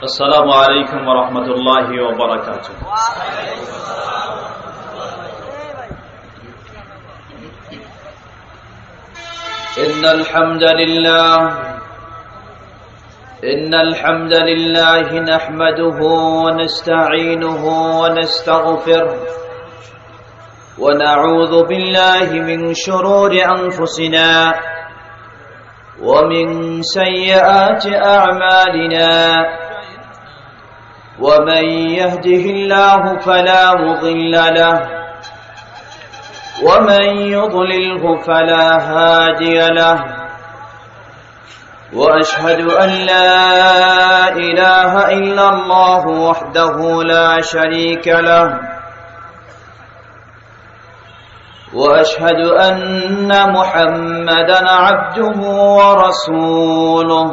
السلام عليكم ورحمة الله وبركاته. إن الحمد لله نحمده ونستعينه ونستغفره ونعوذ بالله من شرور أنفسنا ومن سيئات أعمالنا ومن يهده الله فلا مضل له ومن يضلله فلا هادي له وأشهد أن لا إله إلا الله وحده لا شريك له وأشهد أن محمدا عبده ورسوله.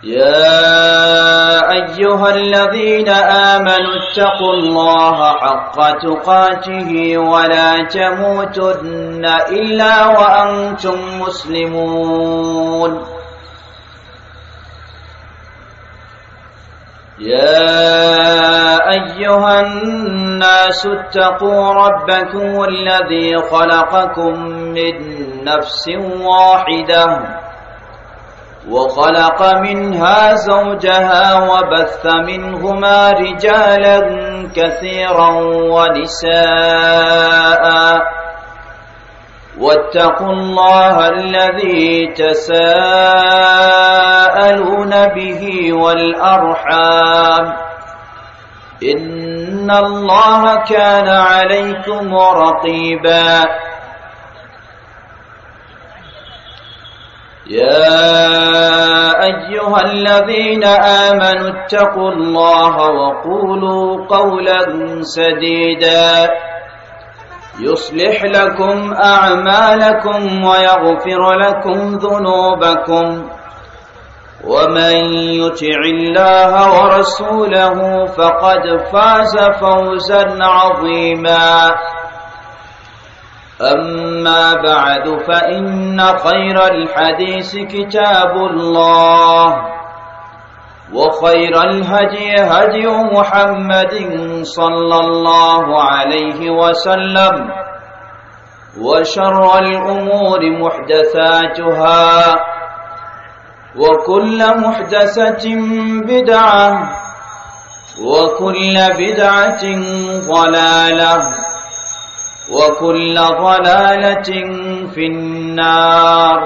يا أيها الذين آمنوا اتقوا الله حق تقاته ولا تموتن إلا وأنتم مسلمون. يا أيها الناس اتقوا ربكم الذي خلقكم من نفس واحدة وخلق منها زوجها وبث منهما رجالا كثيرا ونساء واتقوا الله الذي تساءلون به والأرحام إن الله كان عليكم رقيبا. يا أيها الذين آمنوا اتقوا الله وقولوا قولا سديدا يصلح لكم أعمالكم ويغفر لكم ذنوبكم ومن يطع الله ورسوله فقد فاز فوزا عظيما. أما بعد فإن خير الحديث كتاب الله وخير الهدي هدي محمد صلى الله عليه وسلم وشر الأمور محدثاتها وكل محدثة بدعة وكل بدعة ضلالة وكل ضلالة في النار.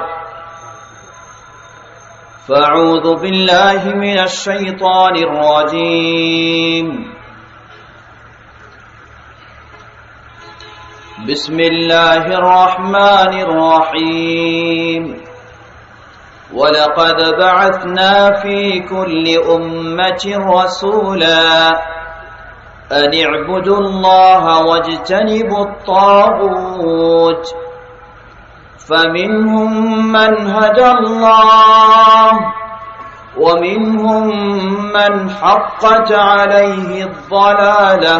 فأعوذ بالله من الشيطان الرجيم. بسم الله الرحمن الرحيم. ولقد بعثنا في كل أمة رسولا أن اعبدوا الله واجتنبوا الطاغوت فمنهم من هدى الله ومنهم من حقت عليه الضلالة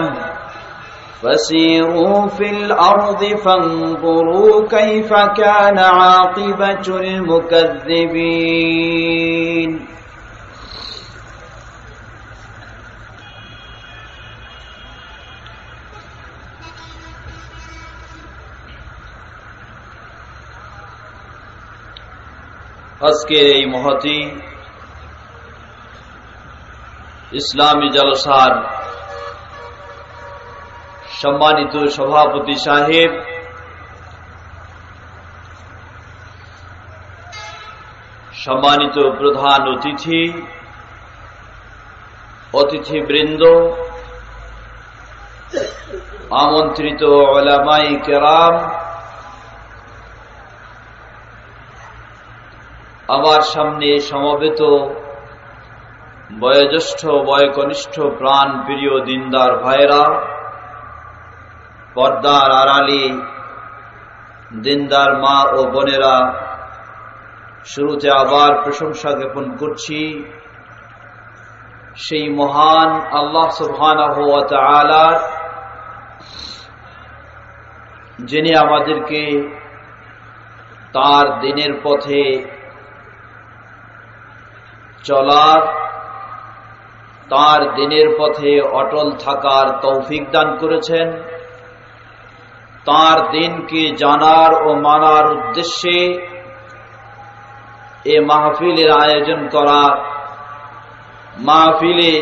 فسيروا في الأرض فانظروا كيف كان عاقبة المكذبين. আজকের এই মহতী ইসলামী জলসার সম্মানিত সভাপতি সাহেব, সম্মানিত প্রধান অতিথি, অতিথিবৃন্দ, আমন্ত্রিত উলামায়ে কেরাম, আমার সামনে সমবেত বয়োজ্যেষ্ঠ বয়োকনিষ্ঠ প্রাণ প্রিয় দিনদার ভাইরা, পর্দার আড়ালে দিনদার মা ও বোনেরা, শুরুতে আবার প্রশংসা জ্ঞাপন করছি সেই মহান আল্লাহ সুবহানাহু ওয়া তাআলা, যিনি আমাদেরকে তার দিনের পথে চলার, তার দিনের পথে অটল থাকার তৌফিক দান করেছেন। তার দিনকে জানার ও মানার উদ্দেশ্যে এ মাহফিলের আয়োজন করা, মাহফিলে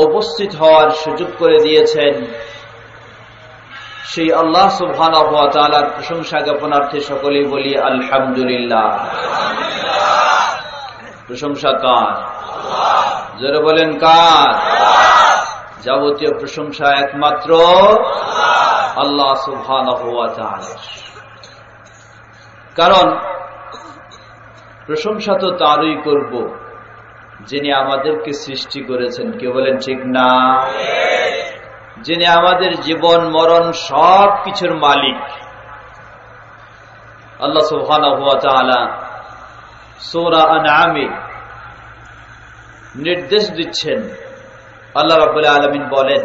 উপস্থিত হওয়ার সুযোগ করে দিয়েছেন। সেই আল্লাহ সুবহানাহু ওয়া তাআলার প্রশংসা জ্ঞাপনার্থে সকলেই বলি আলহামদুলিল্লাহ। প্রশংসা কার? জোরে বলেন কার? যাবতীয় প্রশংসা একমাত্র আল্লাহ সুবহানাহু ওয়া তাআলার। কারণ প্রশংসা তো তারই করব যিনি আমাদেরকে সৃষ্টি করেছেন। কে বলেন ঠিক না? যিনি আমাদের জীবন মরণ সব কিছুর মালিক। আল্লাহ সুবহানাহু ওয়া তাআলা সূরা আনআমে নির্দেশ দিচ্ছেন। আল্লাহ রাব্বুল আলামিন বলেন,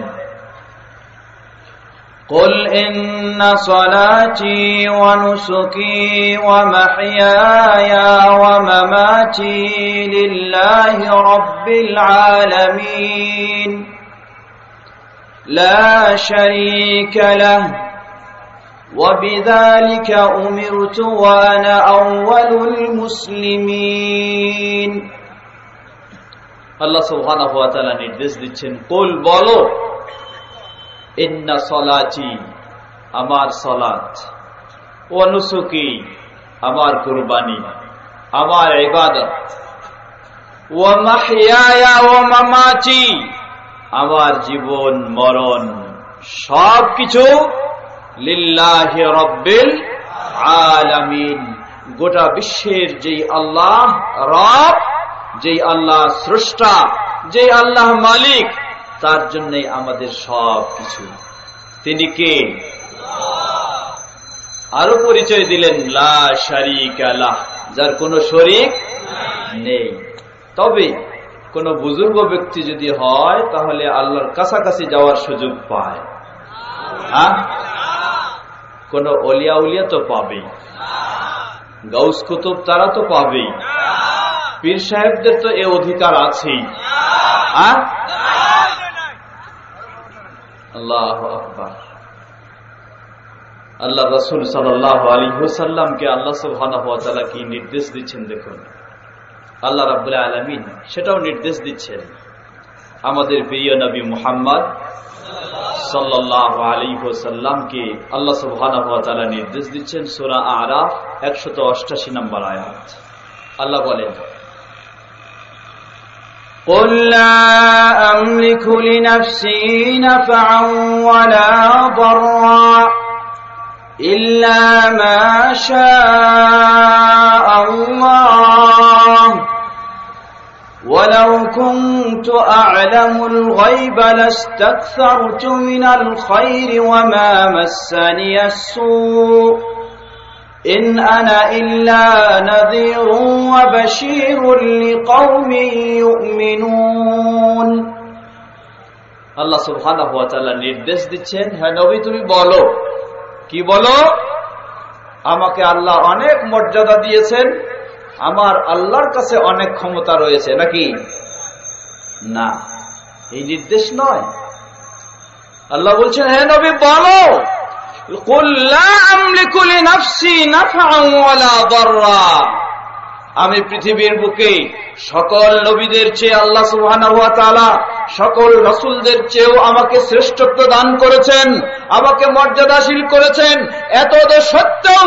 قل إن صلاتي ونسكي ومحياي ومماتي لله رب العالمين لا شريك له وبذلك أمرت وأنا أول المسلمين। আল্লাহ সুবহানাহু ওয়া তাআলা নির্দেশ দিচ্ছেন, কুল বলো, ইন্না সলাতি আমার সালাত, ওয়া নুসুকি আমার কুরবানি, আমার ইবাদত, ওয়া মাহইয়ায়া ওয়া মামাতি আমার জীবন মরণ সবকিছু লিল্লাহি রাব্বিল আলামিন গোটা বিশ্বের যেই আল্লাহ রব, যেই আল্লাহ স্রষ্টা, যেই আল্লাহ মালিক, তার জন্যই আমাদের সব কিছু। তিনি কে? আরো পরিচয় দিলেন, লা শারীকা লাহ, যার কোনো শরীক নেই। তবে কোন বুজুর্গ ব্যক্তি যদি হয় তাহলে আল্লাহর কাছাকাছি যাওয়ার সুযোগ পায়। হ্যাঁ, কোন অলিয়া উলিয়া তো পাবেই, গাউস কুতুব তারা তো পাবেই, পীর সাহেবদের তো এ অধিকার আছেই। আল্লাহু আকবার। আল্লাহ রাসূল সাল্লাল্লাহু আলাইহি ওয়াসাল্লামকে আল্লাহ সুবহানাহু ওয়া তাআলা কি নির্দেশ দিচ্ছেন দেখুন। আল্লাহ রাব্বুল আলামিন সেটাও নির্দেশ দিচ্ছেন। আমাদের প্রিয় নবী মুহাম্মদ সাল্লাল্লাহু আলাইহি ওয়াসাল্লামকে আল্লাহ সুবহানাহু ওয়া তাআলা নির্দেশ দিচ্ছেন। সূরা আরাফ 188 নম্বর আয়াত। আল্লাহ বলেন, قل لا أملك لنفسي نفعا ولا ضرا إلا ما شاء الله ولو كنت أعلم الغيب لاستكثرت من الخير وما مسني السوء إن أنا إلا نذير وبشير لقوم يؤمنون। আল্লাহ সুবহানাহু ওয়া তাআলা নির্দেশ দিচ্ছেন, হ্যাঁ নবী তুমি বলো। কি বলো? আমাকে আল্লাহ অনেক মর্যাদা দিয়েছেন, আমার আল্লাহর কাছে অনেক ক্ষমতা রয়েছে, নাকি না? এই নির্দেশ নয়। আল্লাহ বলছেন, হ্যাঁ নবী বলো, কুল লা আমলিকু লিনাফসি নাফআন ওয়ালা দাররা। আমি পৃথিবীর বুকে সকল নবীদের চেয়ে আল্লাহ সুবহানাহু ওয়া তাআলা সকল রাসূলদের চেয়েও আমাকে শ্রেষ্ঠত্ব দান করেছেন, আমাকে মর্যাদাশীল করেছেন। এত সত্ত্বেও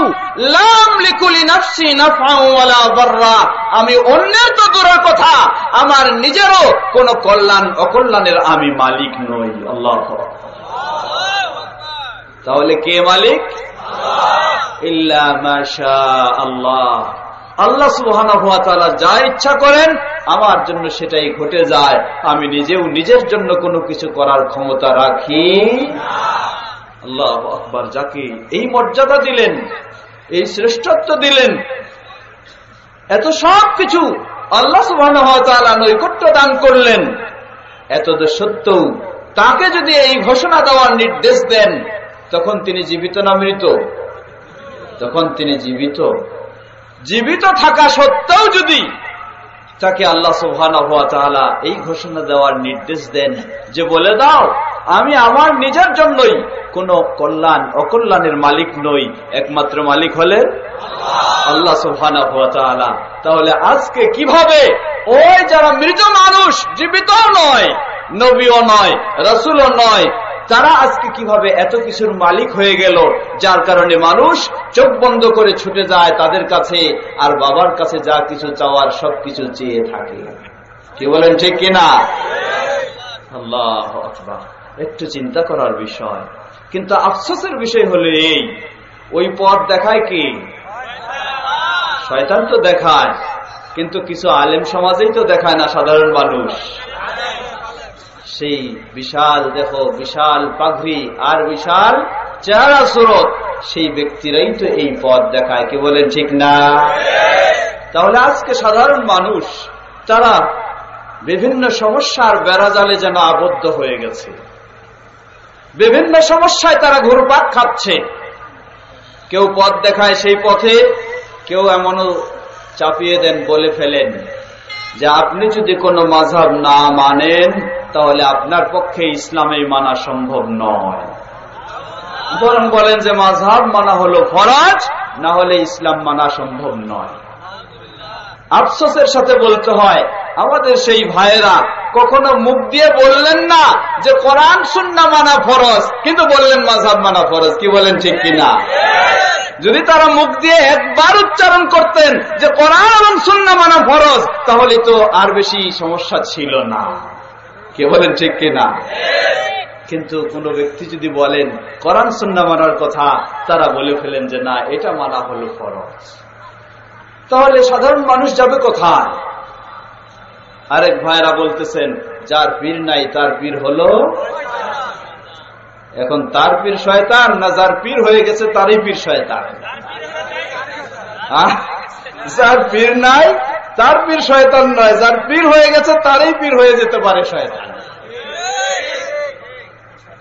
লা আমলিকু লিনাফসি নাফআন ওয়ালা দাররা, আমি অন্যের তো দূরের কথা, আমার নিজেরও কোন কল্যাণ অকল্যাণের আমি মালিক নই। আল্লাহু আকবার। তাহলে কে মালিক? ইল্লা মা শা আল্লাহ। আল্লাহ সুবহানাহু ওয়া তাআলা যা ইচ্ছা করেন আমার জন্য সেটাই ঘটে যায়। আমি নিজেও নিজের জন্য কোনো কিছু করার ক্ষমতা রাখি না। আল্লাহু আকবার। যাকে এই মর্যাদা দিলেন, এই শ্রেষ্ঠত্ব দিলেন, এত সব কিছু আল্লাহ সুবহানাহু ওয়া তাআলা নৈকট্য দান করলেন, এত সত্ত্বেও তাকে যদি এই ঘোষণা দেওয়ার নির্দেশ দেন, তখন তিনি জীবিত না মৃত? তখন তিনি জীবিত। জীবিত থাকা সত্ত্বেও যদি তাকে আল্লাহ সুবহানাহু ওয়া তাআলা এই ঘোষণা দেওয়ার নির্দেশ দেন যে বলে দাও আমি আমার নিজের জন্যই কোন কল্যাণ অকল্যাণের মালিক নই, একমাত্র মালিক হলেন আল্লাহ সুবহানাহু ওয়া তাআলা। তাহলে আজকে কিভাবে ওই যারা মৃত মানুষ, জীবিত নয়, নবীও নয়, রাসূলও নয়, তারা আজকে কিভাবে এত কিছুর মালিক হয়ে গেল, যার কারণে মানুষ চোখ বন্ধ করে ছুটে যায় তাদের কাছে, আর বাবার কাছে যা কিছু চাওয়ার সবকিছু চেয়ে থাকে। কি বলেন ঠিক কিনা? আল্লাহু আকবার। একটু চিন্তা করার বিষয়। কিন্তু আফসোসের বিষয় হলো এই, ওই পথ দেখায় কি? শয়তান তো দেখায়, কিন্তু কিছু আলেম সমাজেই তো দেখায় না সাধারণ মানুষ। সেই বিশাল দেখো, বিশাল পাগড়ি আর বিশাল চেহারা সুরত, সেই ব্যক্তিরাই তো এই পথ দেখায়। কি বলেন ঠিক না? তাহলে আজকে সাধারণ মানুষ তারা বিভিন্ন সমস্যার বেড়াজালে যেন আবদ্ধ হয়ে গেছে, বিভিন্ন সমস্যায় তারা ঘুরপাক খাচ্ছে। কেউ পথ দেখায় সেই পথে, কেউ এমনও চাপিয়ে দেন, বলে ফেলেন যে আপনি যদি কোনো মাযহাব না মানেন তাহলে আপনার পক্ষে ইসলামে মানা সম্ভব নয়, বরং বলেন যে মাযহাব মানা হলো ফরজ, না হলে ইসলাম মানা সম্ভব নয়। আফসোসের সাথে বলতে হয় আমাদের সেই ভাইয়েরা কখনো মুখ দিয়ে বললেন না যে কোরআন সুন্নাহ মানা ফরজ, কিন্তু বললেন মাযহাব মানা ফরজ। কি বলেন ঠিক কিনা? যদি তারা মুখ দিয়ে একবার উচ্চারণ করতেন যে কোরআন এবং সুন্নাহ মানা ফরজ, তাহলে তো আর বেশি সমস্যা ছিল না। কে বলেন ঠিক কিনা? কিন্তু কোন ব্যক্তি যদি বলেন কোরআন সুন্নাহ মানার কথা, তারা বলে ফেলেন যে না, এটা মানা হলো ফরজ। তাহলে সাধারণ মানুষ যাবে কোথায়? আরেক ভাইরা বলতেছেন যার পীর নাই তার পীর হলো, এখন তার পীর শয়তান না যার পীর হয়ে গেছে তারই পীর শয়তান? যার পীর নাই তার পীর শয়তান নয়, যার পীর হয়ে গেছে তারই পীর হয়ে যেতে পারে শয়তান।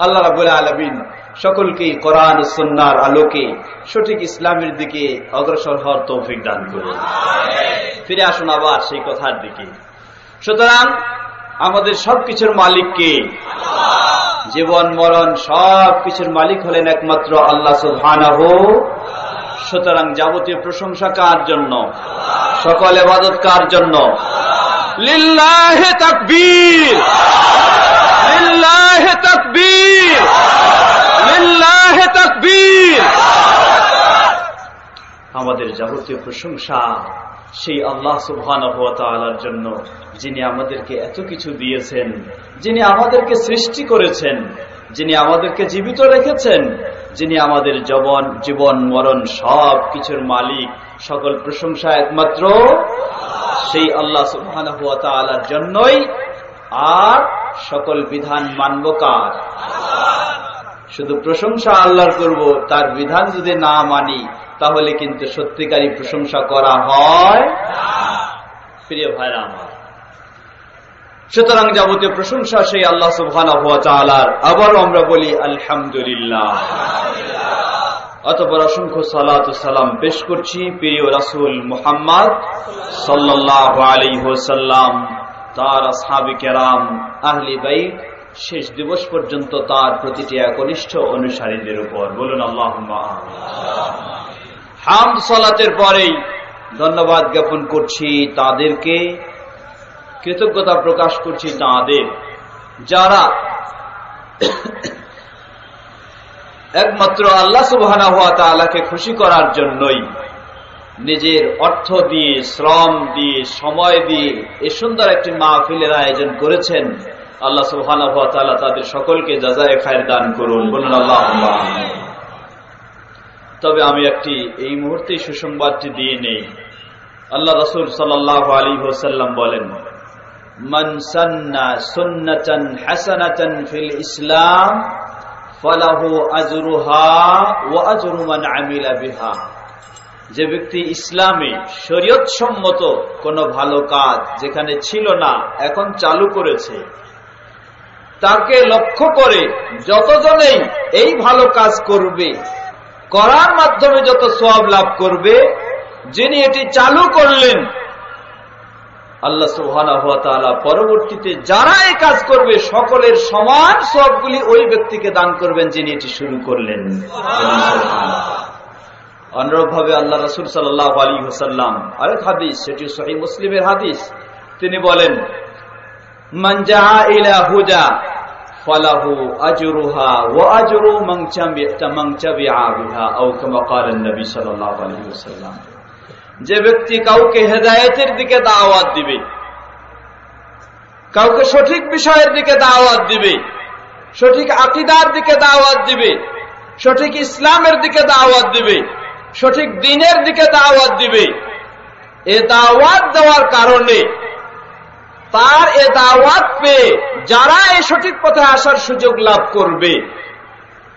আল্লাহ রাব্বুল আলামিন সকলকেই কোরআন ও সুন্নাহর আলোকে সঠিক ইসলামের দিকে অগ্রসর হওয়ার তৌফিক দান করুন। ফিরে আসুন আবার সেই কথার দিকে। সুতরাং আমাদের সবকিছুর মালিক কে? জীবন মরণ সবকিছুর মালিক হলেন একমাত্র আল্লাহ সুবহানাহু। সুতরাং যাবতীয় প্রশংসা কার জন্য? সকল ইবাদত কার জন্য? লিল্লাহি তাকবীর, লিল্লাহি তাকবীর, লিল্লাহি তাকবীর। আমাদের যাবতীয় প্রশংসা সেই আল্লাহ সুবহানাহু ওয়া তাআলার জন্য, যিনি আমাদেরকে এত কিছু দিয়েছেন, যিনি আমাদেরকে সৃষ্টি করেছেন, যিনি আমাদেরকে জীবিত রেখেছেন, যিনি আমাদের জীবন মরণ সব কিছুর মালিক। সকল প্রশংসা একমাত্র সেই আল্লাহ সুবহানাহু ওয়া তাআলার জন্যই। আর সকল বিধান মানব কার? শুধু প্রশংসা আল্লাহর করব, তার বিধান যদি না মানি তাহলে কিন্তু সত্যিকারী প্রশংসা করা হয় না। প্রিয় ভাইরা আমার, সুতরাং যাবতীয় প্রশংসা সেই আল্লাহ সুবহানাহু ওয়া তাআলার। আবারও আমরা বলি আলহামদুলিল্লাহ। অতঃপর অসংখ্য সালাত ও সালাম পেশ করছি প্রিয় রাসূল মুহাম্মদ সাল্লাল্লাহু আলাইহি ওয়াসাল্লাম, তার আসহাবে কেরাম, আহলে বাইত, শেষ দিবস পর্যন্ত তার প্রতিটি একনিষ্ঠ অনুসারীদের উপর। বলুন আল্লাহুম্মা আমিন। হামদ সালাতের পরেই ধন্যবাদ জ্ঞাপন করছি তাদেরকে, কৃতজ্ঞতা প্রকাশ করছি তাদের, যারা একমাত্র আল্লাহ সুবহানাহু ওয়া তাআলাকে খুশি করার জন্যই নিজের অর্থ দিয়ে, শ্রম দিয়ে, সময় দিয়ে এই সুন্দর একটি মাহফিলের আয়োজন করেছেন। আল্লাহ সুবহানাহু ওয়া তাআলা তাদের সকলকে জাযায়ে খায়ের দান করুন। বলুন আল্লাহুম্মা আমিন। তবে আমি একটি এই মুহূর্তে সুসংবাদটি দিয়ে নেই। আল্লাহ রাসূল সাল্লাল্লাহু আলাইহি ওয়াসাল্লাম বলেন, মান সান্না সুন্নাতান হাসানাতান ফিল ইসলাম ফালাহু আজরুহা ওয়া আজরু মান আমিলা বিহা। যে ব্যক্তি ইসলামে শরীয়ত সম্মত কোন ভালো কাজ যেখানে ছিল না এখন চালু করেছে, তাকে লক্ষ্য করে যতজনেই এই ভালো কাজ করবে, করার মাধ্যমে যত সওয়াব লাভ করবে, যিনি এটি চালু করলেন আল্লাহ সুবহানাহু ওয়া তাআলা পরবর্তীতে যারা এই কাজ করবে সকলের সমান সওয়াবগুলি ওই ব্যক্তিকে দান করবেন যিনি এটি শুরু করলেন। অনুরূপভাবে আল্লাহ রাসূল সাল্লাল্লাহু আলাইহি ওয়াসাল্লাম আরেক হাদিস, সেটি সহিহ মুসলিমের হাদিস, তিনি বলেন, মান জাআ ইলা হুদা ফালাহু আজরুহা ওয়া আজরু মান তাবিআ বিহা আও কামা ক্বালা নবী সাল্লাল্লাহু আলাইহি ওয়াসাল্লাম। যে ব্যক্তি কাউকে হেদায়েতের দিকে দাওয়াত দিবে, কাউকে সঠিক বিষয়ের দিকে দাওয়াত দিবে, সঠিক আকীদার দিকে দাওয়াত দিবে, সঠিক ইসলামের দিকে দাওয়াত দিবে, সঠিক দ্বীনের দিকে দাওয়াত দিবে, এ দাওয়াত দেওয়ার কারণে তার এ দাওয়াত পেয়ে যারা এই সঠিক পথে আসার সুযোগ লাভ করবে,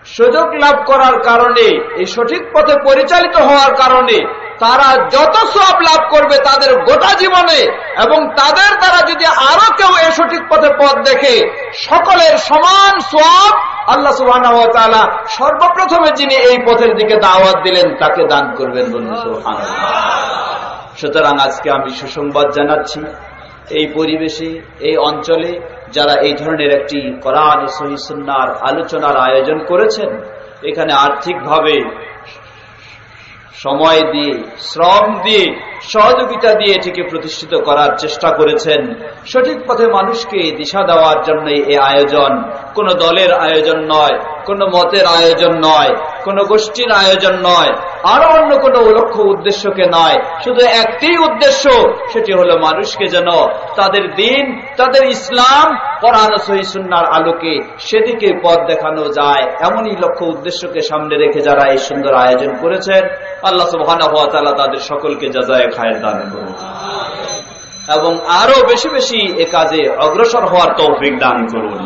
সুযোগ লাভ করার কারণে এই সঠিক পথে পরিচালিত হওয়ার কারণে তারা যত সওয়াব লাভ করবে তাদের গোটা জীবনে, এবং তাদের দ্বারা যদি আরো কেউ এই সঠিক পথে পথ দেখে সকলের সমান সওয়াব আল্লাহ সুবহানাহু ওয়া তাআলা সর্বপ্রথমে যিনি এই পথের দিকে দাওয়াত দিলেন তাকে দান করবেন। বলুন সুবহানাল্লাহ। সুতরাং আজকে আমি সুসংবাদ জানাচ্ছি, এই পরিবেশে, এই অঞ্চলে যারা এই ধরনের একটি কোরআন ও সহিহ সুন্নাহর আলোচনার আয়োজন করেছেন, এখানে আর্থিকভাবে সময় দিয়ে, শ্রম দিয়ে, সহযোগিতা দিয়ে এটিকে প্রতিষ্ঠিত করার চেষ্টা করেছেন, সঠিক পথে মানুষকে দিশা দেওয়ার জন্য এই আয়োজন কোন দলের আয়োজন নয়, কোন মতের আয়োজন নয়, কোন গোষ্ঠীর আয়োজন নয়, আরো অন্য কোন লক্ষ্য উদ্দেশ্যকে নয়, শুধু একটি উদ্দেশ্য, সেটি হলো মানুষকে যেন তাদের দ্বীন, তাদের ইসলাম কোরআন ও সহিহ সুন্নাহর আলোকে সেদিকে পথ দেখানো যায়। এমনই লক্ষ্য উদ্দেশ্যকে সামনে রেখে যারা এই সুন্দর আয়োজন করেছেন, আল্লাহ সুবহানাহু ওয়া তাআলা তাদের সকলকে জাযায়ে খায়ের দান করুন এবং আরো বেশি বেশি এ কাজে অগ্রসর হওয়ার তৌফিক দান করুন।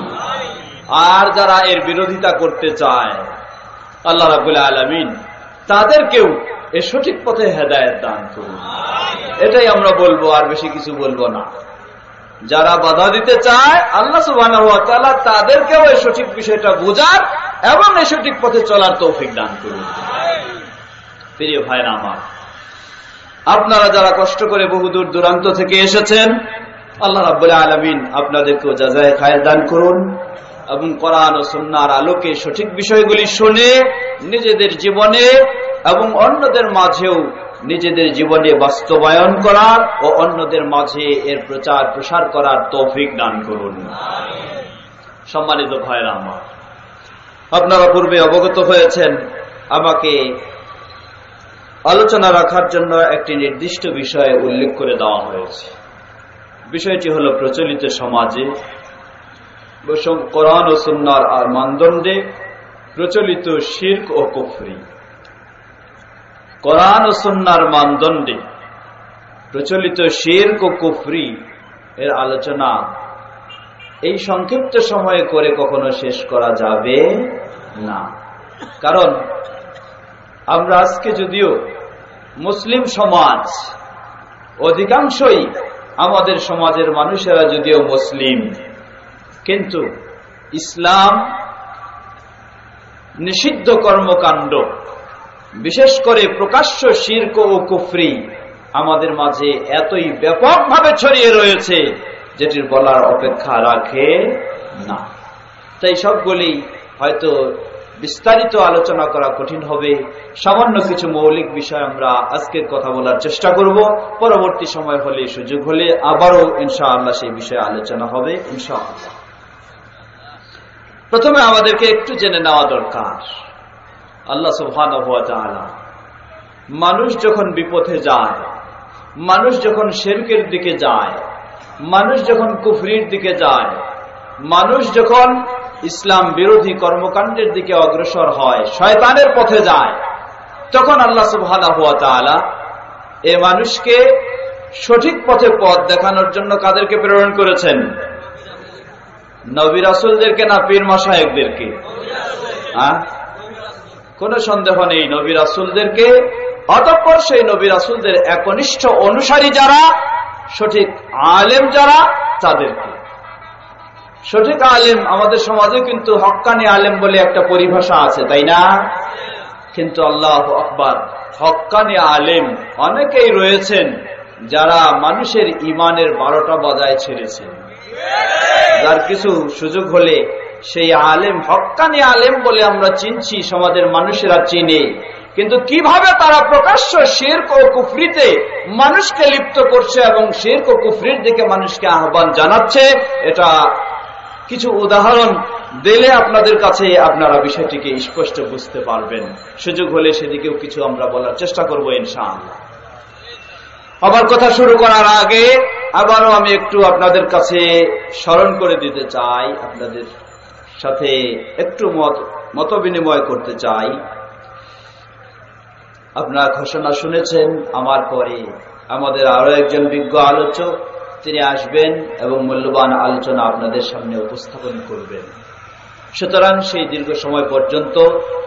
আর যারা এর বিরোধিতা করতে চায়, আল্লাহ রাব্বুল আলামিন তাদেরকেও এই সঠিক পথে হেদায়েত দান করুন। এটাই আমরা বলবো, আর বেশি কিছু বলবো না। যারা বাধা দিতে চায়, আল্লাহ সুবহানাহু ওয়া তাআলা তাদেরকেও এই সঠিক বিষয়টা বোঝার এবং এই সঠিক পথে চলার তৌফিক দান করুন। প্রিয় ভাইরা আমার, আপনারা যারা কষ্ট করে বহুদূর দূরান্ত থেকে এসেছেন, আল্লাহ রাব্বুল আলামিন আপনাদেরকেও জাযায়ে খায়ের দান করুন এবং কোরআন ও সুন্নাহর আলোকে সঠিক বিষয়গুলি শুনে নিজেদের জীবনে এবং অন্যদের মাঝেও নিজেদের জীবনে বাস্তবায়ন করার ও অন্যদের মাঝে এর প্রচার প্রসার করার তৌফিক দান করুন। সম্মানিত ভাইরা আমার, আপনারা পূর্বে অবগত হয়েছেন, আমাকে আলোচনা রাখার জন্য একটি নির্দিষ্ট বিষয়ে উল্লেখ করে দেওয়া হয়েছে। বিষয়টি হলো প্রচলিত সমাজে কোরআন ও সুন্নাহর মানদণ্ডে প্রচলিত শিরক ও কুফরি। কোরআন ও সুন্নাহর মানদণ্ডে প্রচলিত শিরক ও কুফরি এর আলোচনা এই সংক্ষিপ্ত সময়ে করে কখনো শেষ করা যাবে না। কারণ আমরা আজকে যদিও মুসলিম সমাজ, অধিকাংশই আমাদের সমাজের মানুষেরা যদিও মুসলিম, কিন্তু ইসলাম নিষিদ্ধ কর্মকাণ্ড, বিশেষ করে প্রকাশ্য শিরক ও কুফরি আমাদের মাঝে এতই ব্যাপকভাবে ছড়িয়ে রয়েছে যেটির বলার অপেক্ষা রাখে না। তাই সবগুলি হয়তো বিস্তারিত আলোচনা করা কঠিন হবে। সামান্য কিছু মৌলিক বিষয় আমরা আজকের কথা বলার চেষ্টা করব। পরবর্তী সময় হলে, সুযোগ হলে আবারও ইনশাআল্লাহ সেই বিষয়ে আলোচনা হবে ইনশাআল্লাহ। প্রথমে আমাদেরকে একটু জেনে নেওয়া দরকার, আল্লাহ সুবহানাহু ওয়া তাআলা মানুষ যখন বিপথে যায়, মানুষ যখন শিরকের দিকে যায়, মানুষ যখন কুফরির দিকে যায়, মানুষ যখন ইসলাম বিরোধী কর্মকাণ্ডের দিকে অগ্রসর হয়, শয়তানের পথে যায়, তখন আল্লাহ সুবহানাহু ওয়া তাআলা এ মানুষকে সঠিক পথে পথ দেখানোর জন্য কাদেরকে প্রেরণ করেছেন? নবী রাসূলদেরকে না পীর মাশায়েখদেরকে? কোন সন্দেহ নেই, নবী রাসূলদেরকে। অতঃপর সেই নবী রাসূলদের একনিষ্ঠ অনুসারী যারা, সঠিক আলেম যারা, তাদেরকে। সঠিক আলেম আমাদের সমাজে কিন্তু হক্কানি আলেম বলে একটা পরিভাষা আছে, তাই না? কিন্তু আল্লাহু আকবার, হক্কানি আলেম অনেকেই রয়েছেন যারা মানুষের ইমানের 12টা বাজায় ছেড়েছে। যার কিছু সুযোগ হলে সেই আলেম, হক্কানি আলেম বলে আমরা চিনছি, সমাজের মানুষেরা চিনে, কিন্তু কিভাবে তারা প্রকাশ্য শিরক ও কুফরিতে মানুষকে লিপ্ত করছে এবং শিরক ও কুফরির দিকে মানুষকে আহ্বান জানাচ্ছে, এটা কিছু উদাহরণ দিলে আপনাদের কাছে আপনারা বিষয়টিকে স্পষ্ট বুঝতে পারবেন। সুযোগ হলে সেদিকেও কিছু আমরা বলার চেষ্টা করব ইনশাআল্লাহ। আমার কথা শুরু করার আগে আবারও আমি একটু আপনাদের কাছে স্মরণ করে দিতে চাই, আপনাদের সাথে একটু মত বিনিময় করতে চাই। আপনারা ঘোষণা শুনেছেন, আমার পরে আমাদের আরো একজন বিজ্ঞ আলোচক তিনি আসবেন এবং মূল্যবান আলোচনা আপনাদের সামনে উপস্থাপন করবেন। সুতরাং সেই দীর্ঘ সময় পর্যন্ত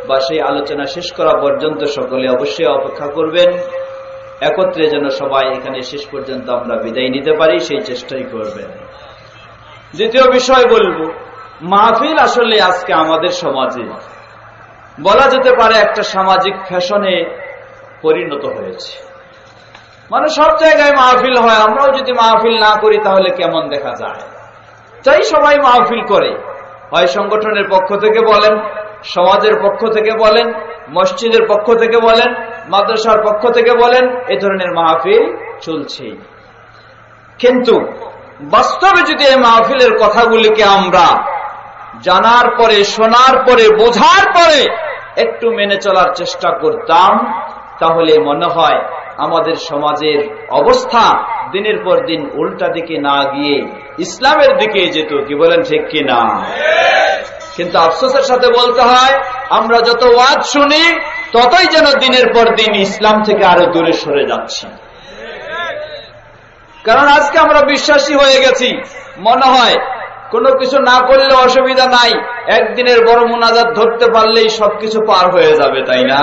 বা সেই আলোচনা শেষ করা পর্যন্ত সকলে অবশ্যই অপেক্ষা করবেন, একত্রে যেন সবাই এখানে শেষ পর্যন্ত আমরা বিদায় নিতে পারি সেই চেষ্টাই করবেন। দ্বিতীয় বিষয় বলবো, মাহফিল আসলে আজকে আমাদের সমাজে বলা যেতে পারে একটা সামাজিক ফ্যাশনে পরিণত হয়েছে। মানে সব জায়গায় মাহফিল হয়, আমরাও যদি মাহফিল না করি তাহলে কেমন দেখা যায়, তাই সবাই মাহফিল করে। হয় সংগঠনের পক্ষ থেকে বলেন, সমাজের পক্ষ থেকে বলেন, মসজিদের পক্ষ থেকে বলেন, মাদ্রাসার পক্ষ থেকে বলেন, এই ধরনের মাহফিল চলছে। কিন্তু বাস্তবে যদি এই মাহফিলের কথাগুলিকে আমরা জানার পরে, শোনার পরে, বোঝার পরে একটু মেনে চলার চেষ্টা করতাম, তাহলে মনে হয় আমাদের সমাজের অবস্থা দিনের পর দিন উল্টা দিকে না গিয়ে ইসলামের দিকে যেত। কি বলেন, ঠিক কি না? কিন্তু আফসোসের সাথে বলতে হয়, আমরা যত ওয়াজ শুনি ততই যেন দিনের পর দিন ইসলাম থেকে আরো দূরে সরে যাচ্ছি। কারণ আজকে আমরা বিশ্বাসী হয়ে গেছি, মনে হয় কোনো কিছু না করলে অসুবিধা নাই, একদিনের বড় মুনাজাত ধরতে পারলেই সবকিছু পার হয়ে যাবে, তাই না?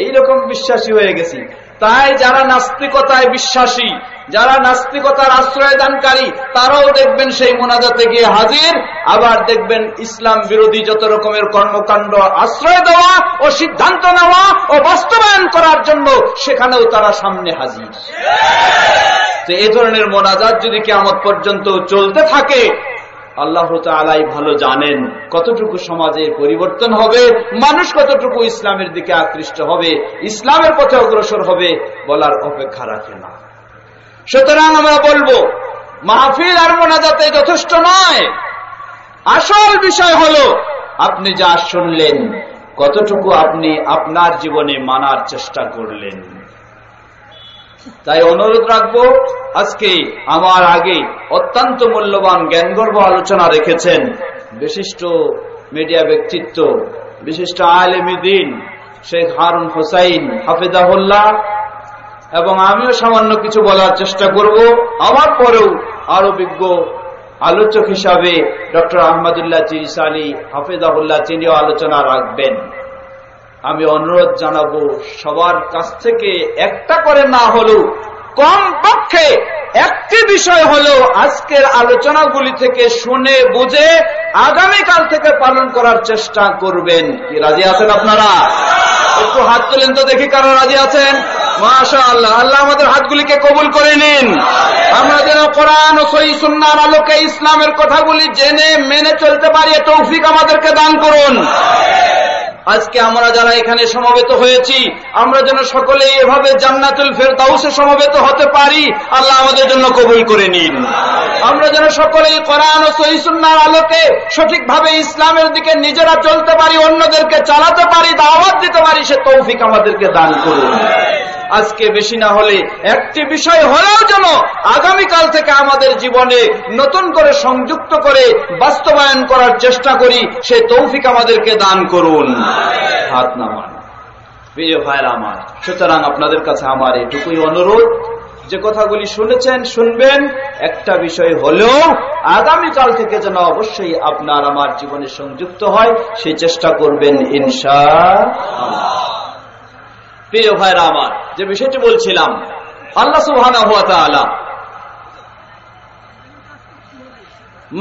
এইরকম বিশ্বাসী হয়ে গেছি। তাই যারা নাস্তিকতায় বিশ্বাসী, যারা নাস্তিকতার আশ্রয় দানকারী, তারাও দেখবেন সেই মোনাজাতে গিয়ে হাজির। আবার দেখবেন ইসলাম বিরোধী যত রকমের কর্মকাণ্ড আশ্রয় দেওয়া ও সিদ্ধান্ত নেওয়া ও বাস্তবায়ন করার জন্য সেখানেও তারা সামনে হাজির। তো এই ধরনের মোনাজাত যদি কিয়ামত পর্যন্ত চলতে থাকে, আল্লাহ তাআলাই ভালো জানেন কতটুকু সমাজে পরিবর্তন হবে, মানুষ কতটুকু ইসলামের দিকে আকৃষ্ট হবে, ইসলামের পথে অগ্রসর হবে, বলার অপেক্ষা রাখে না। সুতরাং আমরা বলবো, মাহফিল আর মোনাজাতে যথেষ্ট নয়। আসল বিষয় হলো আপনি যা শুনলেন কতটুকু আপনি আপনার জীবনে মানার চেষ্টা করলেন। তাই অনুরোধ রাখবো, আজকে আমার আগে অত্যন্ত মূল্যবান জ্ঞানগর্ভ আলোচনা রেখেছেন বিশিষ্ট মিডিয়া ব্যক্তিত্ব, বিশিষ্ট আলেমে দ্বীন শেখ হারুন হোসাইন হাফেজাহুল্লাহ, এবং আমিও সামান্য কিছু বলার চেষ্টা করব। আমার পরেও আরো বিজ্ঞ আলোচক হিসাবে ডক্টর আহমদুল্লাহ চিরিসালি হাফেজাহুল্লাহ তিনিও আলোচনা রাখবেন। আমি অনুরোধ জানাবো সবার কাছ থেকে একটা করে না হলেও কমপক্ষে একটি বিষয় হলেও আজকের আলোচনাগুলি থেকে শুনে বুঝে আগামীকাল থেকে পালন করার চেষ্টা করবেন। কি রাজি আছেন আপনারা? একটু হাত তুলেন তো দেখি কারা রাজি আছেন। মাশাআল্লাহ, আল্লাহ আমাদের হাতগুলিকে কবুল করে নিন। আমরা যেন কোরআন ও সহিহ সুন্নাহর আলোকে ইসলামের কথাগুলি জেনে মেনে চলতে পারি, তৌফিক আমাদেরকে দান করুন। আজকে আমরা যারা এখানে সমবেত হয়েছি, আমরা যেন সকলেই এভাবে জান্নাতুল ফেরদাউসে সমবেত হতে পারি, আল্লাহ আমাদের জন্য কবুল করে নিন। আমরা যেন সকলেই কোরআন ও সহিহ সুন্নাহর আলোকে সঠিকভাবে ইসলামের দিকে নিজেরা চলতে পারি, অন্যদেরকে চালাতে পারি, দাওয়াত দিতে পারি, সে তৌফিক আমাদেরকে দান করুন। আজকে বেশি না হলে একটি বিষয় হলেও যেন আগামীকাল থেকে আমাদের জীবনে নতুন করে সংযুক্ত করে বাস্তবায়ন করার চেষ্টা করি, সেই তৌফিক আমাদেরকে দান করুন। হাত নামান প্রিয় ভাইরা আমার। সুতরাং আপনাদের কাছে আমার এটুকুই অনুরোধ, যে কথাগুলি শুনেছেন শুনবেন, একটা বিষয় হলেও আগামীকাল থেকে যেন অবশ্যই আপনার আমার জীবনে সংযুক্ত হয়, সেই চেষ্টা করবেন ইনশাআল্লাহ। প্রিয় ভাইরা আমার, যে বিষয়টি বলছিলাম, আল্লাহ সুবহানাহু ওয়া তাআলা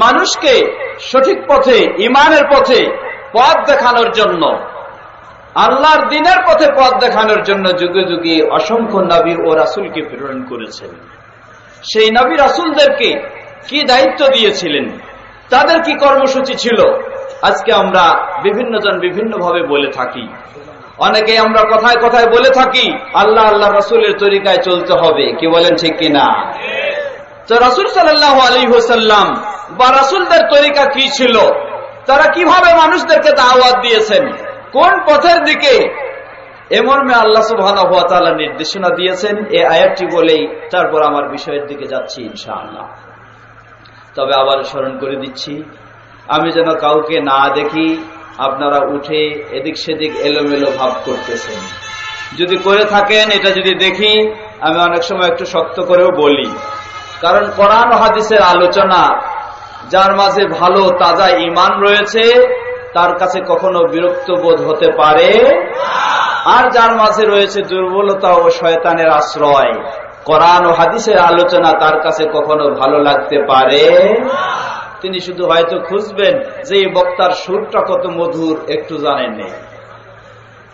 মানুষকে সঠিক পথে, ঈমানের পথে পথ দেখানোর জন্য আল্লাহর দ্বীনের পথে পথ দেখানোর জন্য যুগে যুগে অসংখ্য নবী ও রাসূলকে প্রেরণ করেছেন। সেই নবী রাসূলদেরকে কি দায়িত্ব দিয়েছিলেন, তাদের কি কর্মসূচি ছিল, আজকে আমরা বিভিন্ন জন বিভিন্ন ভাবে বলে থাকি। অনেকে আমরা কথায় কথায় বলে থাকি আল্লাহ আল্লাহ রাসূলের তরিকায় চলতে হবে, কি বলেন ঠিক কিনা? তো রাসূল সাল্লাল্লাহু আলাইহি ওয়াসাল্লাম বা রাসূলদের তরিকা কি ছিল, তারা কিভাবে মানুষদেরকে দাওয়াত দিয়েছেন, কোন পথের দিকে, এমর্মে আল্লাহ সুবহানাহু ওয়া তাআলা নির্দেশনা দিয়েছেন। এই আয়াতটি বলেই তারপর আমার বিষয়ের দিকে যাচ্ছি ইনশাআল্লাহ। তবে আবার স্মরণ করে দিচ্ছি, আমি যেন কাউকে না দেখি আপনারা উঠে এদিক সেদিক এলোমেলো ভাব করতেছেন। যদি করে থাকেন, এটা যদি দেখি, আমি অনেক সময় একটু শক্ত করেও বলি, কারণ কোরআন ও হাদিসের আলোচনা যার মাঝে ভালো তাজা ঈমান রয়েছে তার কাছে কখনো বিরক্ত বোধ হতে পারে, আর যার মাঝে রয়েছে দুর্বলতা ও শয়তানের আশ্রয়, কোরআন ও হাদিসের আলোচনা তার কাছে কখনো ভালো লাগতে পারে। তিনি শুধু হয়তো খুঁজবেন যে এই বক্তার সুরটা কত মধুর, একটু জানেন নেই,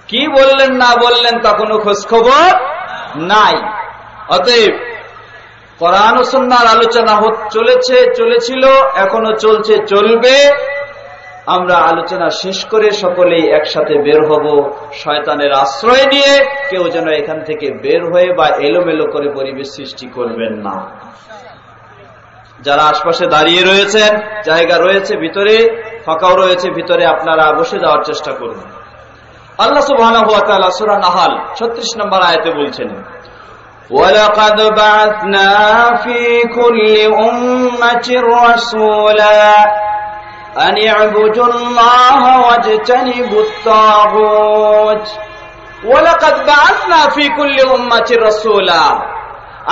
কি বললেন না বললেন তা কোনো খোঁজ খবর নাই। অতএব কোরআন ও সুন্নাহর আলোচনা চলেছিল, এখনো চলছে, চলবে। আমরা আলোচনা শেষ করে সকলেই একসাথে বের হব, শয়তানের আশ্রয় নিয়ে কেউ যেন এখান থেকে বের হয়ে বা এলোমেলো করে পরিবেশ সৃষ্টি করবেন না। যারা আশপাশে দাঁড়িয়ে রয়েছেন, জায়গা রয়েছে ভিতরে, ফাঁকাও রয়েছে ভিতরে, আপনারা বসে যাওয়ার চেষ্টা করুন। আল্লাহ সুবহানাহু ওয়া তাআলা সূরা নাহাল 36 নম্বর আয়াতে বলছেন, وَلَقَدْ بَعَثْنَا فِي كُلِّ أُمَّةٍ رَّسُولًا أَنِ اعْبُدُوا اللَّهَ وَاجْتَنِبُوا الطَّاغُوتَ وَلَقَدْ بَعَثْنَا فِي كُلِّ أُمَّةٍ رَّسُولًا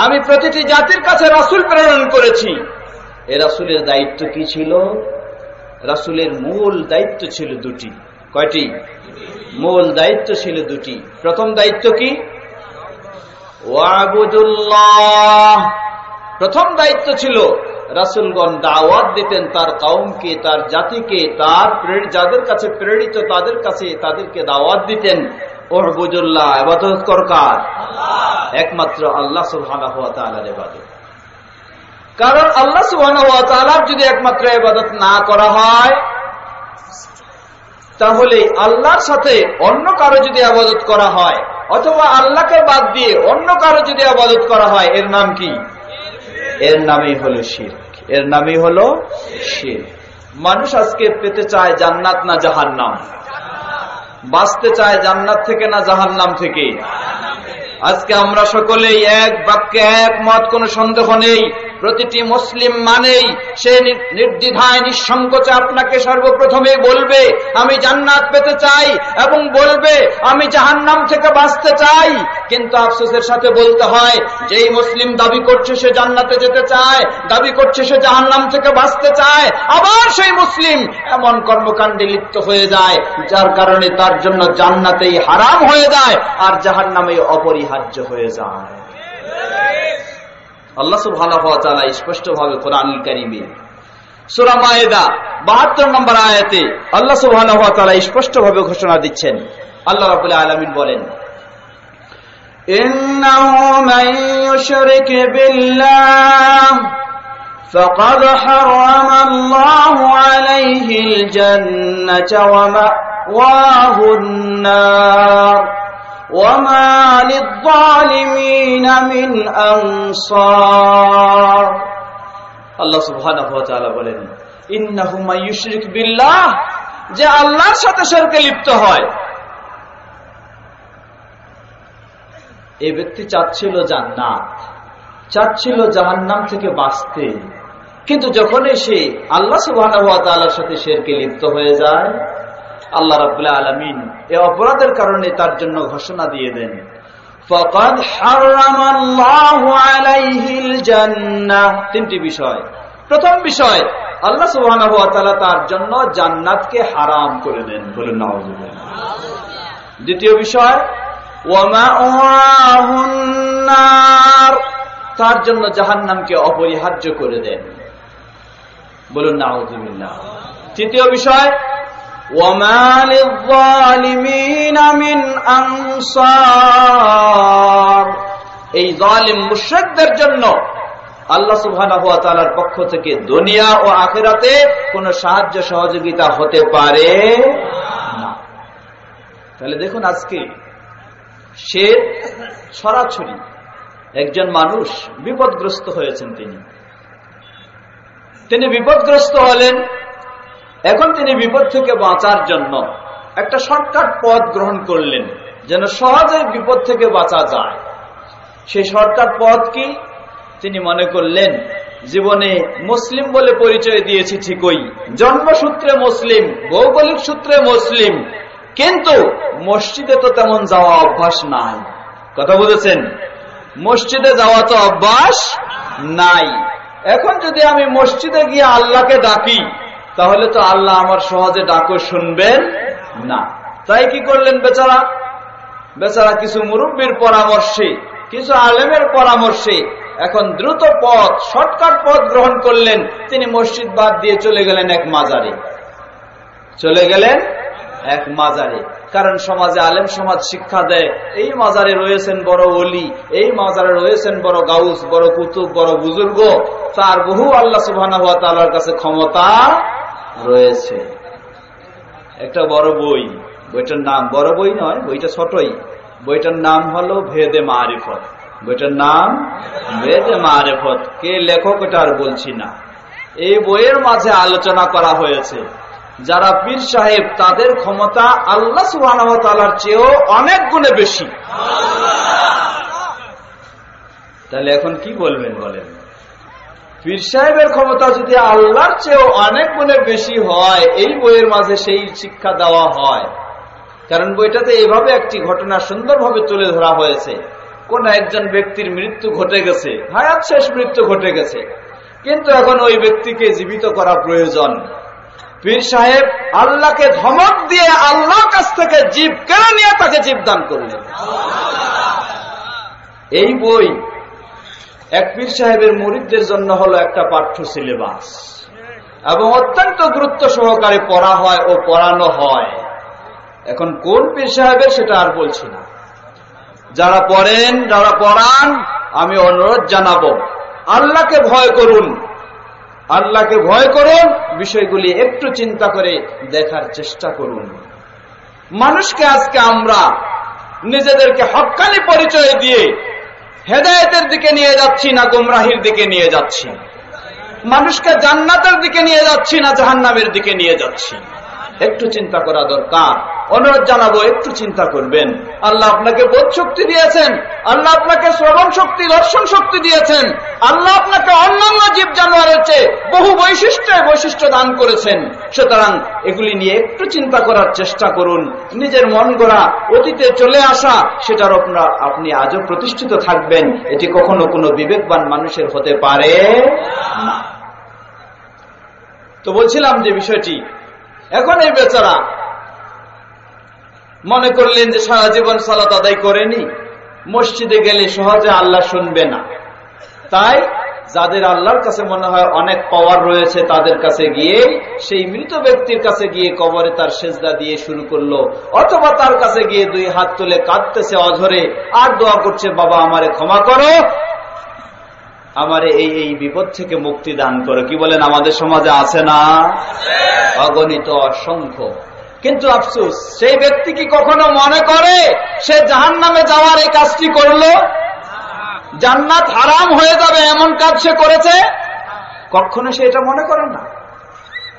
আমি প্রতিটি জাতির কাছে রাসূল প্রেরণ করেছি। এই রাসূলের দায়িত্ব কি ছিল? রাসূলের মূল দায়িত্ব ছিল দুটি। কয়টি? মূল দায়িত্ব ছিল দুটি। প্রথম দায়িত্ব কি? ওয়াবুদুল্লাহ। প্রথম দায়িত্ব ছিল রাসূলগণ দাওয়াত দিতেন তার কওমকে, তার জাতিকে, তার যাদের কাছে প্রেরিত তাদের কাছে তাদেরকে দাওয়াত দিতেন ওয়াবুদুল্লাহ, ইবাদত কর কার? একমাত্র আল্লাহ সুবহানাহু ওয়া তাআলার ইবাদত। কারণ আল্লাহ সুবহানাহু ওয়া তাআলার যদি একমাত্র ইবাদত না করা হয়, তাহলে আল্লাহর সাথে অন্য কারো যদি ইবাদত করা হয়, অথবা আল্লাহকে বাদ দিয়ে অন্য কারো যদি ইবাদত করা হয়, এর নাম কি? এর নামই হলো শিরক। এর নামই হলো শিরক। মানুষ আজকে পেতে চায় জান্নাত না জাহান্নাম, বাঁচতে চায় জান্নাত থেকে না জাহান্নাম থেকে। আজকে আমরা সকলেই এক বাক্যে একমত, কোনো সন্দেহ নেই। প্রতিটি মুসলিম মানেই সে নির্দ্বিধায় নিঃসংকোচে আপনাকে সর্বপ্রথমে বলবে আমি জান্নাত পেতে চাই, এবং বলবে আমি জাহান্নাম থেকে বাঁচতে চাই। কিন্তু আফসোসের সাথে বলতে হয়, যেই মুসলিম দাবি করছে সে জান্নাতে যেতে চায়, দাবি করছে সে জাহান্নাম থেকে বাঁচতে চায়, আবার সেই মুসলিম এমন কর্মকাণ্ডে লিপ্ত হয়ে যায় যার কারণে তার জন্য জান্নাতেই হারাম হয়ে যায় আর জাহান্নামেই অপরিহার্য হয়ে যায়। আল্লাহ সুবহানাহু ওয়া তাআলা স্পষ্টভাবে কোরআনুল কারীমে সূরা মায়েদা 72 নম্বর আয়াতে আল্লাহ সুবহানাহু ওয়া তাআলা স্পষ্টভাবে ঘোষণা দিচ্ছেন। আল্লাহ রাব্বুল আলামিন বলেন, ইন্নাহু মান ইউশরিক বিল্লাহ ফাকাদ হারামা আল্লাহু আলাইহিল জান্নাতা ওয়া মাওয়াহুন নার وما للظالمين من أنصار। আল্লাহ সুবহানাহু ওয়া তাআলা বলেন, ইন্নাহু মান ইউশরিক বিল্লাহ, যে আল্লাহর সাথে শিরকে লিপ্ত হয়, এই ব্যক্তি চাচ্ছিল জান্নাত, চাচ্ছিল জাহান্নাম থেকে বাঁচতে, কিন্তু যখনই সে আল্লাহ সুবহানাহু ওয়া তাআলার সাথে শিরকে লিপ্ত হয়ে যায়, আল্লাহ রাব্বুল আলামিন এই অপরাধের কারণে তার জন্য ঘোষণা দিয়ে দেন, ফাকাদ হারামাল্লাহু আলাইহিল জান্নাহ। তিনটি বিষয়। প্রথম বিষয়, আল্লাহ সুবহানাহু ওয়া তাআলা তার জন্য জান্নাতকে হারাম করে দেন, বলুন নাউযুবিল্লাহ। দ্বিতীয় বিষয়, ওয়া মাওয়াহুন নার, তার জন্য জাহান্নামকে অপরিহার্য করে দেন, বলুন নাউযুবিল্লাহ। তৃতীয় বিষয়, ওয়ামা লিয-যালিমিনা মিন আনসার। এই জালিম মুশরিকদের জন্য আল্লাহ সুবহানাহু ওয়া তাআলার পক্ষ থেকে দুনিয়া ও আখিরাতে কোনো সাহায্য সহযোগিতা হতে পারে না। তাহলে দেখুন, আজকে সে ছড়াছড়ি একজন মানুষ বিপদগ্রস্ত হয়েছেন, তিনি বিপদগ্রস্ত হলেন। এখন তিনি বিপদ থেকে বাঁচার জন্য একটা শর্টকাট পথ গ্রহণ করলেন, যেন সহজে বিপদ থেকে বাঁচা যায়। সেই শর্টকাট পথ কি? তিনি মনে করলেন, জীবনে মুসলিম বলে পরিচয় দিয়েছি ঠিকই, জন্মসূত্রে মুসলিম, ভৌগোলিক সূত্রে মুসলিম, কিন্তু মসজিদে তো তেমন যাওয়া অভ্যাস নাই। কথা বুঝেছেন? মসজিদে যাওয়া তো অভ্যাস নাই। এখন যদি আমি মসজিদে গিয়ে আল্লাহকে ডাকি, তাহলে তো আল্লাহ আমার সহজে ডাকও শুনবেন না। তাই কি করলেন বেচারা কিছু মুরব্বীর পরামর্শে, কিছু আলেমের পরামর্শে এখন দ্রুত পথ, শর্টকাট পথ গ্রহণ করলেন। তিনি মসজিদ বাদ দিয়ে চলে গেলেন এক মাজারে। কারণ সমাজে আলেম সমাজ শিক্ষা দেয়, এই মাজারে রয়েছেন বড় ওলি, এই মাজারে রয়েছেন বড় গাউস, বড় কুতুব, বড় বুজুর্গ, তার বহু আল্লাহ সুবহানাহু ওয়া তাআলার কাছে ক্ষমতা রয়েছে। একটা বড় বইটার নাম, বড় বই নয়, বইটা ছোটই, বইটার নাম হলো ভেদে মারিফত। বইটার নাম ভেদে মারিফত। কে লেখক এটা আর বলছি না। এই বইয়ের মাঝে আলোচনা করা হয়েছে, যারা পীর সাহেব তাদের ক্ষমতা আল্লাহ সুবহানাহু ওয়া তাআলার চেয়েও অনেক গুণে বেশি। তাহলে এখন কি বলবেন বলেন? পীর সাহেবের ক্ষমতা যদি আল্লাহর চেয়েও অনেক গুণে বেশি হয়, এই বইয়ের মাঝে সেই শিক্ষা দেওয়া হয়। কারণ বইটাতে এভাবে একটি ঘটনা সুন্দরভাবে তুলে ধরা হয়েছে। কোন একজন ব্যক্তির মৃত্যু ঘটে গেছে, হায়াত শেষ মৃত্যু ঘটে গেছে, কিন্তু এখন ওই ব্যক্তিকে জীবিত করা প্রয়োজন। পীর সাহেব আল্লাহকে ধমক দিয়ে আল্লাহর কাছ থেকে জীব কেড়ে নিয়ে তাকে জীব দান করলেন। এই বই এক পীর সাহেবের মুরিদদের জন্য হলো একটা পাঠ্য সিলেবাস, এবং অত্যন্ত গুরুত্ব সহকারে পড়া হয় ও পড়ানো হয়। এখন কোন পীর সাহেবের সেটা আর বলছি না। যারা পড়েন, যারা পড়ান, আমি অনুরোধ জানাবো, আল্লাহকে ভয় করুন, আল্লাহকে ভয় করুন, বিষয়গুলি একটু চিন্তা করে দেখার চেষ্টা করুন। মানুষকে আজকে আমরা নিজেদেরকে হক্কানি পরিচয় দিয়ে হেদায়েতের দিকে নিয়ে যাচ্ছি না গোমরাহির দিকে নিয়ে যাচ্ছি, মানুষকে জান্নাতের দিকে নিয়ে যাচ্ছি না জাহান্নামের দিকে নিয়ে যাচ্ছি। একটু চিন্তা করা দরকার। অনুরোধ জানাবো, একটু চিন্তা করবেন। আল্লাহ আপনাকে বোধ শক্তি দিয়েছেন, আল্লাহ আপনাকে শ্রবণ শক্তি, দর্শন শক্তি দিয়েছেন, আল্লাহ আপনাকে অন্যান্য জীব জানোয়ারের চেয়ে বহু বৈশিষ্ট্য দান করেছেন। সুতরাং এগুলি নিয়ে একটু চিন্তা করার চেষ্টা করুন। নিজের মন গড়া, অতীতে চলে আসা, সেটার আপনি আজও প্রতিষ্ঠিত থাকবেন, এটি কখনো কোনো বিবেকবান মানুষের হতে পারে না। তো বলছিলাম যে বিষয়টি, এখন এই বেচারা মনে করলেন যে সারা জীবন সালাত আদায় করেনি, মসজিদে গেলে সহজে আল্লাহ শুনবে না, তাই যাদের আল্লাহর কাছে মনে হয় অনেক পাওয়ার রয়েছে তাদের কাছে গিয়ে, সেই মৃত ব্যক্তির কাছে গিয়ে কবরে তার সেজদা দিয়ে শুরু করলো, অথবা তার কাছে গিয়ে দুই হাত তুলে কাঁদতেছে অঝরে, আর দোয়া করছে, বাবা আমারে ক্ষমা করো, আমারে এই বিপদ থেকে মুক্তি দান করো। কি বলেন? আমাদের সমাজে আছে না? অগণিত, অসংখ্য। কিন্তু আফসোস, সেই ব্যক্তি কি কখনো মনে করে সে জাহান্নামে যাওয়ার এই কাজটি করলো? জান্নাত হারাম হয়ে যাবে এমন কাজ সে করেছে? কখনো সে এটা মনে করে না।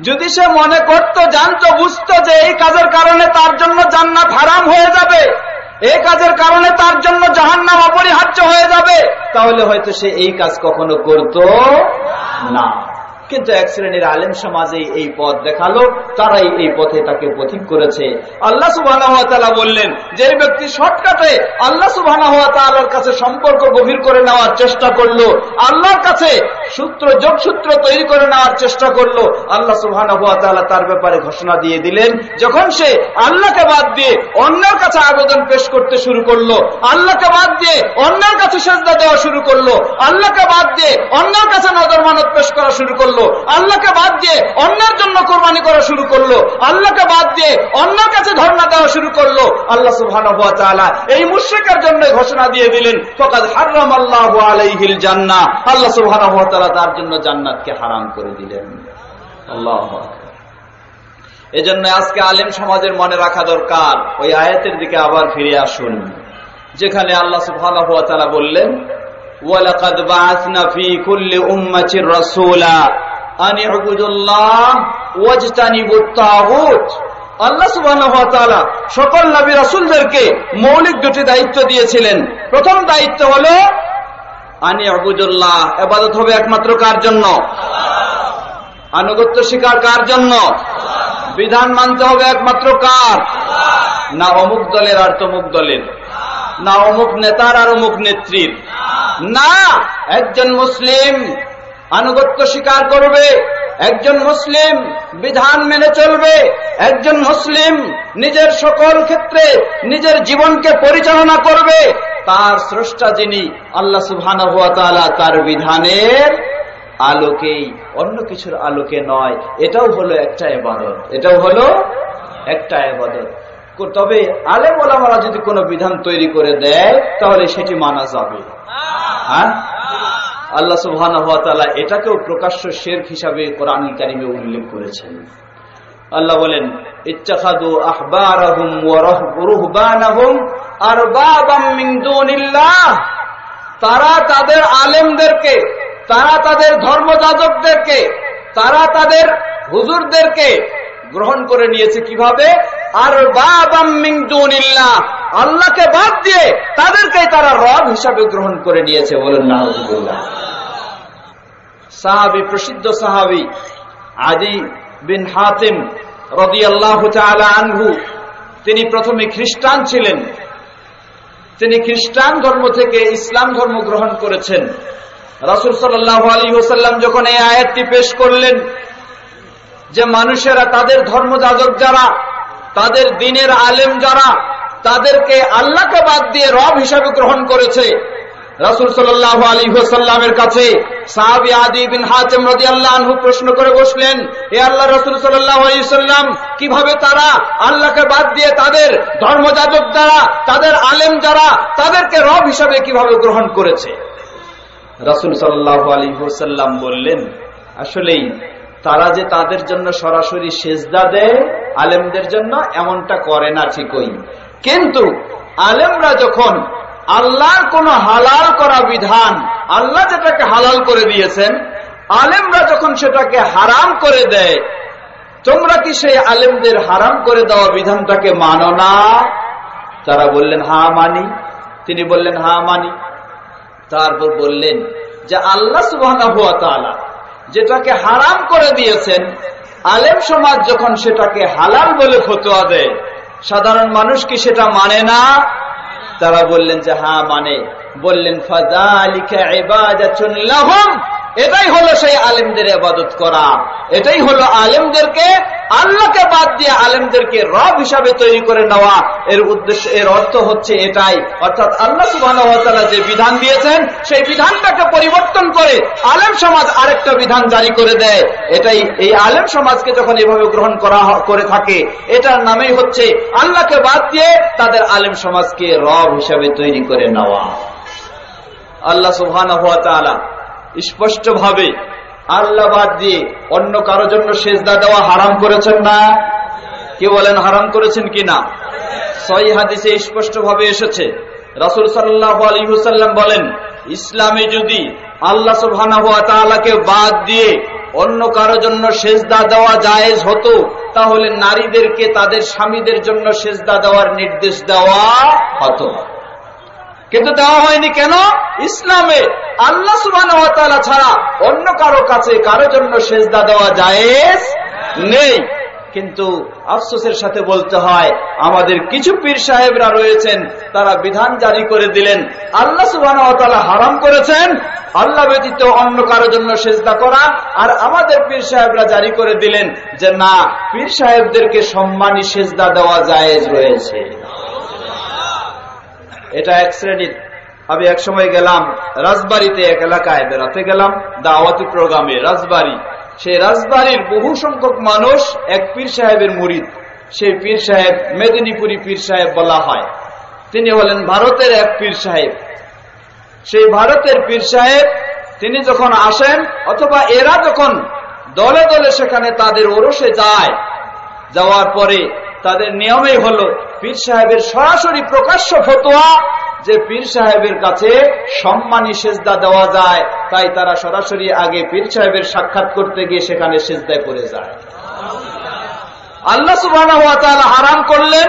যদি সে মনে করত, জানতো, বুঝতো যে এই কাজের কারণে তার জন্য জান্নাত হারাম হয়ে যাবে, এই কাজের কারণে তার জন্য জাহান্নাম অপরিহার্য হয়ে যাবে, তাহলে হয়তো সে এই কাজ কখনো করত না। কিন্তু এক শ্রেণীর আলেম সমাজে এই পথ দেখালো, তারাই এই পথে তাকে পথিক করেছে। আল্লাহ সুবহানাহু ওয়া তাআলা বললেন, যে ব্যক্তি শর্টকাটে আল্লাহ সুবহানাহু ওয়া তাআলার কাছে সম্পর্ক গভীর করে নেওয়ার চেষ্টা করলো, আল্লাহর কাছে যোগসূত্র তৈরি করে নেওয়ার চেষ্টা করলো, আল্লাহ সুবহানাহু ওয়া তাআলা তার ব্যাপারে ঘোষণা দিয়ে দিলেন, যখন সে আল্লাহকে বাদ দিয়ে অন্যের কাছে আবেদন পেশ করতে শুরু করলো, আল্লাহকে বাদ দিয়ে অন্যের কাছে সেজদা দেওয়া শুরু করলো, আল্লাহকে বাদ দিয়ে অন্যের কাছে নজর মানত পেশ করা শুরু করলো, আল্লাহকে বাদ দিয়ে অন্যের জন্য কোরবানি করা শুরু করলো, আল্লাহকে বাদ দিয়ে অন্যের কাছে ধর্ণা দেওয়া শুরু করলো, আল্লাহ সুবহানাহু ওয়া তাআলা এই মুশরিকের জন্য ঘোষণা দিয়ে দিলেন, ফাকাদ হারামাল্লাহু আলাইহিল জান্নাহ, আল্লাহ সুবহানাহু ওয়া তাআলা তার জন্য জান্নাতকে হারাম করে দিলেন। আল্লাহু আকবার। এজন্য আজকে আলেম সমাজের মনে রাখা দরকার, ওই আয়াতের দিকে আবার ফিরে আসুন, যেখানে আল্লাহ সুবহানাহু ওয়া তাআলা বললেন, ওয়ালাকাদ বাআসনা ফী কুল্লি উম্মাতির রাসূলা আন ইউবুদুল্লাহ ওয়াজতানিবুত তাগুত। আল্লাহ সুবহানাহু ওয়া তাআলা সকল নবী রাসূলদেরকে মৌলিক দুটি দায়িত্ব দিয়েছিলেন। প্রথম দায়িত্ব হলো আন ইউবুদুল্লাহ, ইবাদত হবে একমাত্র কার জন্য? আনুগত্য স্বীকার কার জন্য? বিধান মানতে হবে একমাত্র কার? না অমুক দলের আর তমুক দলের, না অমুক নেতার আর অমুক নেত্রীর, না, একজন মুসলিম আনুগত্য স্বীকার করবে, একজন মুসলিম বিধান মেনে চলবে, একজন মুসলিম নিজের সকল ক্ষেত্রে নিজের জীবনকে পরিচালনা করবে তার স্রষ্টা যিনি আল্লাহ সুবহানাহু ওয়া তাআলা, তার বিধানের আলোকেই, অন্য কিছুর আলোকে নয়। এটাও হলো একটা ইবাদত, এটাও হলো একটা ইবাদত। তবে আলেম ওলামারা যদি কোনো বিধান তৈরি করে দেয় তাহলে সেটি মানা যাবে। হ্যাঁ, আল্লাহ সুবহানাহু ওয়া তাআলা এটাকেও প্রকাশ্য শিরক হিসাবে কোরআনুল কারীমে উল্লেখ করেছেন। আল্লাহ বলেন, ইত্তাখাযু আহবারাহুম ওয়া রুহবানাহুম আরবাবাম মিন দুনিল্লাহ, তারা তাদের আলেমদেরকে, তারা তাদের ধর্মযাজকদেরকে, তারা তাদের হুজুরদেরকে গ্রহণ করে নিয়েছে কিভাবে? আরবাবাম মিন দুনিল্লাহ, আল্লাহকে বাদ দিয়ে তাদেরকেই তারা রব হিসাবে গ্রহণ করে নিয়েছে। বলেন নাউযুবিল্লাহ। সাহাবী, প্রসিদ্ধ সাহাবী আদি বিন হাতিম রাদিয়াল্লাহু তাআলা আনহু, তিনি প্রথমে খ্রিস্টান ছিলেন, তিনি খ্রিস্টান ধর্ম থেকে ইসলাম ধর্ম গ্রহণ করেছেন। রাসূল সাল্লাল্লাহু আলাইহি ওয়াসাল্লাম যখন এই আয়াতটি পেশ করলেন যে মানুষেরা তাদের ধর্মযাজক যারা, তাদের দ্বীনের আলেম যারা, তাদেরকে আল্লাহকে বাদ দিয়ে রব হিসাবে গ্রহণ করেছে, রাসূল সাল্লাল্লাহু আলাইহি ওয়াসাল্লামের কাছে সাহাবী আদি বিন হাতিম রাদিয়াল্লাহু আনহু প্রশ্ন করে বসলেন, হে আল্লাহর রাসূল সাল্লাল্লাহু আলাইহি ওয়াসাল্লাম, কিভাবে তারা আল্লাহকে বাদ দিয়ে তাদের ধর্মযাজক যারা, তাদের আলেম যারা, তাদেরকে রব হিসাবে কিভাবে গ্রহণ করেছে? রাসূল সাল্লাল্লাহু আলাইহি ওয়াসাল্লাম বললেন, আসলেই তারা যে তাদের জন্য সরাসরি সেজদা দেয় আলেমদের জন্য, এমনটা করে না ঠিকই, কিন্তু আলেমরা যখন আল্লাহর কোন হালাল করা বিধান, আল্লাহ যেটাকে হালাল করে দিয়েছেন, আলেমরা যখন সেটাকে হারাম করে দেয়, তোমরা কি সেই আলেমদের হারাম করে দেওয়া বিধানটাকে মানো না? তারা বললেন হ্যাঁ মানি। তিনি বললেন হ্যাঁ মানি। তারপর বললেন যে আল্লাহ সুবহানাহু ওয়া তাআলা যেটাকে হারাম করে দিয়েছেন, আলেম সমাজ যখন সেটাকে হালাল বলে ফতোয়া দেয়, সাধারণ মানুষ কি সেটা মানে না? তারা বললেন যে হ্যাঁ মানে। বললেন ফাযালিকা ইবাদাতুন লাহুম, এটাই হলো সেই আলেমদের ইবাদত করা, এটাই হলো আলেমদেরকে আল্লাহকে বাদ দিয়ে আলেমদেরকে রব হিসাবে তৈরি করে নেওয়া। এর উদ্দেশ্য, এর অর্থ হচ্ছে এটাই, অর্থাৎ আল্লাহ সুবহানাহু ওয়া তাআলা যে বিধান দিয়েছেন সেই বিধানটাকে পরিবর্তন করে আলেম সমাজ আরেকটা বিধান জারি করে দেয়। এটাই, এই আলেম সমাজকে যখন এভাবে গ্রহণ করে থাকে, এটার নামেই হচ্ছে আল্লাহকে বাদ দিয়ে তাদের আলেম সমাজকে রব হিসাবে তৈরি করে নেওয়া। আল্লাহ সুবহানাহু ওয়া তাআলা স্পষ্টভাবে আল্লাহ বাদ দিয়ে অন্য কারো জন্য সেজদা দেওয়া হারাম করেছেন না? কি বলেন, হারাম করেছেন কিনা? সহিহ হাদিসে স্পষ্টভাবে এসেছে, রাসূল সাল্লাল্লাহু আলাইহি ওয়াসাল্লাম বলেন, ইসলামে যদি আল্লাহ সুবহানাহু ওয়া তাআলাকে বাদ দিয়ে অন্য কারো জন্য সেজদা দেওয়া জায়েজ হতো, তাহলে নারীদেরকে তাদের স্বামীদের জন্য সেজদা দেওয়ার নির্দেশ দেওয়া হতো। কিন্তু দেওয়া হয়নি কেন? ইসলামে আল্লাহ সুবহানাহু ওয়া তাআলা ছাড়া অন্য কারো কাছে কারো জন্য সেজদা দেওয়া জায়েজ নেই। কিন্তু আফসোসের সাথে বলতে হয়, আমাদের কিছু পীর সাহেবরা রয়েছেন, তারা বিধান জারি করে দিলেন, আল্লাহ সুবহানাহু ওয়া তাআলা হারাম করেছেন, আল্লাহ ব্যতীত অন্য কারোর জন্য সিজদা করা। আর আমাদের পীর সাহেবরা জারি করে দিলেন যে না, পীর সাহেবদেরকে সম্মানী সিজদা দেওয়া জায়েজ রয়েছে। এটা এক শ্রেণীর। আমি এক সময় গেলাম রাজবাড়িতে, এক এলাকায় বেড়াতে গেলাম দাওয়াতি প্রোগ্রামে। রাজবাড়ি, সেই রাজবাড়ির বহু সংখ্যক মানুষ এক পীর সাহেবের মুরিদ। সেই পীর সাহেব মেদিনীপুরি পীর সাহেব বলা হয়। তিনি হলেন ভারতের এক পীর সাহেব। সেই ভারতের পীর সাহেব তিনি যখন আসেন অথবা এরা যখন দলে দলে সেখানে তাদের ওরসে যায়, যাওয়ার পরে তাদের নিয়মেই হলো পীর সাহেবের সরাসরি প্রকাশ্য ফতোয়া যে পীর সাহেবের কাছে সম্মানী সিজদা দেওয়া যায়, তাই তারা সরাসরি আগে পীর সাহেবের সাক্ষাৎ করতে গিয়ে সেখানে সিজদায় পড়ে যায়। আল্লাহ সুবহানাহু ওয়া তাআলা হারাম করলেন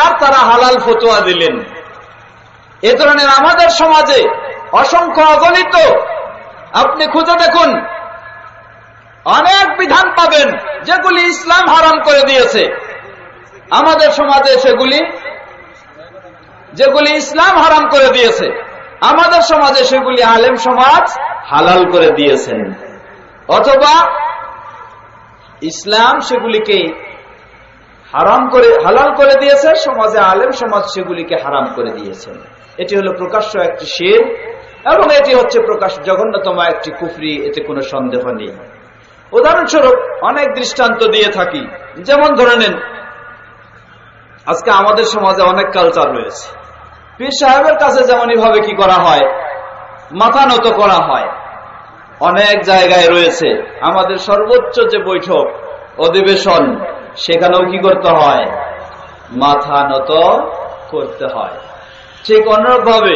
আর তারা হালাল ফতোয়া দিলেন। এ ধরনের আমাদের সমাজে অসংখ্য অগণিত, আপনি খুঁজে দেখুন, অনেক বিধান পাবেন যেগুলি ইসলাম হারাম করে দিয়েছে। আমাদের সমাজে যেগুলি ইসলাম হারাম করে দিয়েছে, আমাদের সমাজে সেগুলি আলেম সমাজ হালাল করে দিয়েছেন, অথবা ইসলাম সেগুলিকে হালাল করে দিয়েছে, সমাজে আলেম সমাজ সেগুলিকে হারাম করে দিয়েছেন। এটি হলো প্রকাশ্য একটি শিরক এবং এটি হচ্ছে প্রকাশ্য জঘন্যতম একটি কুফরি, এতে কোনো সন্দেহ নেই। উদাহরণস্বরূপ অনেক দৃষ্টান্ত দিয়ে থাকি। যেমন ধরে নেন, আজকে আমাদের সমাজে অনেক কালচার রয়েছে। পীর সাহেবের কাছে যেমন এইভাবে কি করা হয়, মাথা নত করা হয়, অনেক জায়গায় রয়েছে। আমাদের সর্বোচ্চ যে বৈঠক অধিবেশন, সেখানেও কি করতে হয়, মাথা নত করতে হয়। ঠিক অনুরূপভাবে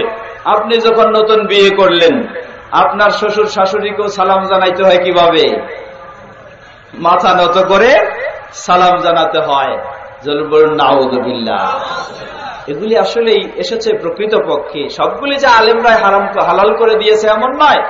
আপনি যখন নতুন বিয়ে করলেন, আপনার শ্বশুর শাশুড়িকেও সালাম জানাইতে হয় কিভাবে, মাথা নত করে সালাম জানাতে হয়। নাউযুবিল্লাহ। এগুলি আসলেই এসেছে প্রকৃতপক্ষে, সবগুলি যে আলেমরা হালাল করে দিয়েছে এমন নয়।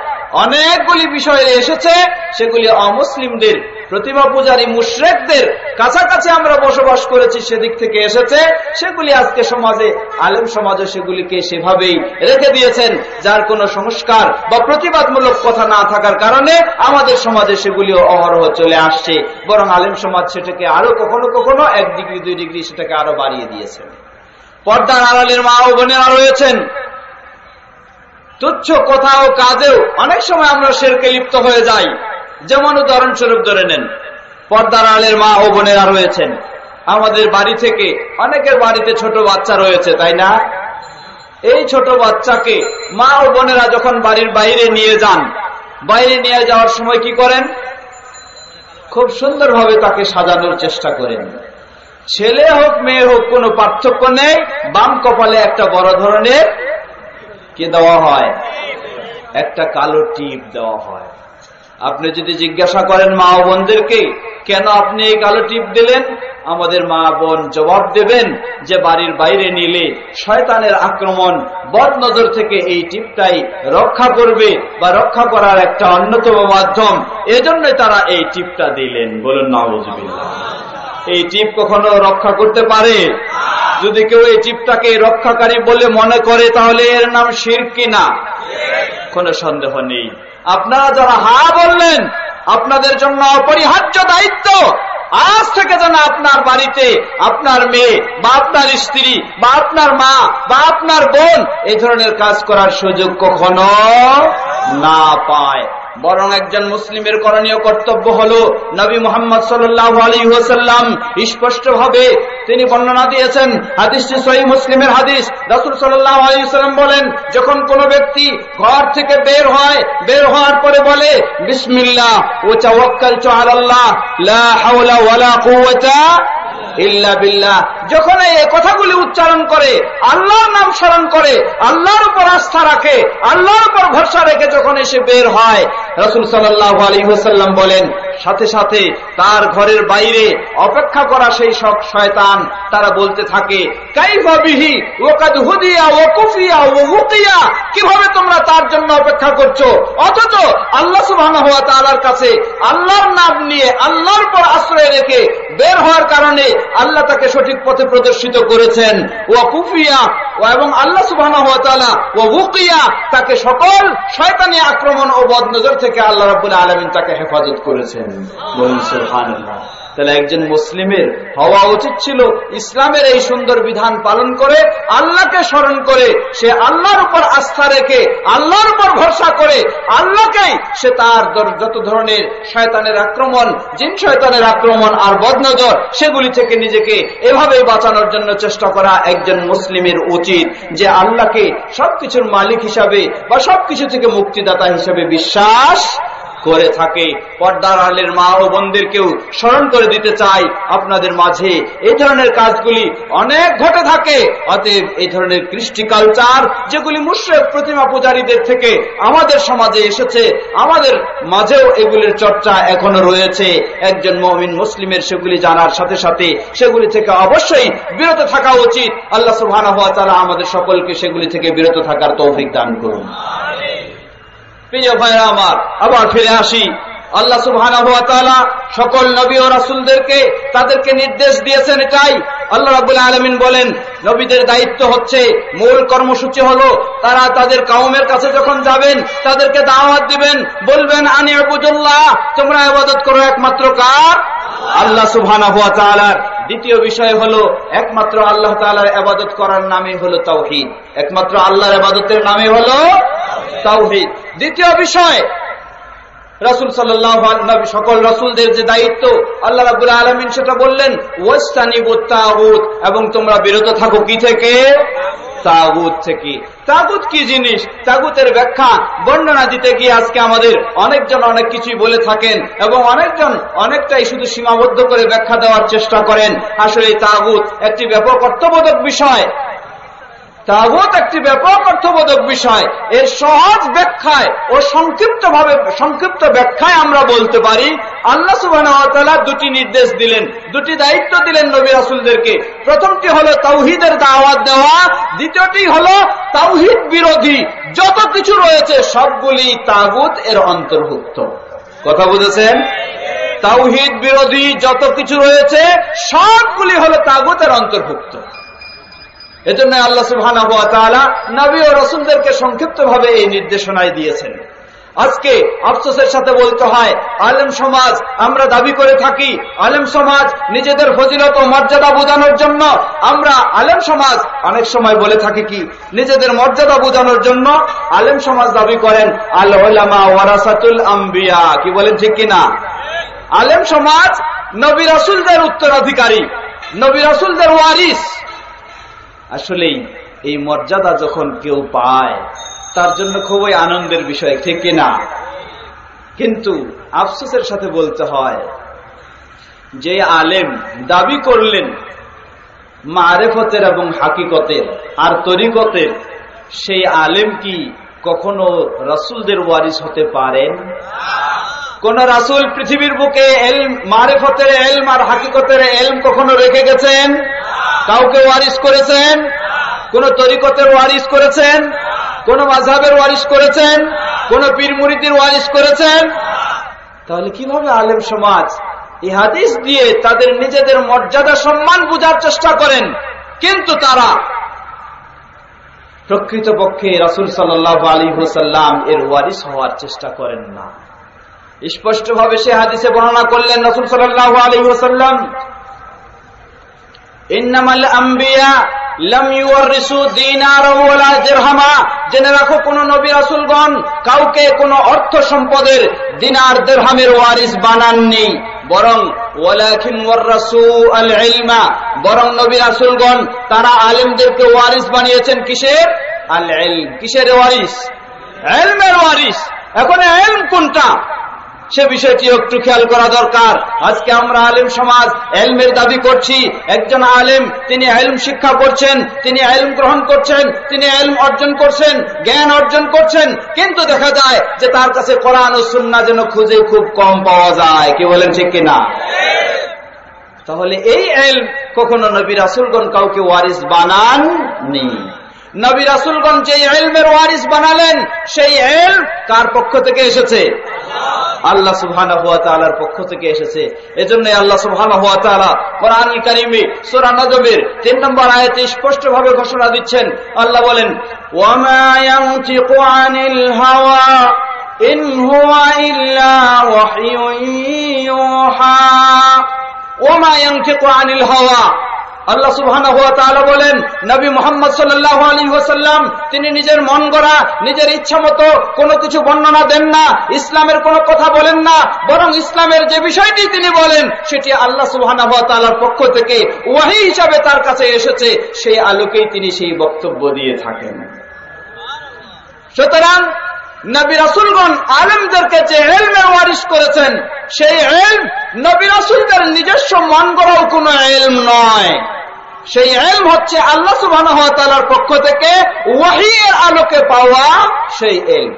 অনেকগুলি বিষয়ে এসেছে, সেগুলি অমুসলিমদের, প্রতিমা পূজারী মুশরিকদের কাছাকাছি আমরা বসবাস করেছি, সেদিক থেকে এসেছে। সেগুলি আজকে সমাজে, আলেম সমাজে সেগুলিকে সেভাবেই রেখে দিয়েছেন, যার কোনো সংস্কার বা প্রতিবাদমূলক কথা না থাকার কারণে আমাদের সমাজে সেগুলিও অহরহ চলে আসছে। বরং আলেম সমাজ সেটাকে আরো কখনো কখনো 1 ডিগ্রি 2 ডিগ্রি সেটাকে আরো বাড়িয়ে দিয়েছেন। পর্দার আড়ালের মা ও বোনেরা রয়েছেন, তুচ্ছ কথা ও কাজেও অনেক সময় আমরা শিরকে লিপ্ত হয়ে যাই। যেমন উদাহরণস্বরূপ ধরে নেন, পর্দার আড়ালের মা ও বোনেরা রয়েছেন। আমাদের বাড়ি থেকে অনেকের বাড়িতে ছোট বাচ্চা রয়েছে, তাই না? এই ছোট বাচ্চাকে মা ও বোনেরা যখন বাড়ির বাইরে নিয়ে যান, বাইরে নিয়ে যাওয়ার সময় কি করেন, খুব সুন্দরভাবে তাকে সাজানোর চেষ্টা করেন। ছেলে হোক মেয়ে হোক কোনো পার্থক্য নেই, বাম কপালে একটা বড় ধরনের কি দেওয়া হয়, একটা কালো টিপ দেওয়া হয়। আপনি যদি জিজ্ঞাসা করেন মা ও বোনদেরকে, কেন আপনি এই কালো টিপ দিলেন, আমাদের মা বোন জবাব দেবেন যে বাড়ির বাইরে নিলে শয়তানের আক্রমণ, বদ নজর থেকে এই টিপটাই রক্ষা করবে বা রক্ষা করার একটা অন্যতম মাধ্যম, এজন্যই তারা এই টিপটা দিলেন। বলুন নাউযুবিল্লাহ। এই টিপ কখনো রক্ষা করতে পারে? যদি কেউ এই টিপটাকে রক্ষাকারী বলে মনে করে, তাহলে এর নাম শিরক কি না? কোনো সন্দেহ নেই। আপনারা যারা হা বললেন, আপনাদের জন্য অপরিহার্য দায়িত্ব, আজ থেকে যেন আপনার বাড়িতে আপনার মেয়ে বা আপনার স্ত্রী বা আপনার মা বা আপনার বোন এই ধরনের কাজ করার সুযোগ কখনো না পায়। বরং একজন মুসলিমের করণীয় কর্তব্য হলো, নবী মুহাম্মদ সাল্লাল্লাহু আলাইহি ওয়াসাল্লাম স্পষ্টভাবে তিনি বর্ণনা দিয়েছেন, হাদিসটি সহিহ মুসলিমের হাদিস। রাসূল সাল্লাল্লাহু আলাইহি ওয়াসাল্লাম বলেন, যখন কোন ব্যক্তি ঘর থেকে বের হয়, বের হওয়ার পরে বলে বিসমিল্লাহ ওয়া তাওয়াক্কালতু আলাল্লাহ লা হাওলা ওয়ালা কুওয়াতা ইল্লা বিল্লাহ, যখন এই কথাগুলি উচ্চারণ করে, আল্লাহর নাম স্মরণ করে, আল্লাহর উপর আস্থা রাখে, আল্লাহর উপর ভরসা রেখে যখন এসে বের হয়, রাসূল সাল্লাল্লাহু আলাইহি ওয়াসাল্লাম বলেন সাথে সাথে তার ঘরের বাইরে অপেক্ষা করা সেই সব শয়তান তারা বলতে থাকে, কাইফা বিহি ওয়াকাদ হুদিয়া ওয়া কুফিয়া ওয়া উকিয়া, কিভাবে তোমরা তার জন্য অপেক্ষা করছো, অথচ আল্লাহ সুবহানাহু ওয়া তাআলার কাছে আল্লাহর নাম নিয়ে আল্লাহর উপর আশ্রয় রেখে বের হওয়ার কারণে আল্লাহ তাকে সঠিক পথে প্রদর্শিত করেছেন। ওয়া কুফিয়া, এবং আল্লাহ সুবহানাহু ওয়া তাআলা ওয়া উকিয়া, তাকে সকল শয়তানি আক্রমণ ও বদনজর থেকে আল্লাহ রাব্বুল আলামিন তাকে হেফাজত করেছেন। বলুন সুবহানাল্লাহ। তাহলে একজন মুসলিমের হওয়া উচিত ছিল ইসলামের এই সুন্দর বিধান পালন করে, আল্লাহকে স্মরণ করে, সে আল্লাহর উপর আস্থা রেখে, আল্লাহর উপর ভরসা করে, আল্লাহকেই সে তার যত ধরনের শয়তানের আক্রমণ, জিন শয়তানের আক্রমণ আর বদনজর, সেগুলি থেকে নিজেকে এভাবে বাঁচানোর জন্য চেষ্টা করা একজন মুসলিমের উচিত, যে আল্লাহকে সবকিছুর মালিক হিসাবে বা সবকিছু থেকে মুক্তিদাতা হিসাবে বিশ্বাস করে থাকে। পর্দার আড়ালের মা ও বোনদেরকেও স্মরণ করে দিতে চাই, আপনাদের মাঝে এই ধরনের কাজগুলি অনেক ঘটে থাকে। অতএব এই ধরনের কৃষ্টি কালচার, যেগুলি মুশরিক প্রতিমা পূজারীদের থেকে আমাদের সমাজে এসেছে, আমাদের মাঝেও এগুলির চর্চা এখনো রয়েছে। একজন মুমিন মুসলিমের সেগুলি জানার সাথে সাথে সেগুলি থেকে অবশ্যই বিরত থাকা উচিত। আল্লাহ সুবহানাহু ওয়া তাআলা আমাদের সকলকে সেগুলি থেকে বিরত থাকার তৌফিক দান করুন। প্রিয় ভাইরা আমার, আবার ফিরে আসি। আল্লাহ সুবহানাহু ওয়া তাআলা সকল নবী ও রাসূলদেরকে তাদেরকে নির্দেশ দিয়েছেন এটাই। আল্লাহ রাব্বুল আলামিন বলেন, নবীদের দায়িত্ব হচ্ছে, মূল কর্মসূচি হলো তারা তাদের কওমের কাছে যখন যাবেন তাদেরকে দাওয়াত দিবেন, বলবেন আনি ইবুদুল্লাহ, তোমরা ইবাদত করো একমাত্র কার? আল্লাহ সুবহানাহু ওয়া তাআলার। দ্বিতীয় বিষয় হলো একমাত্র আল্লাহ তাআলার ইবাদত করার নামই হলো তাওহীদ, একমাত্র আল্লাহর ইবাদতের নামই হলো তাওহীদ। দ্বিতীয় বিষয়, রাসূল সাল্লাল্লাহু আলাইহি ওয়াসাল্লাম সকল রাসূলদের যে দায়িত্ব আল্লাহ রাব্বুল আলামিন সেটা বললেন, ওয়াসতানিবুত তাগুত, এবং তোমরা বিরত থাকো কি থেকে? তাগুত থেকে। তাগুত কি জিনিস, তাগুতের ব্যাখ্যা বর্ণনা দিতে গিয়ে আজকে আমাদের অনেকজন অনেক কিছুই বলে থাকেন এবং অনেকজন অনেকটাই শুধু সীমাবদ্ধ করে ব্যাখ্যা দেওয়ার চেষ্টা করেন। আসলে তাগুত একটি ব্যাপক অর্থবোধক বিষয়, তাগুত একটি ব্যাপক অর্থবোধক বিষয়। এর সহজ ব্যাখ্যায় ও সংক্ষিপ্ত ব্যাখ্যায় আমরা বলতে পারি, আল্লাহ সুবহানাহু ওয়া তাআলা দুটি নির্দেশ দিলেন, দুটি দায়িত্ব দিলেন নবী রাসূলদেরকে। প্রথমটি হলো তাওহীদের দাওয়াত দেওয়া, দ্বিতীয়টি হলো তাওহীদ বিরোধী যত কিছু রয়েছে সবগুলি তাগুত এর অন্তর্ভুক্ত। কথা বুঝেছেন? তাওহীদ বিরোধী যত কিছু রয়েছে সবগুলি হলো তাগুতের অন্তর্ভুক্ত। এজন্য আল্লাহ সুবহানাহু ওয়া তাআলা নবী ও রাসূলদেরকে সংক্ষিপ্তভাবে এই নির্দেশনায় দিয়েছেন। আজকে আফসোসের সাথে বলতে হয়, আলেম সমাজ আমরা দাবি করে থাকি, আলেম সমাজ নিজেদের ফজিলত ও মর্যাদা বোঝানোর জন্য আমরা আলেম সমাজ অনেক সময় বলে থাকি কি, নিজেদের মর্যাদা বোঝানোর জন্য আলেম সমাজ দাবি করেন আল উলামা ওয়ারাসাতুল আম্বিয়া। কি বলেন ঠিক কিনা? আলেম সমাজ নবী রাসূলদের উত্তরাধিকারী, নবী রাসূলদের ওয়ারিস। আসলেই এই মর্যাদা যখন কেউ পায় তার জন্য খুবই আনন্দের বিষয়, ঠিক কিনা? কিন্তু আফসোসের সাথে বলতে হয়, যে আলেম দাবি করলেন মারেফতের এবং হাকিকতের আর তরিকতের, সেই আলেম কি কখনো রাসূলদের ওয়ারিস হতে পারেন? কোন রাসূল পৃথিবীর বুকে ইলম, মারেফতের ইলম আর হাকিকতের ইলম কখনো রেখে গেছেন? কাউকে ওয়ারিস করেছেন? কোন তরিকতের ওয়ারিস করেছেন? কোন মাযহাবের ওয়ারিস করেছেন? কোন পীর মুরিদের ওয়ারিস করেছেন? তাহলে কিভাবে আলেম সমাজ এই হাদিস দিয়ে তাদের নিজেদের মর্যাদা সম্মান বোঝার চেষ্টা করেন, কিন্তু তারা প্রকৃতপক্ষে রাসূল সাল্লাল্লাহু আলাইহি ওয়াসাল্লাম এর ওয়ারিস হওয়ার চেষ্টা করেন না? স্পষ্টভাবে সে হাদিসে বর্ণনা করলেন রাসূল সাল্লাল্লাহু আলাইহি ওয়াসাল্লাম, ইন্নামাল আম্বিয়া লাম ইউরিসু দিনারাও ওয়ালা দিরহামা, জেনে রাখো কোন নবী রাসূলগণ কাউকে কোন অর্থ সম্পদের দিনার দিরহামের ওয়ারিস বানাননি, বরং ওয়ালাকিন ওয়ারাসু আল ইলমা, বরং নবী রাসূলগণ তারা আলেমদেরকে ওয়ারিস বানিয়েছেন। কিসের? আল ইলম। কিসের ওয়ারিস? ইলমের ওয়ারিস। এখন ইলম কোনটা? সে বিষয়টি একটু খেয়াল করা দরকার। আজকে আমরা আলেম সমাজ ইলমের দাবি করছি, একজন আলেম তিনি ইলম শিক্ষা করছেন, তিনি ইলম গ্রহণ করছেন, তিনি ইলম অর্জন করছেন, জ্ঞান অর্জন করছেন, কিন্তু দেখা যায় যে তার কাছে কোরআন ও সুন্নাহ যেন খুঁজে খুব কম পাওয়া যায়। কি বলেন ঠিক কিনা? তাহলে এই ইলম কখনো নবী রাসূলগণ কাউকে ওয়ারিস বানাননি। নবী রাসূলগণ যে ইলমের ওয়ারিস বানালেন সেই ইলম কার পক্ষ থেকে এসেছে? আল্লাহ সুবহানাহু ওয়া তাআলার পক্ষ থেকে এসেছে। এজন্য আল্লাহ সুবহানাহু ওয়া তাআলা কোরআনুল কারীমে সূরা নজমের 3 নম্বর আয়াতে স্পষ্টভাবে ঘোষণা দিচ্ছেন। আল্লাহ বলেন, ওয়া মা ইয়ানতিকু আনিল হাওয়া ইন হুয়া ইল্লা ওয়াহয়ুন ইউহা। ওয়া মা ইয়ানতিকু আনিল হাওয়া, আল্লাহ সুবহানাহু ওয়া তাআলা বলেন নবী মুহাম্মদ সাল্লাল্লাহু আলাইহি ওয়াসাল্লাম তিনি নিজের মন গড়া, নিজের ইচ্ছা মতো কোনো কিছু বর্ণনা দেন না, ইসলামের কোনো কথা বলেন না, বরং ইসলামের যে বিষয়টি তিনি বলেন সেটি আল্লাহ সুবহানাহু ওয়া তাআলার পক্ষ থেকে ওহী হিসাবে তার কাছে এসেছে, সেই আলোকেই তিনি সেই বক্তব্য দিয়ে থাকেন। সুতরাং নবী রাসূলগণ আলেমদেরকে যে ইলমের ওয়ারিস করেছেন সেই ইলম নবী রাসূলদের নিজস্ব মন গড়াও কোনো ইলম নয়, সেই ইলম হচ্ছে আল্লাহ সুবহানাহু ওয়া তাআলার পক্ষ থেকে ওহীর আলোকে পাওয়া সেই ইলম।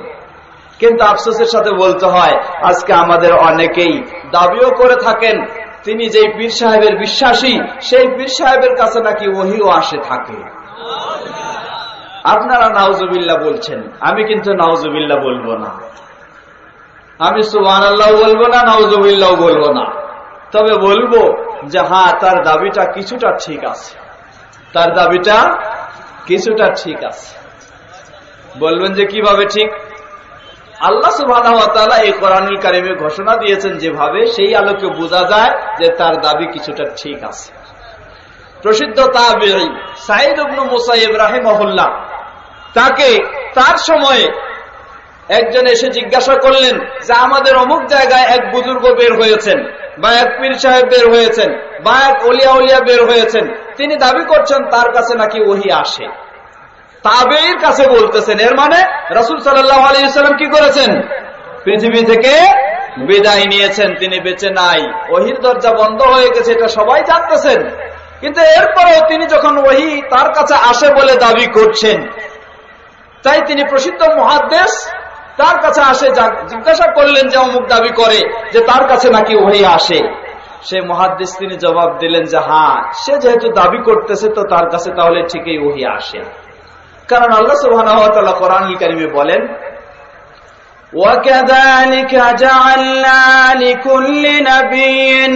কিন্তু আফসোসের সাথে বলতে হয় আজকে আমাদের অনেকেই দাবিও করে থাকেন তিনি যেই পীর সাহেবের বিশ্বাসী সেই পীর সাহেবের কাছে নাকি ওহীও আসে থাকে। আপনারা নাউজুবিল্লাহ বলছেন, আমি কিন্তু নাউজুবিল্লাহ বলবো না, আমি সুবহানাল্লাহ বলবো না, নাউজুবিল্লাহ বলবো না। তবে বলবো যে হ্যাঁ তার দাবিটা কিছুটা ঠিক আছে, তার দাবিটা কিছুটা ঠিক আছে। বলবেন যে কিভাবে ঠিক? আল্লাহ সুবহানাহু ওয়া তাআলা এই কোরআনুল কারীমে ঘোষণা দিয়েছেন যেভাবে, সেই আলোকে বোঝা যায় যে তার দাবি কিছুটা ঠিক আছে। প্রসিদ্ধ তাবেঈ সাঈদ ইবনে মুসাইয়্যিব রাহিমাহুল্লাহ, তাকে তার সময়ে একজন এসে জিজ্ঞাসা করলেন যে আমাদের অমুক জায়গায় এক বুজুর্গ বের হয়েছেন, বা এক পীর সাহেব বের হয়েছেন, বা এক ওলিয়া বের হয়েছেন, তিনি দাবি করছেন তার কাছে নাকি ওহী আসে। তাবেঈর কাছে বলতেছেন, এর মানে রাসূল সাল্লাল্লাহু আলাইহি ওয়াসাল্লাম কি করেছেন? পৃথিবী থেকে বিদায় নিয়েছেন, তিনি বেঁচে নাই, ওহীর দরজা বন্ধ হয়ে গেছে, এটা সবাই জানতেছেন। কিন্তু এরপরেও তিনি যখন ওহী তার কাছে আসে বলে দাবি করছেন, তাই তিনি প্রসিদ্ধ মুহাদ্দিস তার কাছে আসে, জিজ্ঞাসা করলেন যে অমুক দাবি করে যে তার কাছে নাকি ওহী আসে। সে মুহাদ্দিস তিনি জবাব দিলেন যে হ্যাঁ, সে যেহেতু দাবি করতেছে তো তার কাছে তাহলে ঠিকই ওহী আসে। কারণ আল্লাহ সুবহানাহু ওয়া তাআলা কোরআনুল কারীমে বলেন, وَكَذَلِكَ جَعَلْنَا لِكُلِّ نَبِيٍّ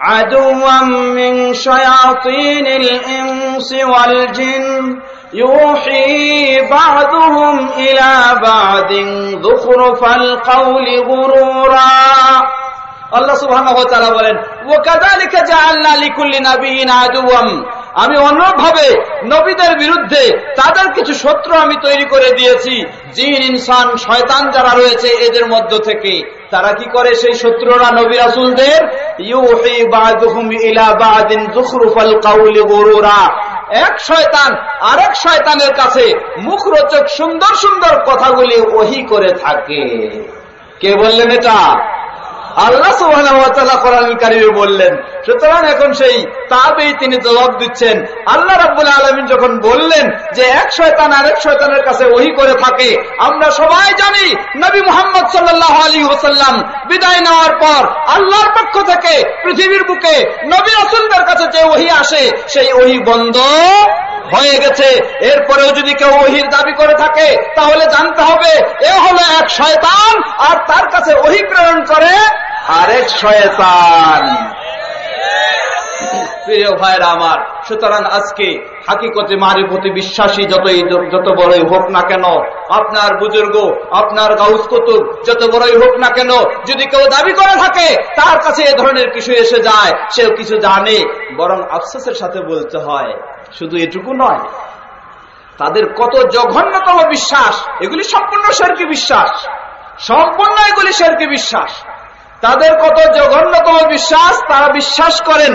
عَدُوًّا مِّن شَيَاطِينِ الْإِنسِ وَالْجِنِّ يُوحِي بَعْضُهُمْ إِلَى بَعْضٍ زُخْرُفَ الْقَوْلِ غُرُورًا। আল্লাহ সুবহানাহু ওয়া তাআলা বলেন, وَكَذَلِكَ جَعَلْنَا لِكُلِّ نَبِيٍّ عَدُوًّا, আমি অন্যভাবে নবীদের বিরুদ্ধে তাদের কিছু শত্রু আমি তৈরি করে দিয়েছি। জিন, ইনসান, শয়তান যারা রয়েছে এদের মধ্য থেকে তারা কি করে? সেই শত্রুরা নবী রাসূলদের ইউহি বা'দুহুম ইলা বা'দিন যুখরুফাল কাউলি গুরুরা, এক শয়তান আরেক শয়তানের কাছে মুখরোচক সুন্দর সুন্দর কথাগুলি ওহী করে থাকে। কে বললেন এটা? আল্লাহ সুবহানাহু ওয়া তাআলা কোরআনুল কারীমে বললেন। সুতরাং এখন সেই তাবেঈ তিনি জবাব দিচ্ছেন, আল্লাহ রাব্বুল আলামিন যখন বললেন যে এক শয়তান আরেক শয়তানের কাছে ওহী করে থাকে, আমরা সবাই জানি নবী মুহাম্মদ সাল্লাল্লাহু আলাইহি ওয়াসাল্লাম বিদায় নেওয়ার পর আল্লাহর পক্ষ থেকে পৃথিবীর বুকে নবী রাসূলদের কাছে যে ওহী আসে সেই ওহী বন্ধ হয়ে গেছে। এরপরেও যদি কেউ ওহীর দাবি করে থাকে তাহলে জানতে হবে এ হলো এক শয়তান, আর তার কাছে ওহী প্রেরণ করে আরেক শয়তান। প্রিয় ভাইরা আমার, সুতরাং আজকে হাকিকতে মারিফতে বিশ্বাসী যত বড়ই হোক না কেন, আপনার বুজুর্গ, আপনার গাউস কুতুব যত বড়ই হোক না কেন, যদি কেউ দাবি করে থাকে তার কাছে এ ধরনের কিছু এসে যায়, সেও কিছু জানে, বরং আফসোসের সাথে বলতে হয় শুধু এটুকু নয়, তাদের কত জঘন্যতম বিশ্বাস, এগুলি সম্পূর্ণ শিরকি বিশ্বাস, সম্পূর্ণ এগুলি শিরকি বিশ্বাস। তাদের কত জঘন্যতম বিশ্বাস, তারা বিশ্বাস করেন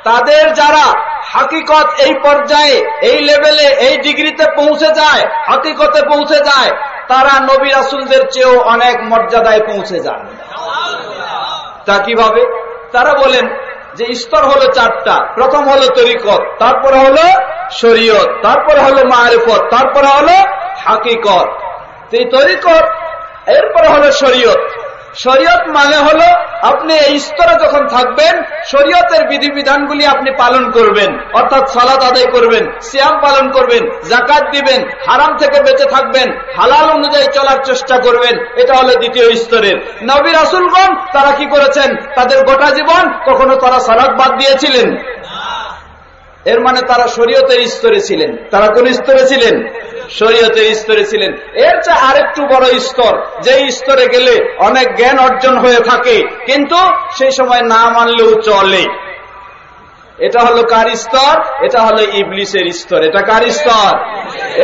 তাদের যারা হাকিকত এই পর্যায়ে, এই লেভেলে, এই ডিগ্রিতে পৌঁছে যায়, হাকিকতে পৌঁছে যায়, তারা নবী রাসূলদের চেয়েও অনেক মর্যাদায় পৌঁছে যান। তা কিভাবে? তারা বলেন যে স্তর হলো 4টা। প্রথম হলো তরিকত, তারপরে হলো শরীয়ত, তারপরে হলো মারিফত, তারপরে হলো হাকিকত। এই তরিকত, এরপরে হলো শরীয়ত। শরীয়ত মানে হলো আপনি এই স্তরে যখন থাকবেন, শরীয়তের বিধিবিধানগুলি আপনি পালন করবেন, অর্থাৎ সালাত আদায় করবেন, সিয়াম পালন করবেন, যাকাত দিবেন, হারাম থেকে বেঁচে থাকবেন, হালাল অনুযায়ী চলার চেষ্টা করবেন। এটা হলো দ্বিতীয় স্তরের। নবী রাসূলগণ তারা কি করেছেন? তাদের গোটা জীবন কখনো তারা সালাত বাদ দিয়েছিলেন? এর মানে তারা শরীয়তের স্তরে ছিলেন। তারা কোন স্তরে ছিলেন? শরীয়তের স্তরে ছিলেন। এর চেয়ে আরেকটু বড় স্তর, যে স্তরে গেলে অনেক জ্ঞান অর্জন হয়ে থাকে, কিন্তু সেই সময় না মানলেও চলে। এটা হলো কার স্তর? এটা হলো ইবলিসের স্তর। এটা কার স্তর?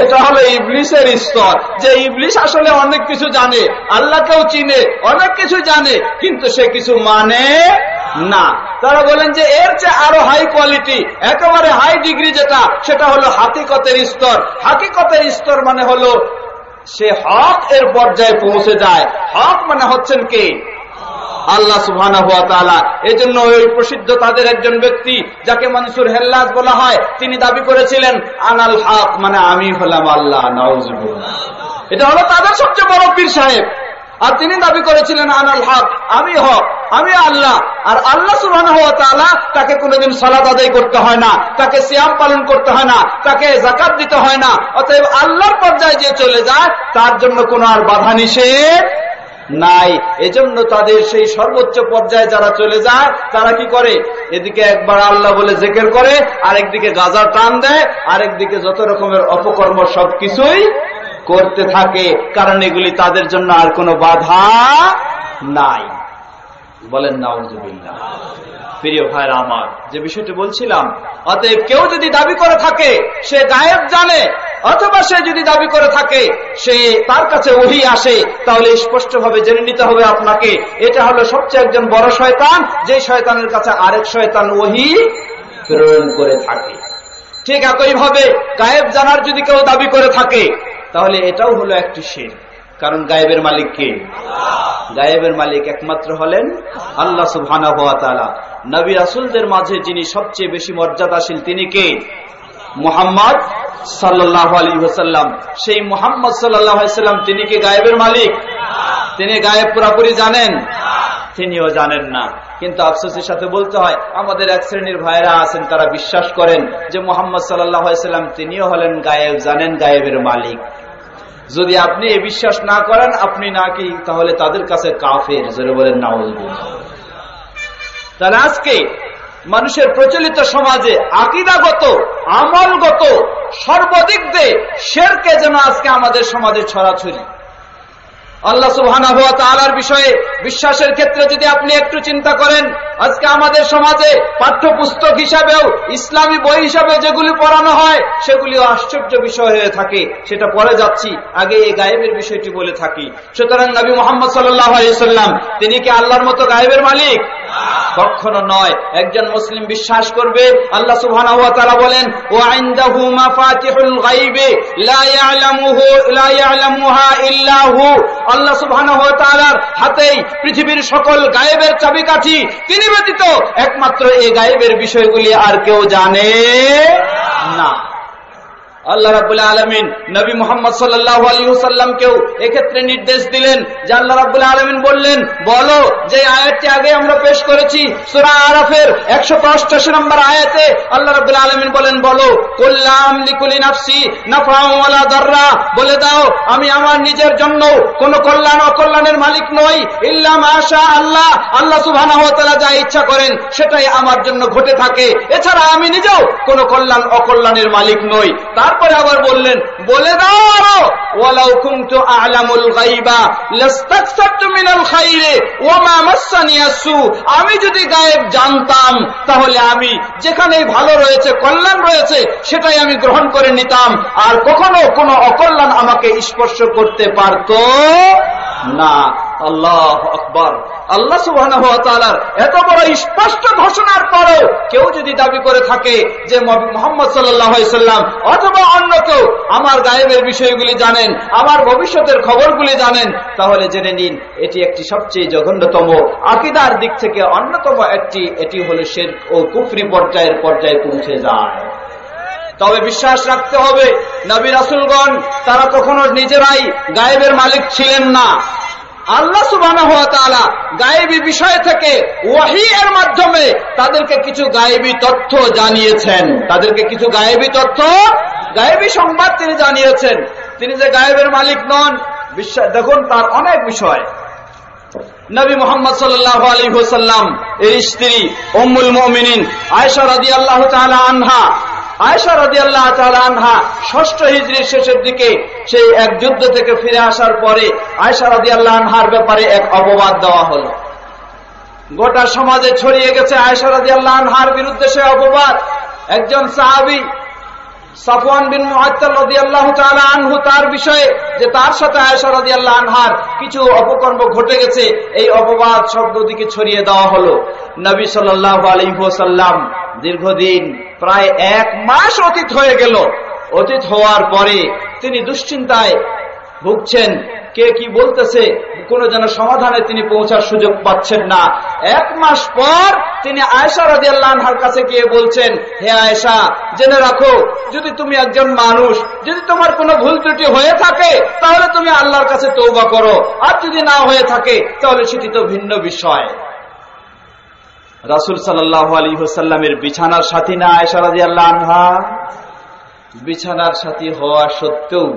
এটা হলো ইবলিসের স্তর। যে ইবলিস আসলে অনেক কিছু জানে, আল্লাহকেও চিনে, অনেক কিছু জানে, কিন্তু সে কিছু মানে না। তারা বলেন যে এর চেয়ে আরো হাই কোয়ালিটি, একেবারে হাই ডিগ্রি যেটা, সেটা হলো হাকিকতের স্তর। হাকিকতের স্তর মানে হলো সে হক এর পর্যায়ে পৌঁছে যায়। হক মানে হচ্ছেন কে? আল্লাহ সুবহানাহু ওয়া তাআলা। এজন্য ওই প্রসিদ্ধ তাদের একজন ব্যক্তি যাকে মনসুর হেল্লাজ বলা হয়, তিনি দাবি করেছিলেন আনাল হক, মানে আমি হলাম আল্লাহ। নাউজুবিল্লাহ। এটা হলো তাদের সবচেয়ে বড় পীর সাহেব। আর তিনি দাবি করেছিলেন আনাল হক, আমি হক, আমি আল্লাহ। আর আল্লাহ সুবহানাহু ওয়া তাআলা তাকে কোনোদিন সালাত আদায় করতে হয় না, তাকে সিয়াম পালন করতে হয় না, তাকে যাকাত দিতে হয় না। অতএব আল্লাহর পর্যায়ে যে চলে যায় তার জন্য কোনো আর বাধা নিষেধ নাই। এজন্য তাদের সেই সর্বোচ্চ পর্যায়ে যারা চলে যায়, তারা কি করে? এদিকে একবার আল্লাহ বলে জিকির করে, আরেকদিকে গাঁজা টান দেয়, আরেকদিকে যত রকমের অপকর্ম সবকিছুই করতে থাকে। কারণ এগুলি তাদের জন্য আর কোনো বাধা নাই। বলেন নাউজুবিল্লাহ। প্রিয় ভাইরা আমার, যে বিষয়টি বলছিলাম, অতএব কেউ যদি দাবি করে থাকে সে গায়েব জানে, অথবা সে যদি দাবি করে থাকে সে তার কাছে ওহী আসে, তাহলে স্পষ্টভাবে জেনে নিতে হবে আপনাকে, এটা হলো সবচেয়ে একজন বড় শয়তান, যে শয়তানের কাছে আরেক শয়তান ওহী প্রেরণ করে থাকে। ঠিক একইভাবে গায়েব জানার যদি কেউ দাবি করে থাকে, তাহলে এটাও হলো একটি শিরক। কারণ গায়েবের মালিক কে? গায়েবের মালিক একমাত্র হলেন আল্লাহ সুবহানাহু ওয়া তাআলা। নবী রাসূলদের মাঝে যিনি সবচেয়ে বেশি মর্যাদাশীল, তিনি কে? মুহাম্মদ সাল্লাল্লাহু আলাইহি ওয়াসাল্লাম। সেই মুহাম্মদ সাল্লাল্লাহু আলাইহি ওয়াসাল্লাম তিনি কি গায়েবের মালিক? তিনি গায়েব পুরোপুরি জানেন? তিনিও জানেন না। কিন্তু আফসোসের সাথে বলতে হয়, আমাদের এক শ্রেণীর ভাইরা আছেন, তারা বিশ্বাস করেন যে মুহাম্মদ সাল্লাল্লাহু আলাইহি ওয়াসাল্লাম তিনিও হলেন গায়েব জানেন, গায়েবের মালিক। যদি আপনি এই বিশ্বাস না করেন, আপনি নাকি তাহলে তাদের কাছে কাফের। জোরে বলেন নাউজুবিল্লাহ। তাহলে আজকে মানুষের প্রচলিত সমাজে আকীদাগত, আমলগত সর্বদিক দিয়ে শিরকে যেন আজকে আমাদের সমাজে ছড়াছড়ি। আল্লাহ সুবহানাহু ওয়া তাআলার বিষয়ে বিশ্বাসের ক্ষেত্রে যদি আপনি একটু চিন্তা করেন, আজকে আমাদের সমাজে পাঠ্যপুস্তক হিসাবেও ইসলামী বই হিসাবে যেগুলি পড়ানো হয় সেগুলিও আশ্চর্য বিষয় হয়ে থাকে। সেটা পরে যাচ্ছি, আগে এই গায়েবের বিষয়টি বলে থাকি। সুতরাং নবী মুহাম্মদ সাল্লাল্লাহু আলাইহি ওয়াসাল্লাম তিনি কি আল্লাহর মতো গায়েবের মালিক? কখনো নয়। একজন মুসলিম বিশ্বাস করবে আল্লাহ সুবহানাহু ওয়া তাআলা বলেন, ওয়া ইনদাহু মাফাতিহুল গায়বি লা ইয়ালামুহা ইল্লা হু। আল্লাহ সুবহানাহু ওয়া তাআলার হাতেই পৃথিবীর সকল গায়েবের চাবিকাঠি, তিনি ব্যতীত একমাত্র এই গায়েবের বিষয়গুলি আর কেউ জানে না। আল্লাহ রাব্বুল আলামিন নবী মুহাম্মদ সাল্লাল্লাহু আলাইহি ওয়াসাল্লামকেও এক্ষেত্রে নির্দেশ দিলেন যে আল্লাহ রাব্বুল আলামিন বললেন, বলো, যে আয়াতটি আগে আমরা পেশ করেছি সূরা আরাফের 185 নম্বর আয়াতে আল্লাহ রাব্বুল আলামিন বলেন, বলো, কুল লা আমলিকু লিনাফসি নাফআন ওয়ালা দাররা, বলে দাও আমি আমার নিজের জন্য কোনো কল্যাণ অকল্যাণের মালিক নই, ইল্লা মাশা আল্লাহ, আল্লাহ সুবহানাহু ওয়া তাআলা যা ইচ্ছা করেন সেটাই আমার জন্য ঘটে থাকে, এছাড়া আমি নিজেও কোনো কল্যাণ অকল্যাণের মালিক নই। তারপরে আবার বললেন, বলে দাও, ওয়ালাউ কুনতু আ'লামুল গায়বা লাস্তাকসারতু মিনাল খায়রি ওয়া মা মাসসানি আসু, আমি যদি গায়েব জানতাম তাহলে আমি যেখানেই ভালো রয়েছে, কল্যাণ রয়েছে, সেটাই আমি গ্রহণ করে নিতাম, আর কখনো কোনো অকল্যাণ আমাকে স্পর্শ করতে পারত না। আল্লাহু আকবার, আল্লাহ সুবহানাহু ওয়া তাআলার এত বড় স্পষ্ট ঘোষণার পরেও কেউ যদি দাবি করে থাকে যে মুহাম্মদ সাল্লাল্লাহু আলাইহি সাল্লাম অথবা অন্য কেউ আমার গায়েবের বিষয়গুলি জানেন, আমার ভবিষ্যতের খবরগুলি জানেন, তাহলে জেনে নিন এটি একটি সবচেয়ে জঘন্যতম আকীদার দিক থেকে অন্যতম এটি হলো শিরক ও কুফরি পর্যায়ে পৌঁছে যায়। তবে বিশ্বাস রাখতে হবে নবী রাসূলগণ তারা কখনো নিজেরাই গায়েবের মালিক ছিলেন না। আল্লাহ সুবহানাহু ওয়া তাআলা গায়েবী বিষয় থেকে ওহী এর মাধ্যমে তাদেরকে কিছু গায়েবী তথ্য জানিয়েছেন, গায়েবী সংবাদ তিনি জানিয়েছেন। তিনি যে গায়েবের মালিক নন, দেখুন তার অনেক বিষয়। নবী মুহাম্মদ সাল্লাল্লাহু আলাইহি ওয়াসাল্লাম এর স্ত্রী উম্মুল মুমিনিন আয়েশা রাদিয়াল্লাহু তাআলা আনহা ৬ষ্ঠ হিজরির শেষের দিকে সেই এক যুদ্ধ থেকে ফিরে আসার পরে আয়েশা রাদিয়াল্লাহু আনহার ব্যাপারে এক অপবাদ দেওয়া হলো। গোটা সমাজে ছড়িয়ে গেছে আয়েশা রাদিয়াল্লাহু আনহার বিরুদ্ধে সে অপবাদ। একজন সাহাবী সাফওয়ান বিন মুআত্তাল রাদিয়াল্লাহু তাআলা আনহু তার বিষয়ে যে তার সাথে আয়েশা রাদিয়াল্লাহু আনহার কিছু অপকর্ম ঘটে গেছে, এই অপবাদ শব্দটিকে ছড়িয়ে দেওয়া হলো। নবী সাল্লাল্লাহু আলাইহি ওয়াসাল্লাম দীর্ঘদিন প্রায় 1 মাস অতীত হয়ে গেল। অতীত হওয়ার পরে তিনি দুশ্চিন্তায় ভুগছেন, কে কি বলতেছে কোনো যেন সমাধানে তিনি পৌঁছার সুযোগ পাচ্ছেন না। 1 মাস পর তিনি আয়েশা রাদিয়াল্লাহু আনহার কাছে গিয়ে বলছেন, হে আয়েশা, জেনে রাখো যদি তুমি একজন মানুষ, যদি তোমার কোনো ভুল ত্রুটি হয়ে থাকে তাহলে তুমি আল্লাহর কাছে তওবা করো, আর যদি না হয়ে থাকে তাহলে সেটি তো ভিন্ন বিষয়। রাসূল সাল্লাল্লাহু আলাইহি ওয়াসাল্লামের বিছানার সাথী না আয়েশা রাদিয়াল্লাহু আনহা? বিছানার সাথী হওয়া সত্ত্বেও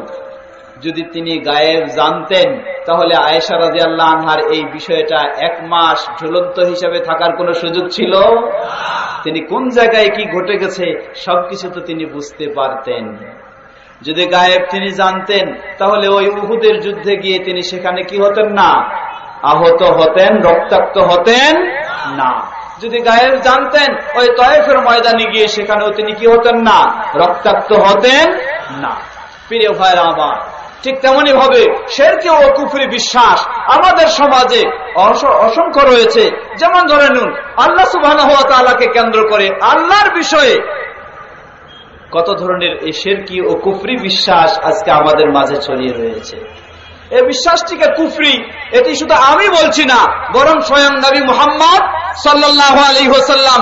যদি তিনি গায়েব জানতেন তাহলে আয়েশা রাদিয়াল্লাহু আনহার এই বিষয়টা 1 মাস ঝুলন্ত হিসেবে থাকার কোনো সুযোগ ছিল? তিনি কোন জায়গায় কি ঘটে গেছে সবকিছু তো তিনি বুঝতে পারতেন। যদি গায়েব তিনি জানতেন তাহলে ওই উহুদের যুদ্ধে গিয়ে তিনি সেখানে কি হতেন না? আহত হতেন, রক্তাক্ত হতেন না। যদি গায়েব জানতেন ওই তায়েফের ময়দানে গিয়ে সেখানেও তিনি কি হতেন না? রক্তাক্ত হতেন না। প্রিয় ভাইরা আমার, ঠিক তেমনি ভাবে শিরক ও কুফরি বিশ্বাস আমাদের সমাজে অসংখ্য রয়েছে। যেমন ধরে নিন আল্লাহ সুবহানাহু ওয়া তাআলাকে কেন্দ্র করে আল্লাহর বিষয়ে কত ধরনের এই শিরক ও কুফরি বিশ্বাস আজকে আমাদের মাঝে ছড়িয়ে রয়েছে। এই বিশ্বাসটিকে কুফরি, এটি শুধু আমি বলছি না, বরং স্বয়ং নবী মুহাম্মদ সাল্লাল্লাহু আলাইহি ওয়াসাল্লাম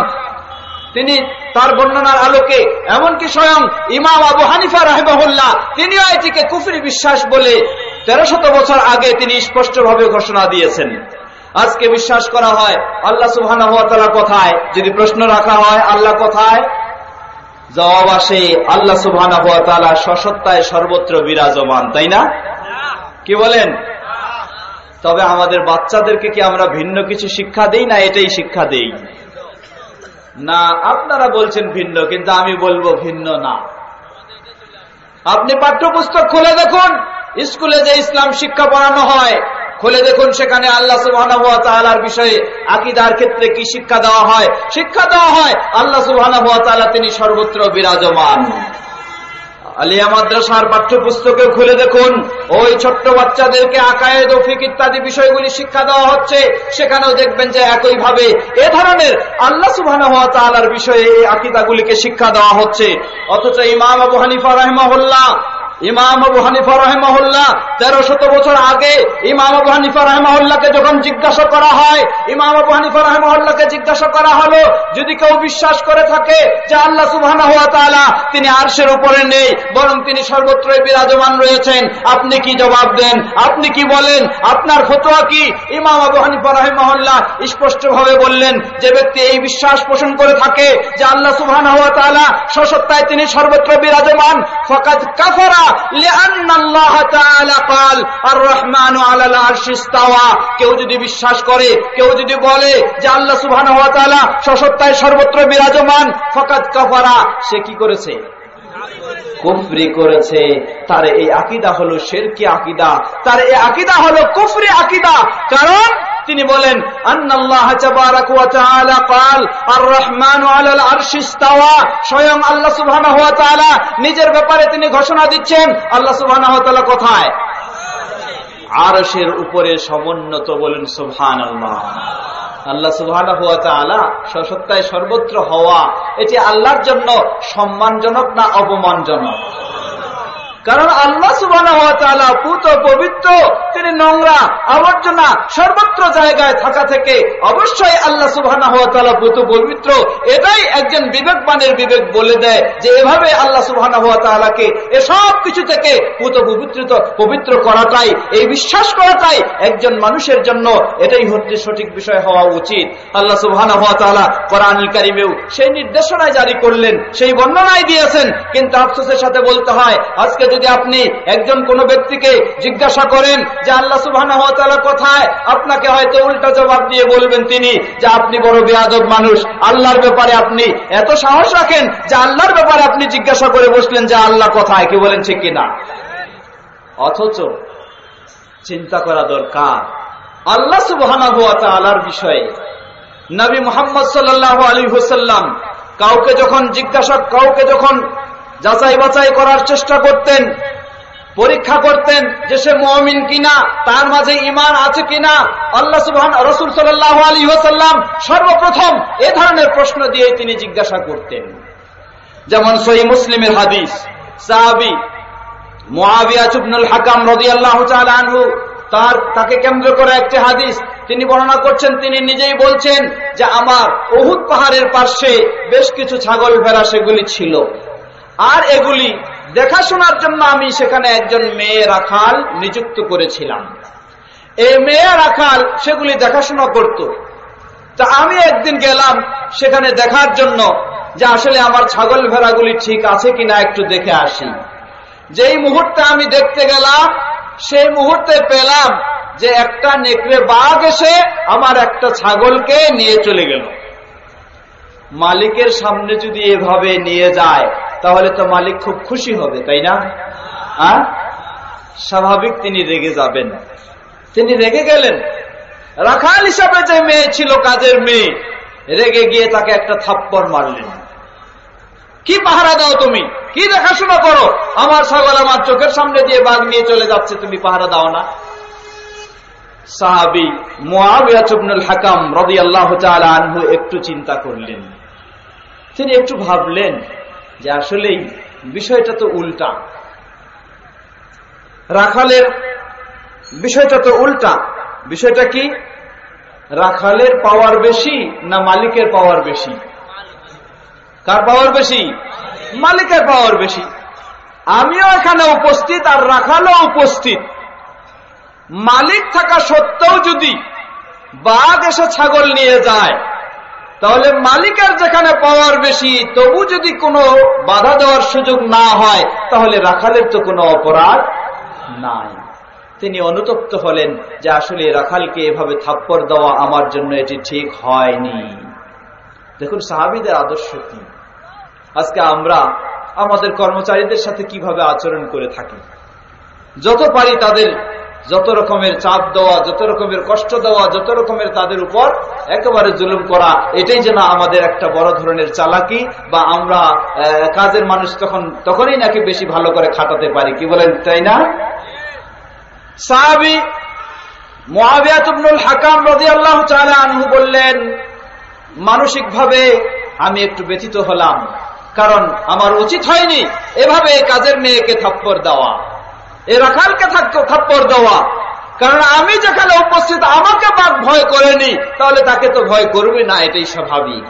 তিনি তার বর্ণনার আলোকে এমনকি স্বয়ং ইমাম আবু হানিফা রাহিমাহুল্লাহ তিনিও এটিকে কুফরি বিশ্বাস বলে 1300 বছর আগে তিনি স্পষ্টভাবে ঘোষণা দিয়েছেন। আজকে বিশ্বাস করা হয় আল্লাহ সুবহানাহু ওয়া তাআলা কোথায়? যদি প্রশ্ন রাখা হয় আল্লাহ কোথায়, জবাব আসে আল্লাহ সুবহানাহু ওয়া তাআলা সসত্তায় সর্বত্র বিরাজমান, তাই না? কি বলেন? তবে আমাদের বাচ্চাদেরকে কি আমরা ভিন্ন কিছু শিক্ষা দেই না এটাই শিক্ষা দেই? না, আপনারা বলছেন ভিন্ন, কিন্তু আমি বলবো ভিন্ন না। আপনি পাঠ্যপুস্তক খুলে দেখুন, স্কুলে যে ইসলাম শিক্ষা পড়ানো হয় খুলে দেখুন, সেখানে আল্লাহ সুবহানাহু ওয়া তাআলার বিষয়ে আকীদার ক্ষেত্রে কি শিক্ষা দেওয়া হয়? শিক্ষা দেওয়া হয় আল্লাহ সুবহানাহু ওয়া তাআলা তিনি সর্বত্র বিরাজমান। আলিয়া মাদ্রাসার পাঠ্যপুস্তকে খুলে দেখুন, ওই ছোট্ট বাচ্চাদেরকে আকায়েদ ও ফিকহ ইত্যাদি বিষয়গুলি শিক্ষা দেওয়া হচ্ছে, সেখানেও দেখবেন যে একইভাবে এ ধরনের আল্লাহ সুবহানাহু ওয়া তাআলার বিষয়ে এই আকীদাগুলিকে শিক্ষা দেওয়া হচ্ছে। অথচ ইমাম আবু হানিফা রাহিমাহুল্লাহ 1300 বছর আগে ইমাম আবু হানিফা রাহিমাহুল্লাহকে যখন জিজ্ঞাসা করা হয়, ইমাম আবু হানিফা রাহিমাহুল্লাহকে জিজ্ঞাসা করা হলো, যদি কেউ বিশ্বাস করে থাকে যে আল্লাহ সুবহানাহু ওয়া তাআলা তিনি আরশের উপরে নেই, বরং তিনি সর্বত্রই বিরাজমান রয়েছেন, আপনি কি জবাব দেন? আপনি কি বলেন? আপনার ফতোয়া কি? ইমাম আবু হানিফা রাহিমাহুল্লাহ স্পষ্টভাবে বললেন, যে ব্যক্তি এই বিশ্বাস পোষণ করে থাকে যে আল্লাহ সুবহানাহু ওয়া তাআলা সসত্তায় তিনি সর্বত্র বিরাজমান, ফাকাদ কাফারা লিআন্না আল্লাহ তাআলা ক্বাল আর-রাহমানু আলাল আরশি ইসতাওয়া। কেউ যদি বিশ্বাস করে, কেউ যদি বলে যে আল্লাহ সুবহানাহু ওয়া তাআলা সসত্তায় সর্বত্র বিরাজমান, ফাকাদ কাফারা, সে কি করেছে? কুফরি করেছে। তার এই আকীদা হলো শিরকি আকীদা, তার এই আকীদা হলো কুফরি আকীদা। কারণ তিনি বলেন আন্নাল্লাহ তাবারাকা ওয়া তাআলা ক্বাল আর-রাহমানু আলাল আরশি ইসতাওয়া, স্বয়ং আল্লাহ সুবহানাহু ওয়া তাআলা নিজের ব্যাপারে তিনি ঘোষণা দিচ্ছেন। আল্লাহ সুবহানাহু ওয়া তাআলা কোথায়? আরশের উপরে সমুন্নত, বলেন সুবহানাল্লাহ। আল্লাহ সুবহানাহু ওয়া তাআলা সসত্তায় সর্বত্র হওয়া, এটি আল্লাহর জন্য সম্মানজনক না অপমানজনক? কারণ আল্লাহ সুবহানাহু ওয়া তাআলা পুত পবিত্র, তিনি নোংরা আবর্জনা সর্বত্র জায়গায় থাকা থেকে অবশ্যই আল্লাহ সুবহানাহু ওয়া তাআলা পুত পবিত্র। এটাই একজন বিবেকবানের বিবেক বলে দেয় যে এভাবে আল্লাহ সুবহানাহু ওয়া তাআলাকে এসব কিছু থেকে পুত পবিত্র করাটাই, এই বিশ্বাস করাটাই একজন মানুষের জন্য এটাই হচ্ছে সঠিক বিষয় হওয়া উচিত। আল্লাহ সুবহানাহু ওয়া তাআলা কোরআনুল কারীমেও সেই নির্দেশনা জারি করলেন, সেই বর্ণনাই দিয়েছেন। কিন্তু আফসোসের সাথে বলতে হয়, আজকে যদি আপনি একজন কোন ব্যক্তিকে জিজ্ঞাসা করেন যে আল্লাহ সুবহানাহু ওয়া তাআলা কোথায়, আপনাকে হয়তো উল্টা জবাব দিয়ে বলবেন তিনি যে আপনি বড় বেয়াদব মানুষ, আল্লাহর ব্যাপারে আপনি এত সাহস রাখেন যে আল্লাহর ব্যাপারে আপনি জিজ্ঞাসা করে বসলেন যে আল্লাহ কোথায়, কি বলেন ঠিক কিনা? অথচ চিন্তা করা দরকার আল্লাহ সুবহানাহু ওয়া তাআলার বিষয়ে। নবী মুহাম্মদ সাল্লাল্লাহু আলাইহি ওয়াসাল্লাম কাউকে যখন যাচাই বাছাই করার চেষ্টা করতেন, পরীক্ষা করতেন যে সে মুমিন কিনা, তার মাঝে ঈমান আছে কিনা, আল্লাহ সুবহানাহু রাসূল সাল্লাল্লাহু আলাইহি ওয়াসাল্লাম সর্বপ্রথম এই ধরনের প্রশ্ন দিয়ে তিনি জিজ্ঞাসা করতেন। যেমন সহিহ মুসলিমের হাদিস, সাহাবী মুআবিয়া ইবনুল হাকাম রাদিয়াল্লাহু তাআলা আনহু, তাকে কেন্দ্র করে একটি হাদিস তিনি বর্ণনা করছেন। তিনি নিজেই বলছেন যে আমার উহুদ পাহাড়ের পাশে বেশ কিছু ছাগল ভেড়া সেগুলি ছিল, আর এগুলি দেখাশোনার জন্য আমি সেখানে একজন মেয়ে রাখাল নিযুক্ত করেছিলাম। এই মেয়ে রাখাল সেগুলি দেখাশোনা করত। তা আমি একদিন গেলাম সেখানে দেখার জন্য যে আসলে আমার ছাগল ভেড়াগুলি ঠিক আছে কিনা একটু দেখে আসি। যেই মুহূর্তে আমি দেখতে গেলাম সেই মুহূর্তে পেলাম যে একটা নেকড়ে বাঘ এসে আমার একটা ছাগলকে নিয়ে চলে গেল। মালিকের সামনে যদি এভাবে নিয়ে যায় তাহলে তো মালিক খুব খুশি হবে, তাই না? স্বাভাবিক তিনি রেগে যাবেন। তিনি রেগে গেলেন। রাখাল হিসাবে যে মেয়ে ছিল, কাজের মেয়ে, রেগে গিয়ে তাকে একটা থাপ্পড় মারলেন। কি পাহারা দাও তুমি, কি দেখাশোনা করো, আমার ছাগল আমার চোখের সামনে দিয়ে বাঘ নিয়ে চলে যাচ্ছে, তুমি পাহারা দাও না? সাহাবী মুআবিয়া ইবনুল হাকাম রাদিয়াল্লাহু তাআলা আনহু একটু চিন্তা করলেন। তিনি একটু ভাবলেন যে আসলেই বিষয়টা তো উল্টা, রাখালের বিষয়টা তো উল্টা। বিষয়টা কি? রাখালের পাওয়ার বেশি না মালিকের পাওয়ার বেশি? কার পাওয়ার বেশি? মালিকের পাওয়ার বেশি। আমিও এখানে উপস্থিত আর রাখালও উপস্থিত। মালিক থাকা সত্ত্বেও যদি বাঘ এসে ছাগল নিয়ে যায় তাহলে মালিকের যেখানে পাওয়ার বেশি, তবু যদি কোনো বাধা দেওয়ার সুযোগ না হয় তাহলে রাখালের তো কোনো অপরাধ নাই। তিনি অনুতপ্ত হলেন যে আসলে রাখালকে এভাবে থাপ্পড় দেওয়া আমার জন্য এটি ঠিক হয়নি। দেখুন সাহাবীদের আদর্শ কি। আজকে আমরা আমাদের কর্মচারীদের সাথে কিভাবে আচরণ করে থাকি। যত পারি তাদের যত রকমের চাপ দেওয়া, যত রকমের কষ্ট দেওয়া, যত রকমের তাদের উপর একেবারে জুলুম করা, এটাই যেন আমাদের একটা বড় ধরনের চালাকি, বা আমরা কাজের মানুষ তখনই নাকি বেশি ভালো করে খাটাতে পারি, কি বলেন, তাই না? সাহাবী মুআবিয়া ইবনুল হাকাম রাদিয়াল্লাহু তাআলা আনহু বললেন, মানসিকভাবে আমি একটু ব্যথিত হলাম, কারণ আমার উচিত হয়নি এভাবে কাজের মেয়েকে থাপ্পড় দেওয়া, এ রাখালকে থাপ্পড় দেওয়া। কারণ আমি যেখানে উপস্থিত আমাকে বাঘ ভয় করেনি, তাহলে তাকে তো ভয় করবে না, এটাই স্বাভাবিক।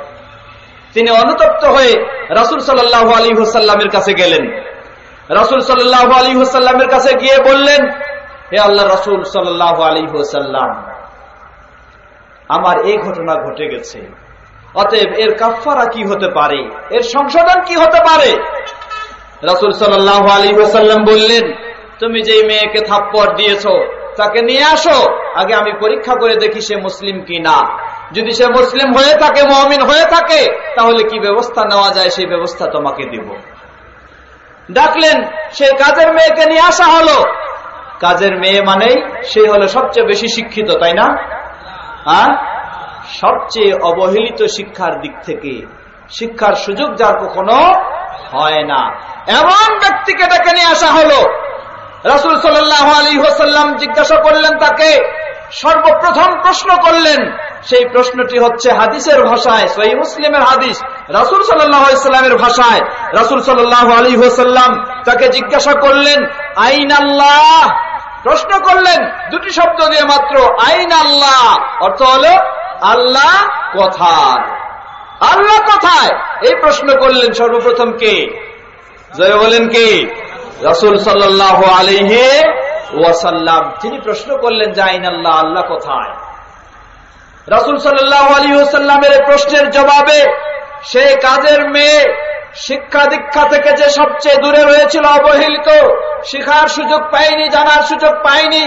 তিনি অনুতপ্ত হয়ে রাসূল সাল্লাল্লাহু আলাইহি ওয়াসাল্লামের কাছে গেলেন। রাসূল সাল্লাল্লাহু আলাইহি ওয়াসাল্লামের কাছে গিয়ে বললেন, হে আল্লাহর রাসূল সাল্লাল্লাহু আলাইহি ওয়াসাল্লাম, আমার এই ঘটনা ঘটে গেছে, অতএব এর কাফফারা কি হতে পারে, এর সংশোধন কি হতে পারে? রাসূল সাল্লাল্লাহু আলাইহি ওয়াসাল্লাম বললেন, তুমি যেই মেয়েকে থাপ্পড় দিয়েছো তাকে নিয়ে আসো, আগে আমি পরীক্ষা করে দেখি সে মুসলিম কিনা। যদি সে মুসলিম হয়ে থাকে, মুমিন হয়ে থাকে, তাহলে কি ব্যবস্থা নেওয়া যায় সেই ব্যবস্থা তোমাকে দেব। ডাকলেন, সেই কাজের মেয়েকে নিয়ে আসা হলো। কাজের মেয়ে মানেই সে হলো সবচেয়ে বেশি শিক্ষিত, তাই না? সবচেয়ে অবহেলিত শিক্ষার দিক থেকে, শিক্ষার সুযোগ যার কখনো হয় না, এমন ব্যক্তিকে ডেকে নিয়ে আসা হলো। রাসূল সাল্লাল্লাহু আলাইহি ওয়াসাল্লাম জিজ্ঞাসা করলেন তাকে, সর্বপ্রথম প্রশ্ন করলেন। সেই প্রশ্নটি হচ্ছে হাদিসের ভাষায়, সহিহ মুসলিমের হাদিস, রাসূল সাল্লাল্লাহু আলাইহি ওয়াসাল্লামের ভাষায়। রাসূল সাল্লাল্লাহু আলাইহি ওয়াসাল্লাম তাকে জিজ্ঞাসা করলেন, আইনাল্লাহ। প্রশ্ন করলেন দুটি শব্দ দিয়ে মাত্র, আইনাল্লাহ অর্থ হলো আল্লাহ কোথায়, আল্লাহ কোথায়, এই প্রশ্ন করলেন সর্বপ্রথম কে? জয় বলেন কে? রাসূল সাল্লাল্লাহু আলাইহি ওয়াসাল্লাম। তিনি প্রশ্ন করলেন যে আইনাল্লাহ, আল্লাহ কোথায়। রাসূল সাল্লাল্লাহু আলাইহি ওয়াসাল্লামের প্রশ্নের জবাবে সে কাজের মেয়ে শিক্ষা দীক্ষা থেকে যে সবচেয়ে দূরে রয়েছিল, অবহেলিত, শিখার সুযোগ পায়নি, জানার সুযোগ পায়নি,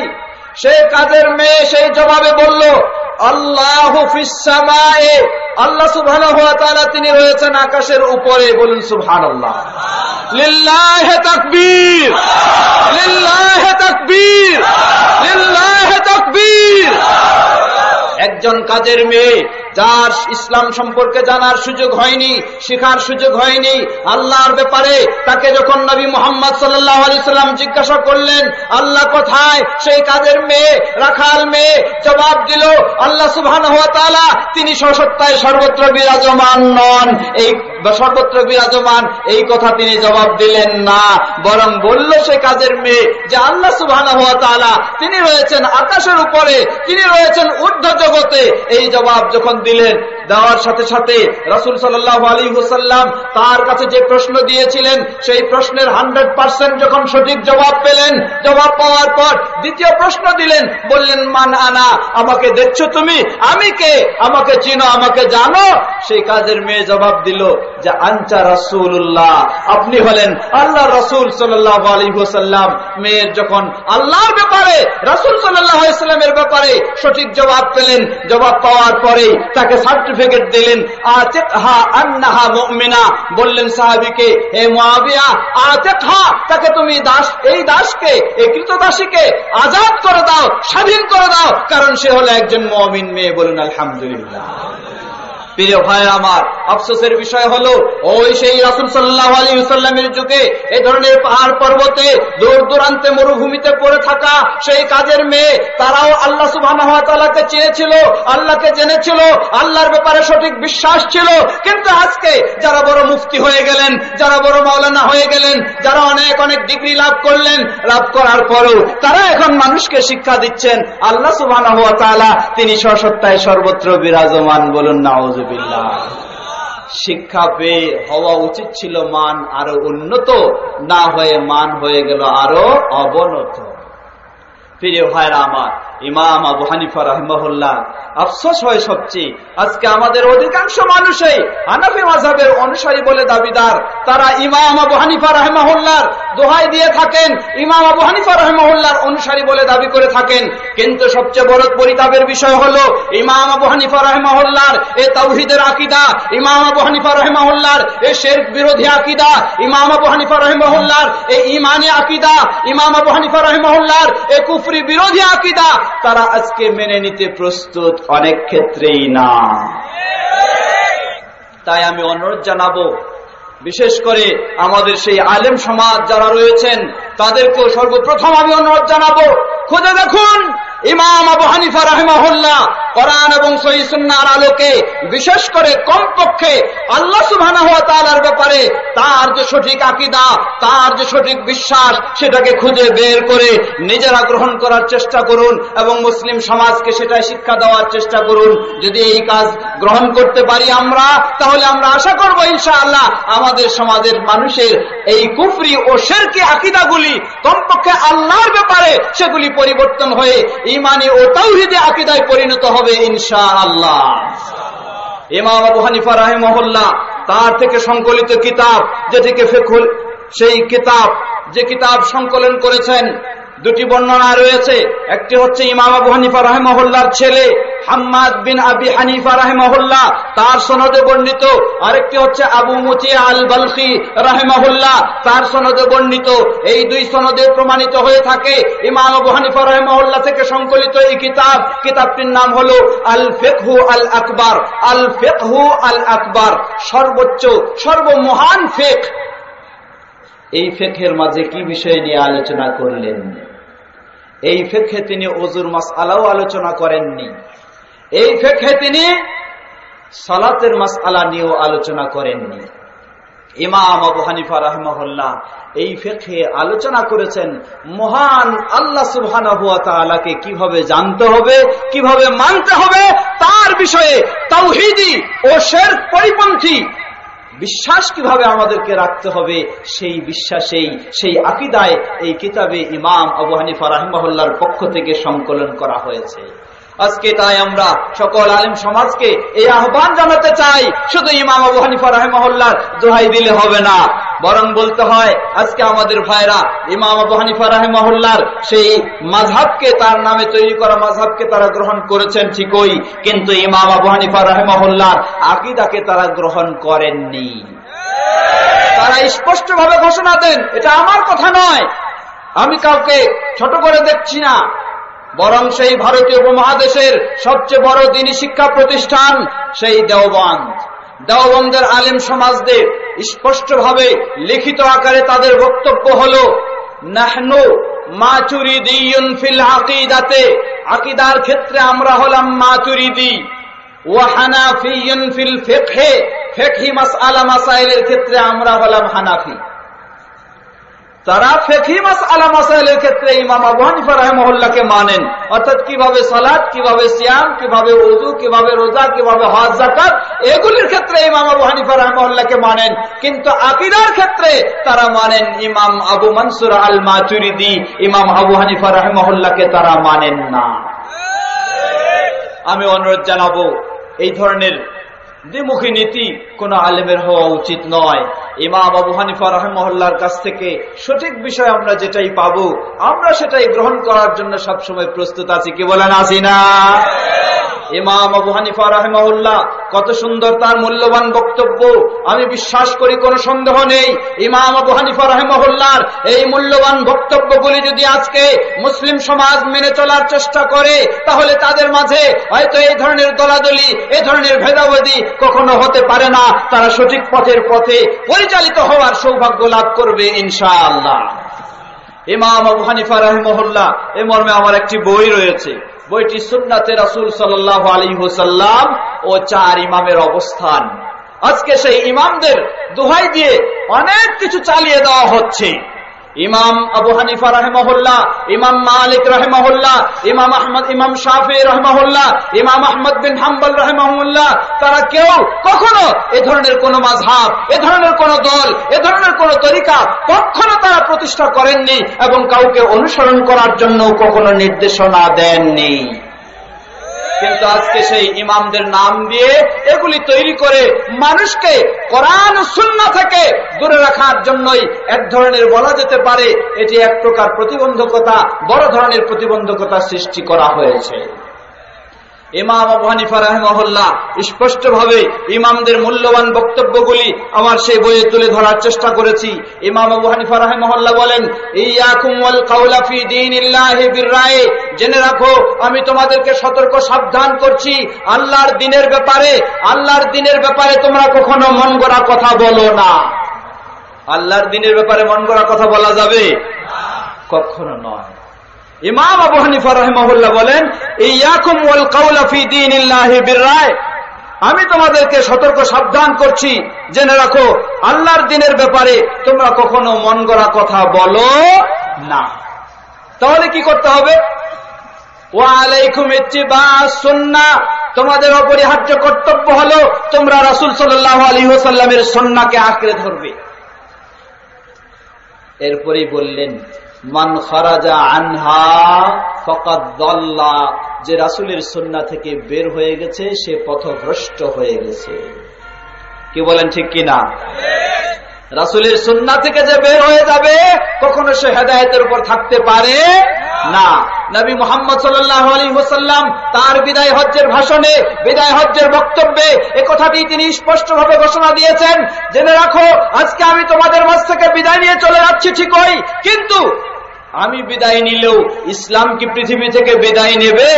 সেই কাজের মেয়ে সেই জবাবে বলল, আল্লাহু ফিস সামায়ে, আল্লাহ সুবহানাহু ওয়া তাআলা তিনি রয়েছেন আকাশের উপরে। বলুন সুবহানাল্লাহ। লিল্লাহি তাকবীর, লিল্লাহি তাকবীর, লিল্লাহি তাকবীর। একজন কাজের মেয়ে যার ইসলাম সম্পর্কে জানার সুযোগ হয়নি, শিখার সুযোগ হয়নি, আল্লাহর ব্যাপারে তাকে যখন নবী মুহাম্মদ সাল্লাল্লাহু আলাইহি সাল্লাম জিজ্ঞাসা করলেন আল্লাহ কোথায়, সেই কাজের মেয়ে, রাখাল মেয়ে জবাব দিল, আল্লাহ সুবহানাহু ওয়া তাআলা তিনি সর্বত্র সর্বত্র বিরাজমান নন, এই সর্বত্র বিরাজমান এই কথা তিনি জবাব দিলেন না, বরং বলল সে কাজের মেয়ে যে আল্লাহ সুবহানাহু ওয়া তাআলা তিনি রয়েছেন আকাশের উপরে, তিনি রয়েছেন ঊর্ধ্ব জগতে। এই জবাব যখন দিলেন, দেওয়ার সাথে সাথে রাসূল সাল্লাল্লাহু আলাইহি ওয়াসাল্লাম তার কাছে যে প্রশ্ন দিয়েছিলেন সেই প্রশ্নের 100% যখন সঠিক জবাব পেলেন, জবাব পাওয়ার পর দ্বিতীয় প্রশ্ন দিলেন, বললেন মান আনা, আমাকে দেখছো তুমি, আমি কে, আমাকে চিনো, আমাকে জানো? সেই কাজের মেয়ে জবাব দিল যে আনতা রাসূলুল্লাহ, আপনি হলেন আল্লাহর রাসূল সাল্লাল্লাহু আলাইহি ওয়াসাল্লাম। মেয়ের যখন আল্লাহর ব্যাপারে, রাসূল সাল্লাল্লাহু আলাইহি ওয়াসাল্লামের ব্যাপারে সঠিক জবাব পেলেন, জবাব পাওয়ার পরে তাকে সার্টিফিকেট দিলেন, আতিকহা আন্নাহা মুমিনা। বললেন সাহাবীকে, হে মুআবিয়া, আতিকহা, তাকে তুমি দাস, এই দাসকে, এই কৃতদাসীকে আজাদ করে দাও, স্বাধীন করে দাও, কারণ সে হলো একজন মুমিন মেয়ে। বলুন আলহামদুলিল্লাহ। প্রিয় ভাই আমার, আফসোসের বিষয় হলো ওই সেই রাসূল সাল্লাল্লাহু আলাইহি ওয়াসাল্লামের যুগে এই ধরনের পাহাড় পর্বতে দূর দূরান্তে মরুভূমিতে পড়ে থাকা সেই কাজের মেয়ে, তারাও আল্লাহ সুবহানাহু ওয়া তাআলাকে চেয়েছিল, আল্লাহকে জেনেছিল, আল্লাহর ব্যাপারে সঠিক বিশ্বাস ছিল। কিন্তু আজকে যারা বড় মুফতি হয়ে গেলেন, যারা বড় মাওলানা হয়ে গেলেন, যারা অনেক অনেক ডিগ্রি লাভ করলেন, লাভ করার পরেও তারা এখন মানুষকে শিক্ষা দিচ্ছেন আল্লাহ সুবহানাহু ওয়া তাআলা তিনি সর্বত্র সর্বত্র বিরাজমান। বলুন নাউযুবিল্লাহ। শিক্ষা পেয়ে হওয়া উচিত ছিল মান আরো উন্নত, না হয়ে মান হয়ে গেল আরো অবনত। প্রিয় ভাইরা আমার, ইমাম আবু হানিফা রাহিমাহুল্লাহ, আফসোস হয় সবচেয়ে আজকে আমাদের অধিকাংশ মানুষই হানাফি মাযহাবের অনুসারী বলে দাবিদার, তারা ইমাম আবু হানিফা রাহিমাহুল্লাহর দোহাই দিয়ে থাকেন, ইমাম আবু হানিফা রাহিমাহুল্লাহর অনুসারী বলে দাবি করে থাকেন। কিন্তু সবচেয়ে বড় পরিতাপের বিষয় হলো ইমাম আবু হানিফা রাহিমাহুল্লাহর এই তাওহীদের আকীদা, ইমাম আবু হানিফা রাহিমাহুল্লাহর এই শিরক বিরোধী আকীদা, ইমাম আবু হানিফা রাহিমাহুল্লাহর এই ঈমানী আকীদা, ইমাম আবু হানিফা রাহিমাহুল্লাহর এই কুফরি বিরোধী আকীদা তারা আজকে মেনে নিতে প্রস্তুত অনেক ক্ষেত্রেই না। তাই আমি অনুরোধ জানাবো, বিশেষ করে আমাদের সেই আলেম সমাজ যারা রয়েছেন তাদেরকেও সর্বপ্রথম আমি অনুরোধ জানাবো, খুঁজে দেখুন ইমাম আবু হানিফা রাহিমাহুল্লাহ কোরআন এবং সহিহ সুন্নাহর আলোকে, বিশেষ করে কমপক্ষে আল্লাহ সুবহানাহু ওয়া তাআলার ব্যাপারে তার যে সঠিক আকীদা, তার যে সঠিক বিশ্বাস, সেটাকে খুঁজে বের করে নিজেরা গ্রহণ করার চেষ্টা করুন এবং মুসলিম সমাজকে সেটাই শিক্ষা দেওয়ার চেষ্টা করুন। যদি এই কাজ গ্রহণ করতে পারি আমরা, তাহলে আমরা আশা করব ইনশাআল্লাহ আমাদের সমাজের মানুষের এই কুফরি ও শিরকি আকীদাগুলি কমপক্ষে আল্লাহর ব্যাপারে সেগুলি পরিবর্তন হয়ে ঈমানী ও তাওহীদে আকীদায় পরিণত হবে ইনশাআল্লাহ। ইমাম আবু হানিফা রাহিমাহুল্লাহ তার থেকে সংকলিত কিতাব, যেটিকে ফিকহুল, সেই কিতাব, যে কিতাব সংকলন করেছেন, দুটি বর্ণনা রয়েছে। একটি হচ্ছে ইমাম আবু হানিফা রাহিমাহুল্লাহর ছেলে হাম্মাদ বিন আবি হানিফা রাহিমাহুল্লাহ তার সনদে বর্ণিত, আরেকটি হচ্ছে আবু মুতিয়া আল বালখি রাহিমাহুল্লাহ তার সনদে বর্ণিত। এই দুই সনদে প্রমাণিত হয়ে থাকে ইমাম আবু হানিফা রাহিমাহুল্লাহ থেকে সংকলিত এই কিতাব, কিতাবটির নাম হলো আল ফিকহু আল আকবার। আল ফিকহু আল আকবার, সর্বোচ্চ সর্বমহান ফিকহ। এই ফিকহের মাঝে কি বিষয় নিয়ে আলোচনা করলেন? এই ফিকহে তিনি ওযুর মাসআলাও আলোচনা করেননি। এই ফিকহে তিনি সালাতের মাসআলা নিয়েও আলোচনা করেননি। ইমাম আবু হানিফা রাহিমাহুল্লাহ এই ফিকহে আলোচনা করেছেন মহান আল্লাহ সুবহানাহু ওয়া তাআলাকে কিভাবে জানতে হবে, কিভাবে মানতে হবে, তার বিষয়ে তাওহীদি ও শিরক পরিপন্থী বিশ্বাস কিভাবে আমাদেরকে রাখতে হবে, সেই বিশ্বাসেই সেই আকীদায় এই কিতাবে ইমাম আবু হানিফা রাহিমাহুল্লাহর পক্ষ থেকে সংকলন করা হয়েছে। আজকে তাই আমরা সকল আলেম সমাজকে এই আহ্বান জানাতে চাই, শুধু ইমাম আবু হানিফা রাহিমাহুল্লাহর দোহাই দিলে হবে না, বরং বলতে হয় আজকে আমাদের ভাইরা ইমাম আবু হানিফা রাহিমাহুল্লাহর সেই মাযহাবকে, তার নামে তৈরি করা মাযহাবকে তারা গ্রহণ করেছেন ঠিকই, কিন্তু ইমাম আবু হানিফা রাহিমাহুল্লাহর আকীদাকে তারা গ্রহণ করেননি। তারা স্পষ্টভাবে ঘোষণা দেন, এটা আমার কথা নয়, আমি কাউকে ছোট করে দেখছি না, বরং সেই ভারতীয় উপমহাদেশের সবচেয়ে বড় দ্বীনী শিক্ষা প্রতিষ্ঠান সেই দেওবন্দের আলেম সমাজদের স্পষ্টভাবে লিখিত আকারে তাদের বক্তব্য হলো, নাহনু মাতুরিদিয়ুন ফিল আকীদাতে, আকীদার ক্ষেত্রে আমরা হলাম মাতুরিদি, ওয়া হানাফিয়ুন ফিল ফিকহে, ফিকহি মাসআলা মাসাইলের ক্ষেত্রে আমরা হলাম হানাফি। তারা ফিকহি মাসআলা মাসাইলের ক্ষেত্রে ইমাম আবু হানিফা রাহিমাহুল্লাহকে মানেন, অর্থাৎ কিভাবে সালাত, কিভাবে সিয়াম, কিভাবে ওযু, কিভাবে রোজা, কিভাবে হজ যাকাত, এগুলির ক্ষেত্রে ইমাম আবু হানিফা রাহিমাহুল্লাহকে মানেন, কিন্তু আকীদার ক্ষেত্রে তারা মানেন ইমাম আবু মনসুর আল মাতুরিদি, ইমাম আবু হানিফা রাহিমাহুল্লাহকে তারা মানেন না। আমি অনুরোধ জানাবো, এই ধরনের দ্বিমুখী নীতি কোন আলেমের হওয়া উচিত নয়। ইমাম আবু হানিফা রাহিমাহুল্লাহর কাছ থেকে সঠিক বিষয় আমরা যেটাই পাবো, আমরা সেটাই গ্রহণ করার জন্য সবসময় প্রস্তুত আছি, কি বলেন আছি না? ইমাম আবু হানিফা রাহিমাহুল্লাহ কত সুন্দর তার মূল্যবান বক্তব্য, আমি বিশ্বাস করি কোনো সন্দেহ নেই ইমাম আবু হানিফা রাহিমাহুল্লাহর এই মূল্যবান বক্তব্যগুলি যদি আজকে মুসলিম সমাজ মেনে চলার চেষ্টা করে, তাহলে তাদের মাঝে হয়তো এই ধরনের দলাদলি, এই ধরনের ভেদাভেদি কখনো হতে পারে না, তারা সঠিক পথের পথে পরিচালিত হওয়ার সৌভাগ্য লাভ করবে ইনশাআল্লাহ। ইমাম আবু হানিফা রাহিমাহুল্লাহ এই মর্মে আমার একটি বই রয়েছে, বইটি সুন্নাতে রাসূল সাল্লাল্লাহু আলাইহি ওয়াসাল্লাম ও 4 ইমামের অবস্থান। আজকে সেই ইমামদের দোহাই দিয়ে অনেক কিছু চালিয়ে দেওয়া হচ্ছে। ইমাম আবু হানিফা রাহিমাহুল্লাহ, ইমাম মালিক রাহিমাহুল্লাহ, ইমাম আহমদ, ইমাম শাফিঈ রাহিমাহুল্লাহ, ইমাম আহমদ বিন হাম্বল রাহিমাহুল্লাহ, তারা কেউ কখনো এ ধরনের কোন মাযহাব, এ ধরনের কোন দল, এ ধরনের কোন তরিকা কখনো তারা প্রতিষ্ঠা করেননি এবং কাউকে অনুসরণ করার জন্য কখনো নির্দেশনা দেননি। কিন্তু আজকে সেই ইমামদের নাম দিয়ে এগুলি তৈরি করে মানুষকে কোরআন ও সুন্নাহ থেকে দূরে রাখার জন্যই এক ধরনের বলা যেতে পারে এটি এক প্রকার প্রতিবন্ধকতা, বড় ধরনের প্রতিবন্ধকতা সৃষ্টি করা হয়েছে। ইমাম আবু হানিফা রাহিমাহুল্লাহ স্পষ্টভাবে ইমামদের মূল্যবান বক্তব্যগুলি আমার সেই বইয়ে তুলে ধরার চেষ্টা করেছি। ইমাম আবু হানিফা রাহিমাহুল্লাহ বলেন, ইয়াকুম ওয়াল কাওলা ফি দীনিল্লাহি বিররায়ে, জেনে রাখো আমি তোমাদেরকে সতর্ক সাবধান করছি আল্লাহর দ্বীনের ব্যাপারে, আল্লাহর দ্বীনের ব্যাপারে তোমরা কখনো মন গড়া কথা বলো না। আল্লাহর দ্বীনের ব্যাপারে মন গড়া কথা বলা যাবে? কখনো নয়। ইমাম আবু হানিফা রাহিমাহুল্লাহ বলেন, ইয়াকুম ওয়াল কাওলা ফি দীনিল্লাহি বিররায়, আমি তোমাদেরকে সতর্ক সাবধান করছি, জেনে রাখো আল্লাহর দ্বীনের ব্যাপারে তোমরা কখনো মন গড়া কথা বলো না। তাহলে কি করতে হবে? ওয়া আলাইকুম ইত্তিবা'আস সুন্নাহ, তোমাদের অপরিহার্য কর্তব্য হলো তোমরা রাসূল সাল্লাল্লাহু আলাইহি ওয়াসাল্লামের সুন্নাহকে আঁকড়ে ধরবে। এরপরেই বললেন, মান খারাজা আনহা ফাকাদ দাল্লা, যে রাসূলের সুন্নাহ থেকে বের হয়ে গেছে সে পথভ্রষ্ট হয়ে গেছে। কি বলেন, ঠিক কিনা? রাসূলের সুন্নাহ থেকে যে বের হয়ে যাবে কখনো সে হেদায়েতের উপর থাকতে পারে না। নবী মুহাম্মদ সাল্লাল্লাহু আলাইহি ওয়াসাল্লাম তার বিদায় হজ্জের ভাষণে, বিদায় হজ্জের বক্তব্যে এই কথাটি তিনি স্পষ্টভাবে ঘোষণা দিয়েছেন, জেনে রাখো আজকে আমি তোমাদের মাঝ থেকে বিদায় নিয়ে চলে যাচ্ছি ঠিকই, কিন্তু আমি বিদায় নিলেও ইসলাম কি পৃথিবী থেকে বিদায় নেবে?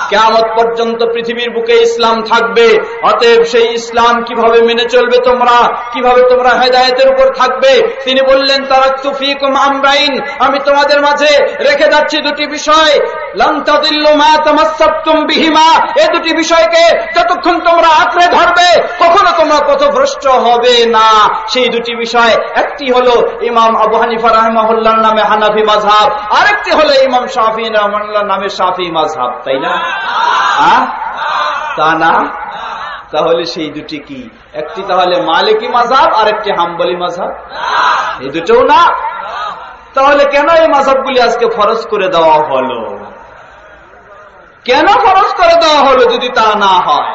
কিয়ামত পর্যন্ত পৃথিবীর বুকে ইসলাম থাকবে। অতএব সেই ইসলাম কিভাবে মেনে চলবে তোমরা, কিভাবে তোমরা হেদায়েতের উপর থাকবে? তিনি বললেন, তারাকতু ফীকুম আমরাইন, আমি তোমাদের মাঝে রেখে যাচ্ছি দুটি বিষয়, লান তাদিল্লু মা তামাসসাকতুম বিহিমা, এই দুটি বিষয়কে যতক্ষণ তোমরা আঁকড়ে ধরবে কখনো তোমরা পথভ্রষ্ট হবে না। সেই দুটি বিষয়, একটি হলো ইমাম আবু হানিফা রাহিমাহুল্লাহর নামে হানাফি মাযহাব, আরেকটি হলো ইমাম শাফিঈ রাহিমাহুল্লাহর নামে শাফিঈ মাযহাব। তাই না? তা না? তাহলে সেই দুটি কি? একটি তাহলে মালিকি মাযহাব, আরেকটি হাম্বলি মাযহাব? এই দুটোও না। তাহলে কেন এই মাযহাবগুলি আজকে ফরজ করে দেওয়া হলো? কেন ফরজ করে দেওয়া হলো যদি তা না হয়?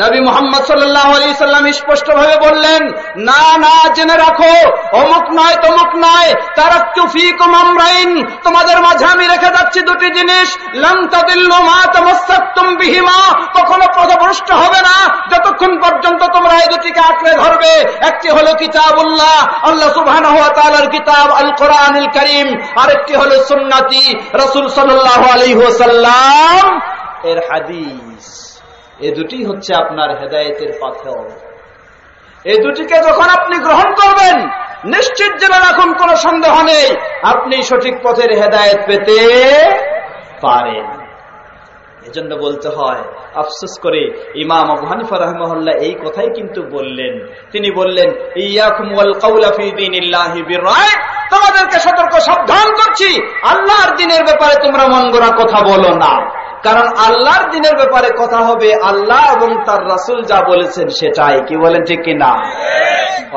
নবী মুহাম্মদ সাল্লাল্লাহু আলাইহি সাল্লাম স্পষ্ট ভাবে বললেন, না না, জেনে রাখো, অমুক নয় তমুক নয়, তারাকতু ফীকুম আমরাইন, তোমাদের মাঝে আমি রেখে যাচ্ছি দুটি জিনিস, লান তাদিল্লু মা তামাসসাকতুম বিহিমা, কখনো পথভ্রষ্ট হবে না যতক্ষণ পর্যন্ত তোমরা এই দুটিকে আঁকড়ে ধরবে। একটি হলো কিতাবুল্লাহ, আল্লাহ সুবহানাহু ওয়া তাআলার কিতাব আল কোরআনুল কারীম, আরেকটি হলো সুন্নতি রাসূল সাল্লাল্লাহু আলাইহি ওয়াসাল্লাম এর হাদিস। এই দুটি হচ্ছে আপনার হেদায়েতের পাথর। এই দুটিকে যখন আপনি গ্রহণ করবেন, নিশ্চিত জেনে রাখুন, কোনো সন্দেহ নেই, আপনি সঠিক পথের হেদায়েত পেতে পারেন। এজন্য বলতে হয়, আফসোস করে ইমাম আবু হানিফা রাহিমাহুল্লাহ এই কথাই কিন্তু বললেন। তিনি বললেন, ইয়াকুম ওয়াল কাউলা ফি দীনিল্লাহি বিররায়, তোমাদেরকে সতর্ক সাবধান করছি, আল্লাহর দ্বীনের ব্যাপারে তোমরা মন গড়া কথা বলো না। কারণ আল্লাহর দ্বীনের ব্যাপারে কথা হবে আল্লাহ এবং তার রাসূল যা বলেছেন সেটাই। কি বলেন, ঠিক কিনা?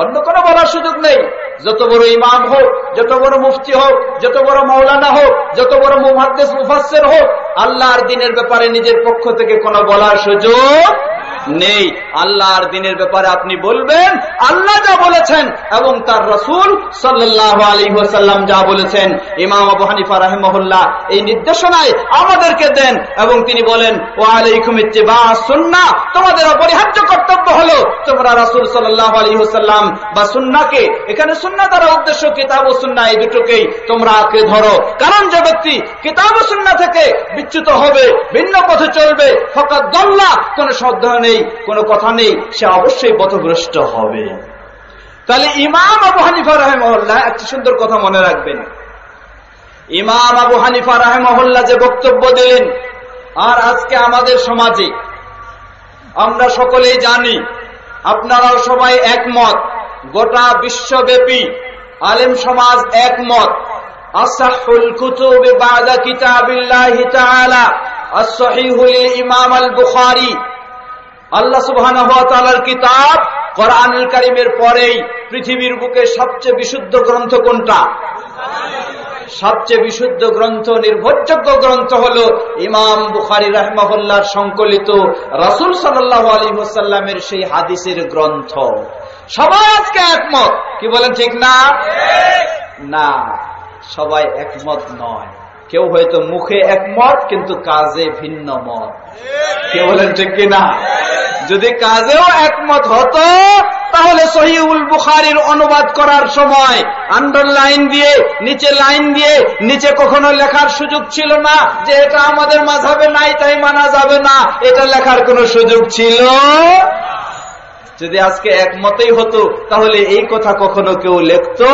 অন্য কোনো বলার সুযোগ নেই। যত বড় ইমাম হোক, যত বড় মুফতি হোক, যত বড় মাওলানা হোক, যত বড় মুহাদ্দিস মুফাসসির হোক, আল্লাহর দ্বীনের ব্যাপারে নিজের পক্ষ থেকে কোনো বলার সুযোগ নেই। আল্লাহর দ্বীনের ব্যাপারে আপনি বলবেন আল্লাহ যা বলেছেন এবং তার রাসূল সাল্লাল্লাহু আলাইহি ওয়াসাল্লাম যা বলেছেন। ইমাম আবু হানিফা রাহিমাহুল্লাহ এই নির্দেশনায় আমাদেরকে দেন এবং তিনি বলেন, ওয়া আলাইকুম ইত্তিবা'আস সুন্নাহ, তোমাদের অপরিহার্য কর্তব্য হলো তোমরা রাসূল সাল্লাল্লাহু আলাইহি ওয়াসাল্লাম বা সুন্নাহকে, এখানে সুন্নাহ দ্বারা উদ্দেশ্য কিতাব ও সুন্নাহ, এই দুটোকেই তোমরা আঁকড়ে ধরো। কারণ যে ব্যক্তি কিতাব ও সুন্নাহ থেকে বিচ্যুত হবে, ভিন্ন পথে চলবে, ফাকাদ দাল্লা, কোনো সন্দেহ নেই, কোনো কথা নেই, সে অবশ্যই পথভ্রষ্ট হবে। তাহলে ইমাম আবু হানিফা রাহিমাহুল্লাহ একটি সুন্দর কথা মনে রাখবেন। ইমাম আবু হানিফা রাহিমাহুল্লাহ যে বক্তব্য দিলেন, আর আজকে আমাদের সমাজে আমরা সকলেই জানি, আপনারাও সবাই একমত, গোটা বিশ্বব্যাপী আলেম সমাজ একমত, আসাহুল কুতুবি বা'দা কিতাবিল্লাহি তাআলা as-সহিহুল ইমাম আল বুখারী, আল্লাহ সুবহানাহু ওয়া তাআলার কিতাব কোরআনুল কারীমের পরেই পৃথিবীর বুকে সবচেয়ে বিশুদ্ধ গ্রন্থ কোনটা? সবচেয়ে বিশুদ্ধ গ্রন্থ, নির্ভরযোগ্য গ্রন্থ হলো ইমাম বুখারী রাহিমাহুল্লাহর সংকলিত রাসূল সাল্লাল্লাহু আলাইহি ওয়াসাল্লামের সেই হাদিসের গ্রন্থ। সবাই আজকে একমত। কি বলেন, ঠিক না? না, সবাই একমত নয়। কেউ হয়তো মুখে একমত কিন্তু কাজে ভিন্ন মত। কে বলেন, ঠিক কিনা? যদি কাজেও একমত হতো তাহলে সহিহুল বুখারীর অনুবাদ করার সময় আন্ডারলাইন দিয়ে, নিচে লাইন দিয়ে, নিচে কখনো লেখার সুযোগ ছিল না যে এটা আমাদের মাযহাবে নাই তাই মানা যাবে না, এটা লেখার কোনো সুযোগ ছিল। যদি আজকে একমতই হতো তাহলে এই কথা কখনো কেউ লিখতো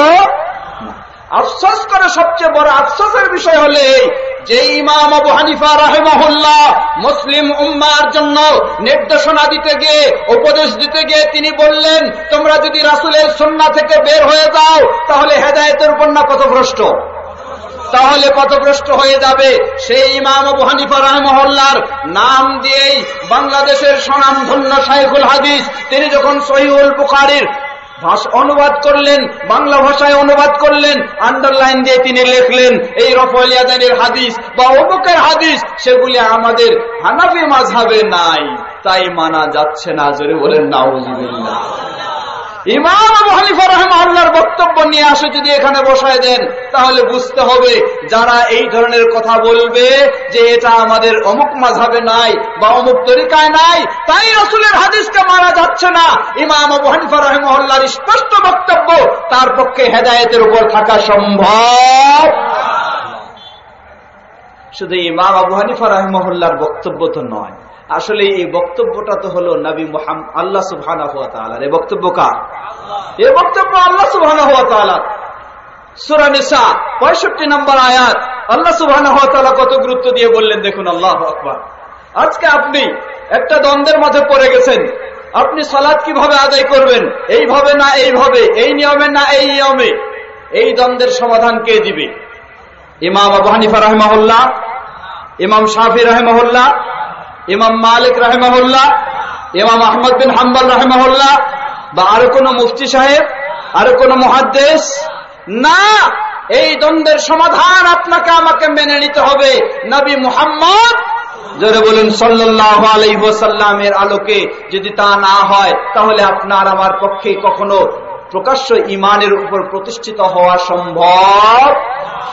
না। আফসোস করে সবচেয়ে বড় আফসোসের বিষয় হলে যে ইমাম আবু হানিফা রাহিমাহুল্লাহ মুসলিম উম্মার জন্য নির্দেশনা দিতে গিয়ে, উপদেশ দিতে গিয়ে তিনি বললেন, তোমরা যদি রাসূলের সুন্নাহ থেকে বের হয়ে যাও তাহলে হেদায়েতের উপর না পথভ্রষ্ট, তাহলে পথভ্রষ্ট হয়ে যাবে। সেই ইমাম আবু হানিফা রাহিমাহুল্লাহর নাম দিয়েই বাংলাদেশের স্বনামধন্য শাইখুল হাদিস, তিনি যখন সহিহুল বুখারীর অনুবাদ করলেন, বাংলা ভাষায় অনুবাদ করলেন, আন্ডারলাইন দিয়ে তিনি লিখলেন এই রফউল ইয়াদাইনের হাদিস বা অমুকের হাদিস, সেগুলি আমাদের হানাফি মাযহাবে নাই, তাই মানা যাচ্ছে না। জোরে বলেন নাউযুবিল্লাহ। ইমাম আবু হানিফা রাহিমাহুল্লাহর বক্তব্য নিয়ে আসে যদি এখানে বসায় দেন তাহলে বুঝতে হবে যারা এই ধরনের কথা বলবে যে এটা আমাদের অমুক মাযহাবে নাই বা অমুক তরিকায় নাই, তাই রাসূলের হাদিসকে মানা যাচ্ছে না, ইমাম আবু হানিফা রাহিমাহুল্লাহর স্পষ্ট বক্তব্য তার পক্ষে হেদায়েতের উপর থাকা সম্ভব। শুধু ইমাম আবু হানিফা রাহিমাহুল্লাহর বক্তব্য তো নয়, আসলে এই বক্তব্যটা তো হলো নবী মুহাম্মদ আল্লাহ সুবহানাহু ওয়া তাআলার। এই বক্তব্য কার? এই বক্তব্য আল্লাহ সুবহানাহু ওয়া তাআলার। সূরা নিসা 65 নম্বর আয়াত আল্লাহ সুবহানাহু ওয়া তাআলা কত গুরুত্ব দিয়ে বললেন, দেখুন আল্লাহু আকবার। আজকে আপনি একটা দ্বন্দ্বের মধ্যে পড়ে গেছেন, আপনি সালাত কিভাবে আদায় করবেন, এইভাবে না এইভাবে, এই নিয়মে না এই নিয়মে। এই দ্বন্দ্বের সমাধান কে দিবে? ইমাম আবু হানিফা রাহিমাহুল্লাহ, ইমাম শাফি রাহিমাহুল্লাহ, ইমাম মালিক রাহিমাহুল্লাহ, ইমাম আহমদ বিন হাম্বল রাহিমাহুল্লাহ, বা আরো কোন মুফতি সাহেব, আরো কোন মুহাদ্দিস? না, এই দ্বন্দ্বের সমাধান আপনাকে আমাকে মেনে নিতে হবে নবী মুহাম্মদ যারা বলেন সাল্লাল্লাহু আলাইহি ওয়াসাল্লামের আলোকে। যদি তা না হয় তাহলে আপনার আমার পক্ষে কখনো প্রকাশ্য ঈমানের উপর প্রতিষ্ঠিত হওয়া সম্ভব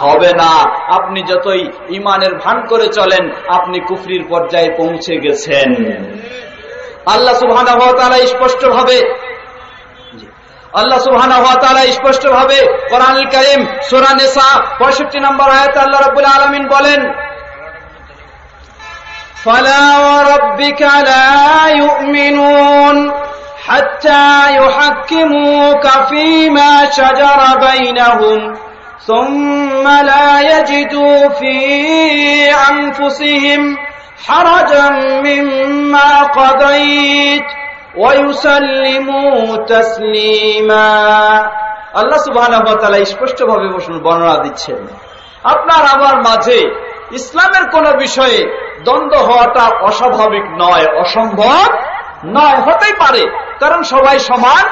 হবে না। আপনি যতই ঈমানের ভান করে চলেন, আপনি কুফরির পর্যায়ে পৌঁছে গেছেন। আল্লাহ সুবহানাহু ওয়া তাআলা স্পষ্টভাবে কোরআনুল কারীম সূরা নিসা 65 নম্বর আয়াতে আল্লাহ রাব্বুল আলামিন বলেন, ফালা ওয়া রাব্বিকা লা ইউমিনুন হাত্তা ইউহাক্কিমুকা ফীমা শাজারা বাইনাহুম সুম্মা লা ইয়াজিদু ফী আনফুসিহিম হারাজান মিম্মা কাদাইত ওয়া ইউসাল্লিমু তাসলিমা। আল্লাহ সুবহানাহু ওয়া তাআলা স্পষ্টভাবে বর্ণনা দিচ্ছেন, আপনার আমার মাঝে ইসলামের কোন বিষয়ে দ্বন্দ্ব হওয়াটা অস্বাভাবিক নয়, অসম্ভব নয়। হতেই পারে, কারণ সবাই সমান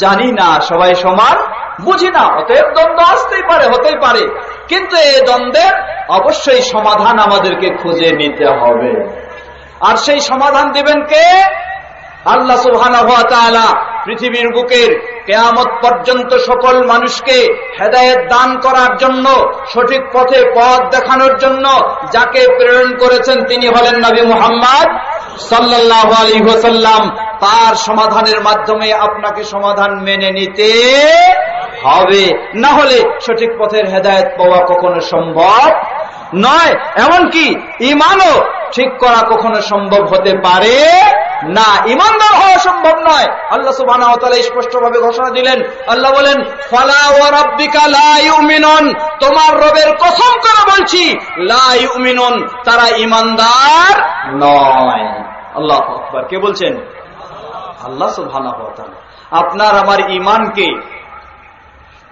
জানি না, সবাই সমান বুঝি না, অতএব দ্বন্দ্ব আসতেই পারে, হতেই পারে। কিন্তু এই দ্বন্দ্বের অবশ্যই সমাধান আমাদেরকে খুঁজে নিতে হবে। আর সেই সমাধান দিবেন কে? আল্লাহ সুবহানাহু ওয়া তাআলা পৃথিবীর বুকের কিয়ামত পর্যন্ত সকল মানুষকে হেদায়েত দান করার জন্য, সঠিক পথে পথ দেখানোর জন্য যাকে প্রেরণ করেছেন তিনি হলেন নবী মুহাম্মদ সাল্লাল্লাহু আলাইহি ওয়াসাল্লাম। তার সমাধানের মাধ্যমে আপনাকে সমাধান মেনে নিতে হবে, না হলে সঠিক পথের হেদায়েত পাওয়া কখনো সম্ভব নয়। এমনকি ঈমানও ঠিক করা কখনো সম্ভব হতে পারে না, ঈমানদার হওয়া সম্ভব নয়। আল্লাহ সুবহানাহু ওয়া তাআলা স্পষ্টভাবে ঘোষণা দিলেন, আল্লাহ বলেন, ফালা ওয়া রাব্বিকা লা ইউমিনুন, তোমার রবের কসম করে বলছি, লা ইউমিনুন, তারা ঈমানদার নয়। আল্লাহু আকবার। কে বলছেন? আল্লাহ সুবহানাহু ওয়া তাআলা। আপনার আমার ঈমানকে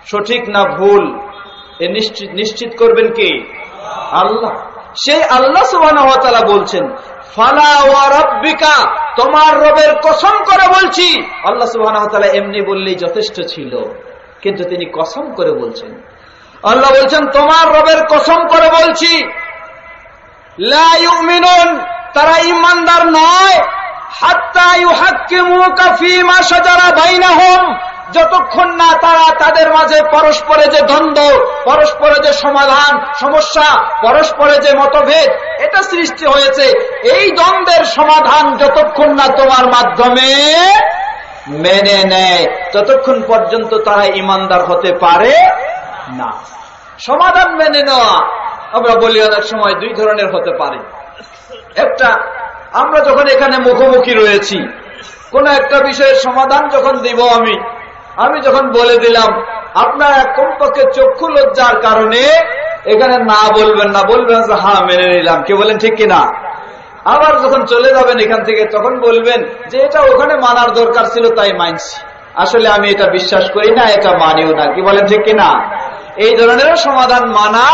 সঠিক না ভুল এ নিশ্চিত করবেন কে? আল্লাহ। সেই আল্লাহ সুবহানাহু ওয়া তাআলা বলছেন, ফালা ওয়া রাব্বিকা, তোমার রবের কসম করে বলছি। আল্লাহ সুবহানাহু ওয়া তাআলা এমনি বললেই যথেষ্ট ছিল, কিন্তু তিনি কসম করে বলছেন। আল্লাহ বলছেন, তোমার রবের কসম করে বলছি, লা ইউমিনুন, তারা ঈমানদার নয়, হাত্তা ইউহাক্কিমুকা ফীমা শাজারা বাইনাহুম, যতক্ষণ না তারা তাদের মাঝে পরস্পরে যে দ্বন্দ্ব, পরস্পরে যে সমাধান সমস্যা, পরস্পরে যে মতভেদ এটা সৃষ্টি হয়েছে, এই দ্বন্দ্বের সমাধান যতক্ষণ না তোমার মাধ্যমে মেনে নেয়, ততক্ষণ পর্যন্ত তারা ঈমানদার হতে পারে না। সমাধান মেনে নেওয়া আমরা বলি অনেক সময় দুই ধরনের হতে পারে। একটা, আমরা যখন এখানে মুখোমুখি রয়েছি, কোন একটা বিষয়ের সমাধান যখন দিব, আমি যখন বলে দিলাম, আপনারা কমপক্ষে চক্ষু লজ্জার কারণে এখানে না বলবেন না, বলবেন যে হ্যাঁ মেনে নিলাম। কে বলেন ঠিক কিনা? আবার যখন চলে যাবেন এখান থেকে, তখন বলবেন যে এটা ওখানে মানার দরকার ছিল তাই মানছি, আসলে আমি এটা বিশ্বাস করি না, এটা মানিও না। কি বলেন ঠিক কিনা? এই ধরনের সমাধান মানা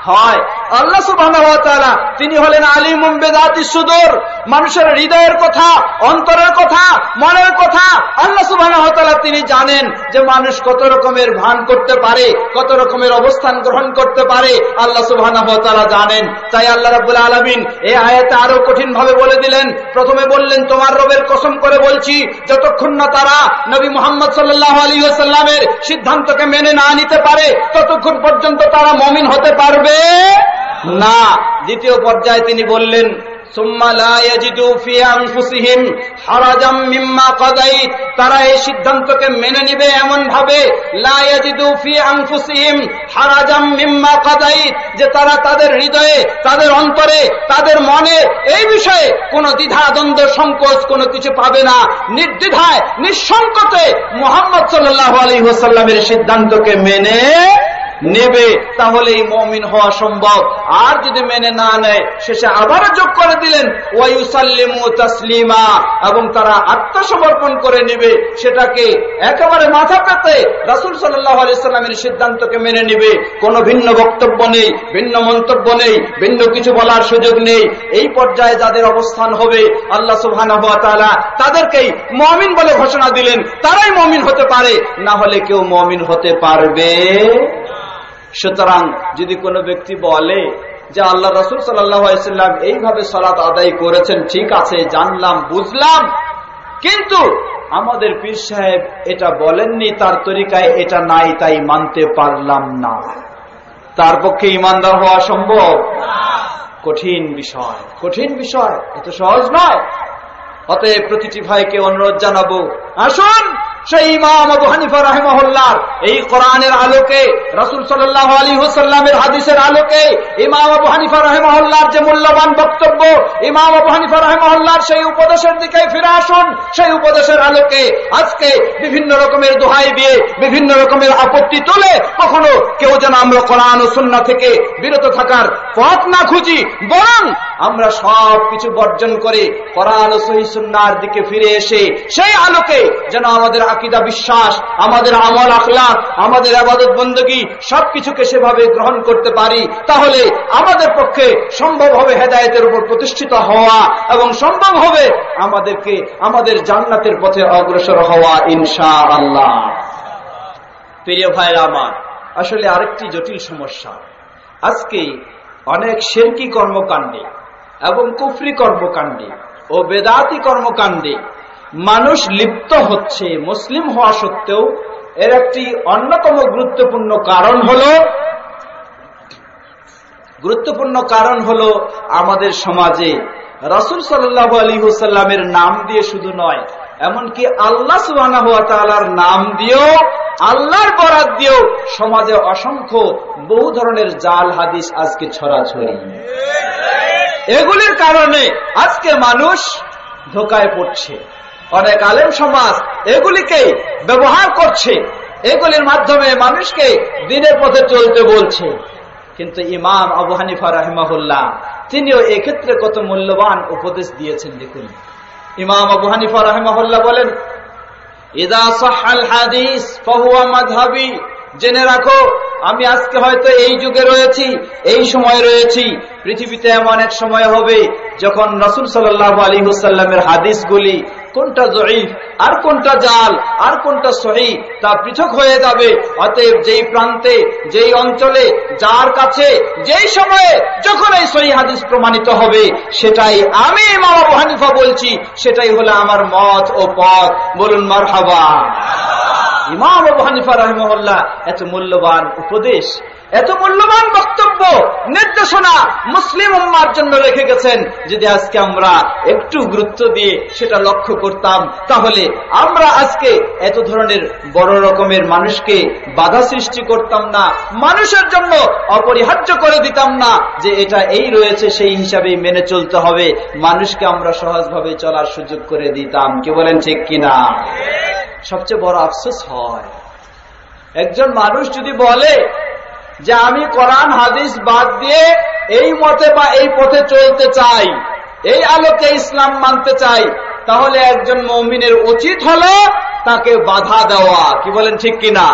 হয়। আল্লাহ সুবহানাহু ওয়া তাআলা তিনি হলেন আলিমুম বিযাতিস সুদূর, মানুষের হৃদয়ের কথা, অন্তরের কথা, মনের কথা আল্লাহ সুবহানাহু ওয়া তাআলা তিনি জানেন যে মানুষ কত রকমের ভান করতে পারে, কত রকমের অবস্থান গ্রহণ করতে পারে, আল্লাহ সুবহানাহু ওয়া তাআলা জানেন। তাই আল্লাহ রাব্বুল আলামিন এই আয়াতে আরো কঠিন ভাবে বলে দিলেন। প্রথমে বললেন, তোমার রবের কসম করে বলছি, যতক্ষণ না তারা নবী মুহাম্মদ সাল্লাল্লাহু আলাইহি ওয়াসাল্লামের সিদ্ধান্তকে মেনে না নিতে পারে, ততক্ষণ পর্যন্ত তারা মুমিন হতে পারবে না। দ্বিতীয় পর্যায়ে তিনি বললেন, সুম্মা লা ইয়াজিদু ফি আনফুসিহিম হারাজাম মিম্মা কাদাইত, তারা এই সিদ্ধান্তকে মেনে নিবে এমন ভাবে, লা ইয়াজিদু ফি আনফুসিহিম হারাজাম মিম্মা কাদাইত, যে তারা তাদের হৃদয়ে, তাদের অন্তরে, তাদের মনে এই বিষয়ে কোনো দ্বিধা দ্বন্দ্ব সংকোচ কোনো কিছু পাবে না। নির্দ্বিধায় নিঃসংকোচে মুহাম্মদ সাল্লাল্লাহু আলাইহি ওয়াসাল্লামের সিদ্ধান্তকে মেনে নেবে, তাহলেই মুমিন হওয়া সম্ভব। আর যদি মেনে না নেয়, শেষে আবারও যোগ করে দিলেন ওয়া ইউসাল্লিমু তাসলিমা, এবং তারা আত্মসমর্পণ করে নেবে, সেটাকে একেবারে মাথা পেতে রাসূল সাল্লাল্লাহু আলাইহি ওয়াসাল্লামের সিদ্ধান্তকে মেনে নেবে। কোনো ভিন্ন বক্তব্য নেই, ভিন্ন মন্তব্য নেই, ভিন্ন কিছু বলার সুযোগ নেই। এই পর্যায়ে যাদের অবস্থান হবে, আল্লাহ সুবহানাহু ওয়া তাআলা তাদেরকেই মুমিন বলে ঘোষণা দিলেন। তারাই মুমিন হতে পারে, না হলে কেউ মুমিন হতে পারবে। সুতরাং যদি কোনো ব্যক্তি বলে যে আল্লাহ রাসূল সাল্লাল্লাহু আলাইহি ওয়াসাল্লাম এইভাবে সালাত আদায় করেছেন, ঠিক আছে, জানলাম, বুঝলাম, কিন্তু আমাদের পীর সাহেব এটা বলেননি, তার তরিকায় এটা নাই, তাই মানতে পারলাম না, তার পক্ষে ঈমানদার হওয়া সম্ভব? কঠিন বিষয়, কঠিন বিষয়, এত সহজ নয়। অতএব প্রতিটি ভাইকে অনুরোধ জানাবো, আসুন সেই ইমাম আবু হানিফা রাহিমাহুল্লাহ এই কোরআনের আলোকে, রাসূল সাল্লাল্লাহু আলাইহি ওয়াসাল্লামের হাদিসের আলোকে, ইমাম আবু হানিফা রাহিমাহুল্লাহর যে মূল্যবান বক্তব্য, ইমাম আবু হানিফা রাহিমাহুল্লাহর সেই উপদেশের দিকে ফিরে আসুন। সেই উপদেশের আলোকে আজকে বিভিন্ন রকমের দোহাই দিয়ে, বিভিন্ন রকমের আপত্তি তুলে কখনো কেউ যেন আমরা কোরআন ও সুন্নাহ থেকে বিরত থাকার পথ না খুঁজি, বরং আমরা সব কিছু বর্জন করে কোরআন ও সহিহ সুন্নাহর দিকে ফিরে এসে সেই আলোকে যেন আমাদের আকীদা, বিশ্বাস, আমাদের আমল, আখলাক, আমাদের ইবাদত বندگی সবকিছুকে সেভাবে গ্রহণ করতে পারি। তাহলে আমাদের পক্ষে সম্ভব হবে হেদায়েতের উপর প্রতিষ্ঠিত হওয়া, এবং সম্ভব হবে আমাদেরকে আমাদের জান্নাতের পথে অগ্রসর হওয়া ইনশাআল্লাহ। প্রিয় ভাইরা আমার, আসলে আরেকটি জটিল সমস্যা, আজকে অনেক শিরকি কর্মকাণ্ডে এবং কুফরি কর্মকাণ্ডে ও বেদাতি কর্মকাণ্ডে মানুষ লিপ্ত হচ্ছে মুসলিম হওয়া সত্ত্বেও। এর একটি অন্যতম গুরুত্বপূর্ণ কারণ হলো আমাদের সমাজে রাসূল সাল্লাল্লাহু আলাইহি ওয়াসাল্লামের নাম দিয়ে শুধু নয়, এমনকি আল্লাহ সুবহানাহু ওয়া তাআলার নাম দিয়েও, আল্লাহর বরাত দিয়েও সমাজে অসংখ্য বহু ধরনের জাল হাদিস আজকে ছড়াছড়ি। এগুলির কারণে আজকে মানুষ ধোঁকায় পড়ছে। অনেক আলেম সমাজ এগুলিকে ব্যবহার করছে, এগুলির মাধ্যমে মানুষকে দ্বীনের পথে চলতে বলছে। কিন্তু ইমাম আবু হানিফা রাহিমাহুল্লাহ তিনিও এক্ষেত্রে কত মূল্যবান উপদেশ দিয়েছেন। দেখুন, ইমাম আবু হানিফা রাহিমাহুল্লাহ বলেন, ইযা সাহহাল হাদিস ফাহুয়া মাযহাবি, জেনে রাখো আমি আজকে হয়তো এই যুগে রয়েছি, এই সময় রয়েছি, পৃথিবীতে এমন এক সময় হবে যখন রাসূল সাল্লাল্লাহু আলাইহি ওয়াসাল্লামের হাদিসগুলি কোনটা জয়ীফ আর কোনটা জাল আর কোনটা সহিহ তা পৃথক হয়ে যাবে। অতএব যেই প্রান্তে, যেই অঞ্চলে, যার কাছে, যেই সময়ে যখন এই সহিহ হাদিস প্রমাণিত হবে, সেটাই আমি ইমাম আবু হানিফা বলছি, সেটাই হলো আমার মত ও পথ। বলুন মারহাবা। ইমাম আবু হানিফা রাহিমাহুল্লাহ এত মূল্যবান উপদেশ, এত মূল্যবান বক্তব্য, নির্দেশনা মুসলিম উম্মার জন্য রেখে গেছেন। যদি আজকে আমরা একটু গুরুত্ব দিয়ে সেটা লক্ষ্য করতাম, তাহলে আমরা আজকে এত ধরনের বড় রকমের মানুষকে বাধা সৃষ্টি করতাম না, মানুষের জন্য অপরিহার্য করে দিতাম না যে এটা এই রয়েছে সেই হিসাবে মেনে চলতে হবে। মানুষকে আমরা সহজভাবে চলার সুযোগ করে দিতাম। কি বলেন, ঠিক কিনা? সবচেয়ে বড় আফসোস হয় একজন মানুষ যদি বলে যে আমি কোরআন হাদিস বাদ দিয়ে এই মতে বা এই পথে চলতে চাই, এই আলোকে ইসলাম মানতে চাই, তাহলে একজন মুমিনের উচিত হলো তাকে বাধা দেওয়া। কি বলেন, ঠিক কিনা?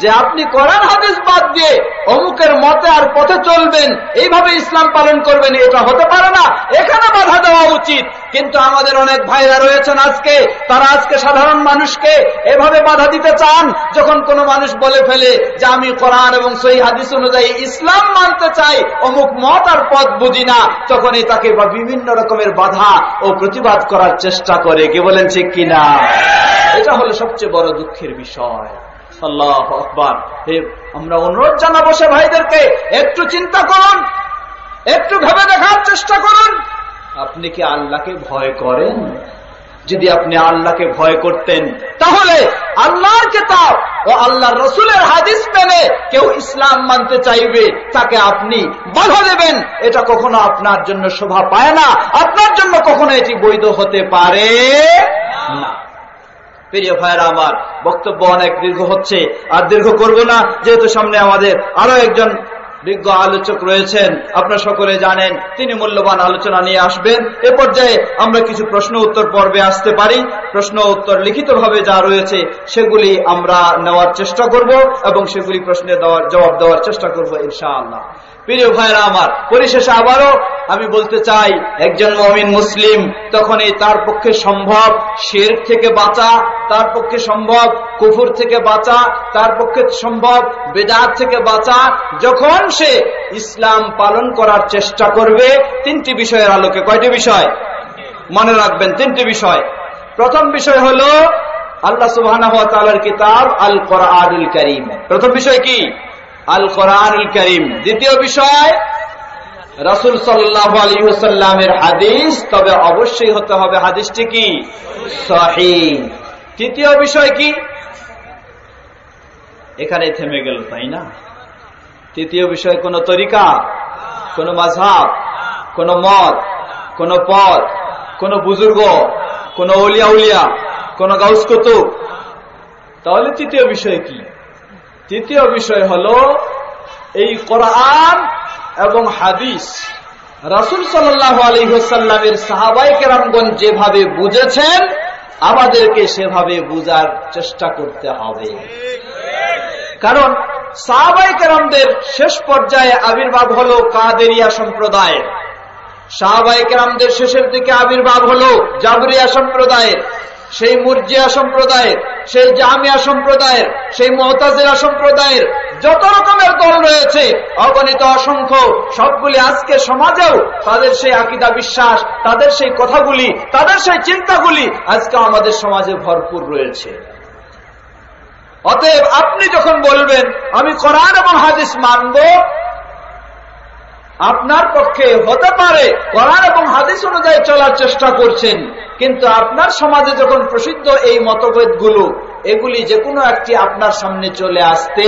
যে আপনি কোরআন হাদিস বাদ দিয়ে অমুকের মতে আর পথে চলবেন, এইভাবে ইসলাম পালন করবেন, এটা হতে পারে না, এখানে বাধা দেওয়া উচিত। কিন্তু আমাদের অনেক ভাইরা রয়েছেন আজকে, তারা আজকে সাধারণ মানুষকে এভাবে বাধা দিতে চান। যখন কোনো মানুষ বলে ফেলে যে আমি কোরআন এবং সহিহ হাদিস অনুযায়ী ইসলাম মানতে চাই, অমুক মত আর পথ বুঝি না, তখনই তাকে বিভিন্ন রকমের বাধা ও প্রতিবাদ করার চেষ্টা করে। কি বলেন, ঠিক কিনা? এটা হলো সবচেয়ে বড় দুঃখের বিষয়। আল্লাহু আকবার। আমরা অনুরোধ জানাবো সে ভাইদেরকে, একটু চিন্তা করুন, একটু ভেবে দেখার চেষ্টা করুন। আপনি কি আল্লাহকে ভয় করেন? যদি আপনি আল্লাহকে ভয় করতেন তাহলে আল্লাহর কিতাব ও আল্লাহর রাসূলের হাদিস মেনে কেউ ইসলাম মানতে চাইবে তাকে আপনি বাধা দেবেন, এটা কখনো আপনার জন্য শোভা পায় না, আপনার জন্য কখনো এটি বৈধ হতে পারে না। প্রিয় ভাইরা আমার, বক্তব্য অনেক দীর্ঘ হচ্ছে, আর দীর্ঘ করব না, যেহেতু সামনে আমাদের আরো একজন বিজ্ঞ আলোচক রয়েছেন, আপনারা সকলে জানেন তিনি মূল্যবান আলোচনা নিয়ে আসবেন। এ পর্যায়ে আমরা কিছু প্রশ্ন উত্তর পর্বে আসতে পারি। প্রশ্ন উত্তর লিখিতভাবে যা রয়েছে সেগুলি আমরা নেওয়ার চেষ্টা করব এবং সেগুলি প্রশ্নের জবাব দেওয়ার চেষ্টা করব ইনশাআল্লাহ। প্রিয় ভাইরা আমার, পরিশেষে আবারও আমি বলতে চাই, একজন মুমিন মুসলিম তখনই তার পক্ষে সম্ভব শিরক থেকে বাঁচা, তার পক্ষে সম্ভব কুফর থেকে বাঁচা, তার পক্ষে সম্ভব বিদআত থেকে বাঁচা, যখন সে ইসলাম পালন করার চেষ্টা করবে তিনটি বিষয়ের আলোকে। কয়টি বিষয় মনে রাখবেন? তিনটি বিষয়। প্রথম বিষয় হলো আল্লাহ সুবহানাহু ওয়া তাআলার কিতাব আল কোরআনুল কারীম। প্রথম বিষয় কি? আল কোরআনুল কারীম। দ্বিতীয় বিষয় রাসূল সাল্লাল্লাহু আলাইহি ওয়াসাল্লামের হাদিস, তবে অবশ্যই হতে হবে হাদিসটি কি? সহিহ। তৃতীয় বিষয় কি? এখানে থেমে গেল, তাই না? তৃতীয় বিষয় কোন তরিকা, কোন মাযহাব, কোন মত, কোন পথ, কোন বুজুর্গ, কোন আউলিয়া উলিয়া, কোন গাউস কুতুব। তাহলে তৃতীয় বিষয় কি? তৃতীয় বিষয় হলো এই কোরআন এবং হাদিস রাসূল সাল্লাল্লাহু আলাইহি ওয়াসাল্লামের সাহাবায়ে কেরামগণ যেভাবে বুঝেছেন আমাদেরকে সেভাবে বুঝার চেষ্টা করতে হবে। কারণ সাহাবায়ে কেরামদের শেষ পর্যায়ে আবির্ভাব হলো কাদেরিয়া সম্প্রদায়ের, সাহাবায়ে কেরামদের শেষের দিকে আবির্ভাব হলো জাবরিয়া সম্প্রদায়ের, সেই মুরজিয়া সম্প্রদায়ের, সেই জামিয়া সম্প্রদায়ের, সেই মুতাজিলা সম্প্রদায়ের, যত রকমের দল রয়েছে অগণিত অসংখ্য, সবগুলি আজকে সমাজেও তাদের সেই আকীদা বিশ্বাস, তাদের সেই কথাগুলি, তাদের সেই চিন্তাগুলি আজকে আমাদের সমাজে ভরপুর রয়েছে। অতএব আপনি যখন বলবেন আমি কোরআন এবং হাদিস মানব, আপনার পক্ষে হতে পারে কোরআন এবং হাদিস অনুযায়ী চলার চেষ্টা করছেন, কিন্তু আপনার সমাজে যখন প্রসিদ্ধ এই মতভেদগুলো, এগুলি যে কোনো একটি আপনার সামনে চলে আসতে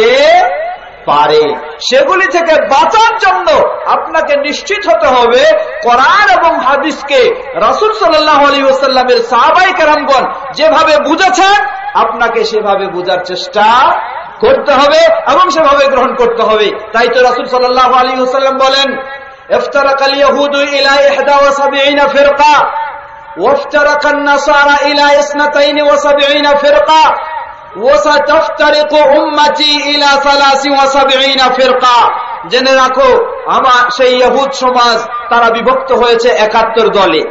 পারে, সেগুলি থেকে বাঁচার জন্য আপনাকে নিশ্চিত হতে হবে কোরআন এবং হাদিসকে রাসূল সাল্লাল্লাহু আলাইহি ওয়াসাল্লামের সাহাবায়ে কেরামগণ যেভাবে বুঝেছেন আপনাকে সেভাবে বুঝার চেষ্টা করতে হবে এবং সেভাবে গ্রহণ করতে হবে। তাই তো রাসূল সাল্লাল্লাহু আলাইহি ওয়াসাল্লাম বলেন, ইফতারাকাল ইয়াহুদু ইলা 71 ফিরকা ওয়াফতারাকান নাসারা ইলা 72 ফিরকা ওয়াসাতাফতারিকু উম্মতি ইলা 73 ফিরকা। জেনে রাখো আমার সেই ইহুদ সমাজ তারা বিভক্ত হয়েছে 71 দলে,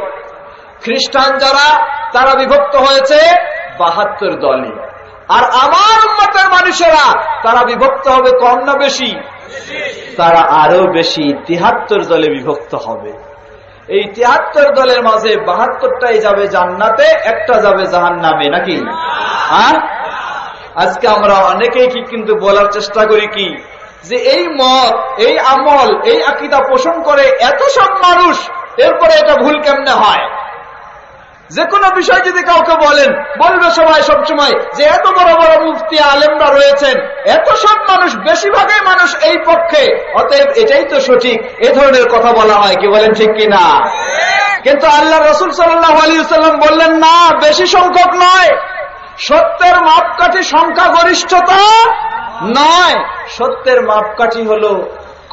খ্রিস্টান যারা তারা বিভক্ত হয়েছে 72 দলে, আর আমার উম্মতের মানুষেরা তারা বিভক্ত হবে কম না বেশি? তারা আরো বেশি 73 দলে বিভক্ত হবে। এই 73 দলের মাঝে 72টাই যাবে জান্নাতে, একটা যাবে জাহান্নামে, নাকি? হ্যাঁ, আজকে আমরা অনেকেই কি কিন্তু বলার চেষ্টা করি কি যে এই মত, এই আমল, এই আকীদা পোষণ করে এত সব মানুষ, এরপরে এটা ভুল কেমনে হয়? যে কোনো বিষয় যদি কাউকে বলেন, বলবে সবাই সবসময় যে এত বড় বড় মুফতি আলেমরা রয়েছেন, এত সব মানুষ, বেশিরভাগই মানুষ এই পক্ষে, অতএব এটাই তো সঠিক, এ ধরনের কথা বলা হয়। কি বলেন, ঠিক কিনা? কিন্তু আল্লাহ রাসূল সাল্লাল্লাহু আলাইহি ওয়াসাল্লাম বললেন না, বেশি সংখ্যক নয়, সত্যের মাপকাঠি সংখ্যাগরিষ্ঠতা নয়, সত্যের মাপকাঠি হলো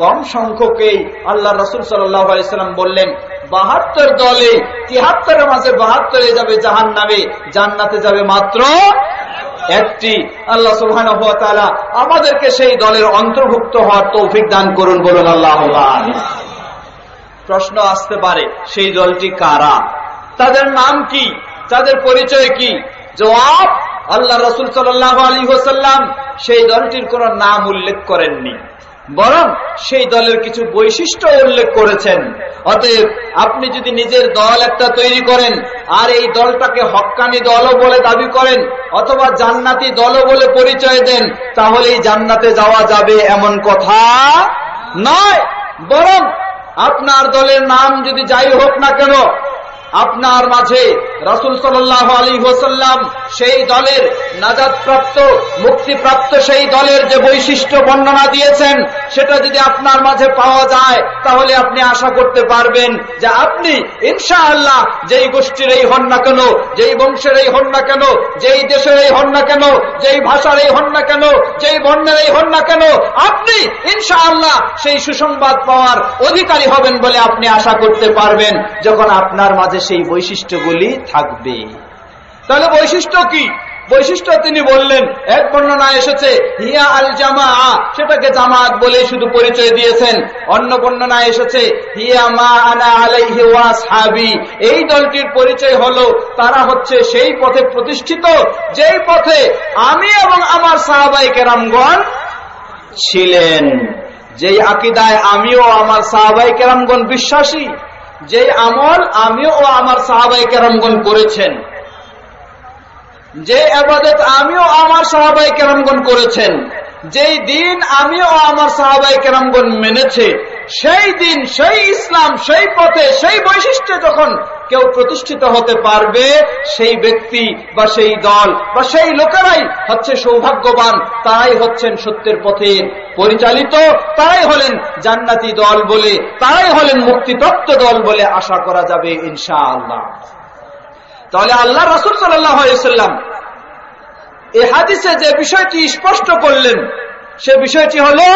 কম সংখ্যকেই। আল্লাহ রাসূল সাল্লাল্লাহু আলাইহি ওয়াসাল্লাম বললেন 72 দলে 73-এর মাঝে 72 যাবে জাহান্নামে, জান্নাতে যাবে মাত্র একটি। আল্লাহ সুবহানাহু ওয়া তাআলা আমাদেরকে সেই দলের অন্তর্ভুক্ত হওয়ার তৌফিক দান করুন, বলুন আল্লাহুম্মা আমিন। প্রশ্ন আসতে পারে সেই দলটি কারা, তাদের নাম কি, তাদের পরিচয় কি? জবাব, আল্লাহ রাসূল সাল্লাল্লাহু আলাইহি ওয়াসাল্লাম সেই দলটির কোনো নাম উল্লেখ করেননি, বরং সেই দলের কিছু বৈশিষ্ট্য উল্লেখ করেছেন। অতএব আপনি যদি নিজের দল একটা তৈরি করেন আর এই দলটাকে হক্কানি দলও বলে দাবি করেন অথবা জান্নাতি দলও বলে পরিচয় দেন, তাহলেই জান্নাতে যাওয়া যাবে এমন কথা নয়, বরং আপনার দলের নাম যদি যাই হোক না কেন, আপনার মাঝে রাসূল সাল্লাল্লাহু আলাইহি ওয়াসাল্লাম সেই দলের নাজাতপ্রাপ্ত, মুক্তিপ্রাপ্ত সেই দলের যে বৈশিষ্ট্য বর্ণনা দিয়েছেন, সেটা যদি আপনার মাঝে পাওয়া যায়, তাহলে আপনি আশা করতে পারবেন যে আপনি ইনশাআল্লাহ যেই গোষ্ঠীরই হন না কেন, যেই বংশেরই হন না কেন, যেই দেশেরই হন না কেন, যেই ভাষারই হন না কেন, যেই বর্ণেরই হন না কেন, আপনি ইনশাআল্লাহ সেই সুসংবাদ পাওয়ার অধিকারী হবেন বলে আপনি আশা করতে পারবেন, যখন আপনার মাঝে সেই বৈশিষ্ট্যগুলি থাকবে। তাহলে বৈশিষ্ট্য কি? বৈশিষ্ট্য তিনি বললেন, এক বর্ণনা এসেছে হিয়া আল জামাআ, সেটাকে জামাত বলে শুধু পরিচয় দিয়েছেন। অন্য বর্ণনা এসেছে হিয়া মা আনা আলাইহি ওয়া আসহাবি, এই দলটির পরিচয় হলো তারা হচ্ছে সেই পথে প্রতিষ্ঠিত যেই পথে আমি এবং আমার সাহাবায়ে কেরামগণ ছিলেন, যেই আকীদায় আমিও আমার সাহাবায়ে কেরামগণ বিশ্বাসী, যে আমল আমিও ও আমার সাহাবায়ে কেরামগণ করেছেন, যে ইবাদত আমিও আমার সাহাবায়ে কেরামগণ করেছেন, যেই দিন আমিও ও আমার সাহাবায়ে কেরামগণ মেনেছে, সেই দিন, সেই ইসলাম, সেই পথে, সেই বৈশিষ্ট্যে যখন কেউ প্রতিষ্ঠিত হতে পারবে, সেই ব্যক্তি বা সেই দল বা সেই লোকেরাই হচ্ছে সৌভাগ্যবান, তারাই হচ্ছেন সত্যের পথে পরিচালিত, তারাই হলেন জান্নাতি দল বলে, তারাই হলেন মুক্তিপ্রাপ্ত দল বলে আশা করা যাবে ইনশাআল্লাহ। তাহলে আল্লাহ রাসূল সাল্লাল্লাহু আলাইহি ওয়াসাল্লাম এই হাদিসে যে বিষয়টি স্পষ্ট করলেন, সে বিষয়টি হলো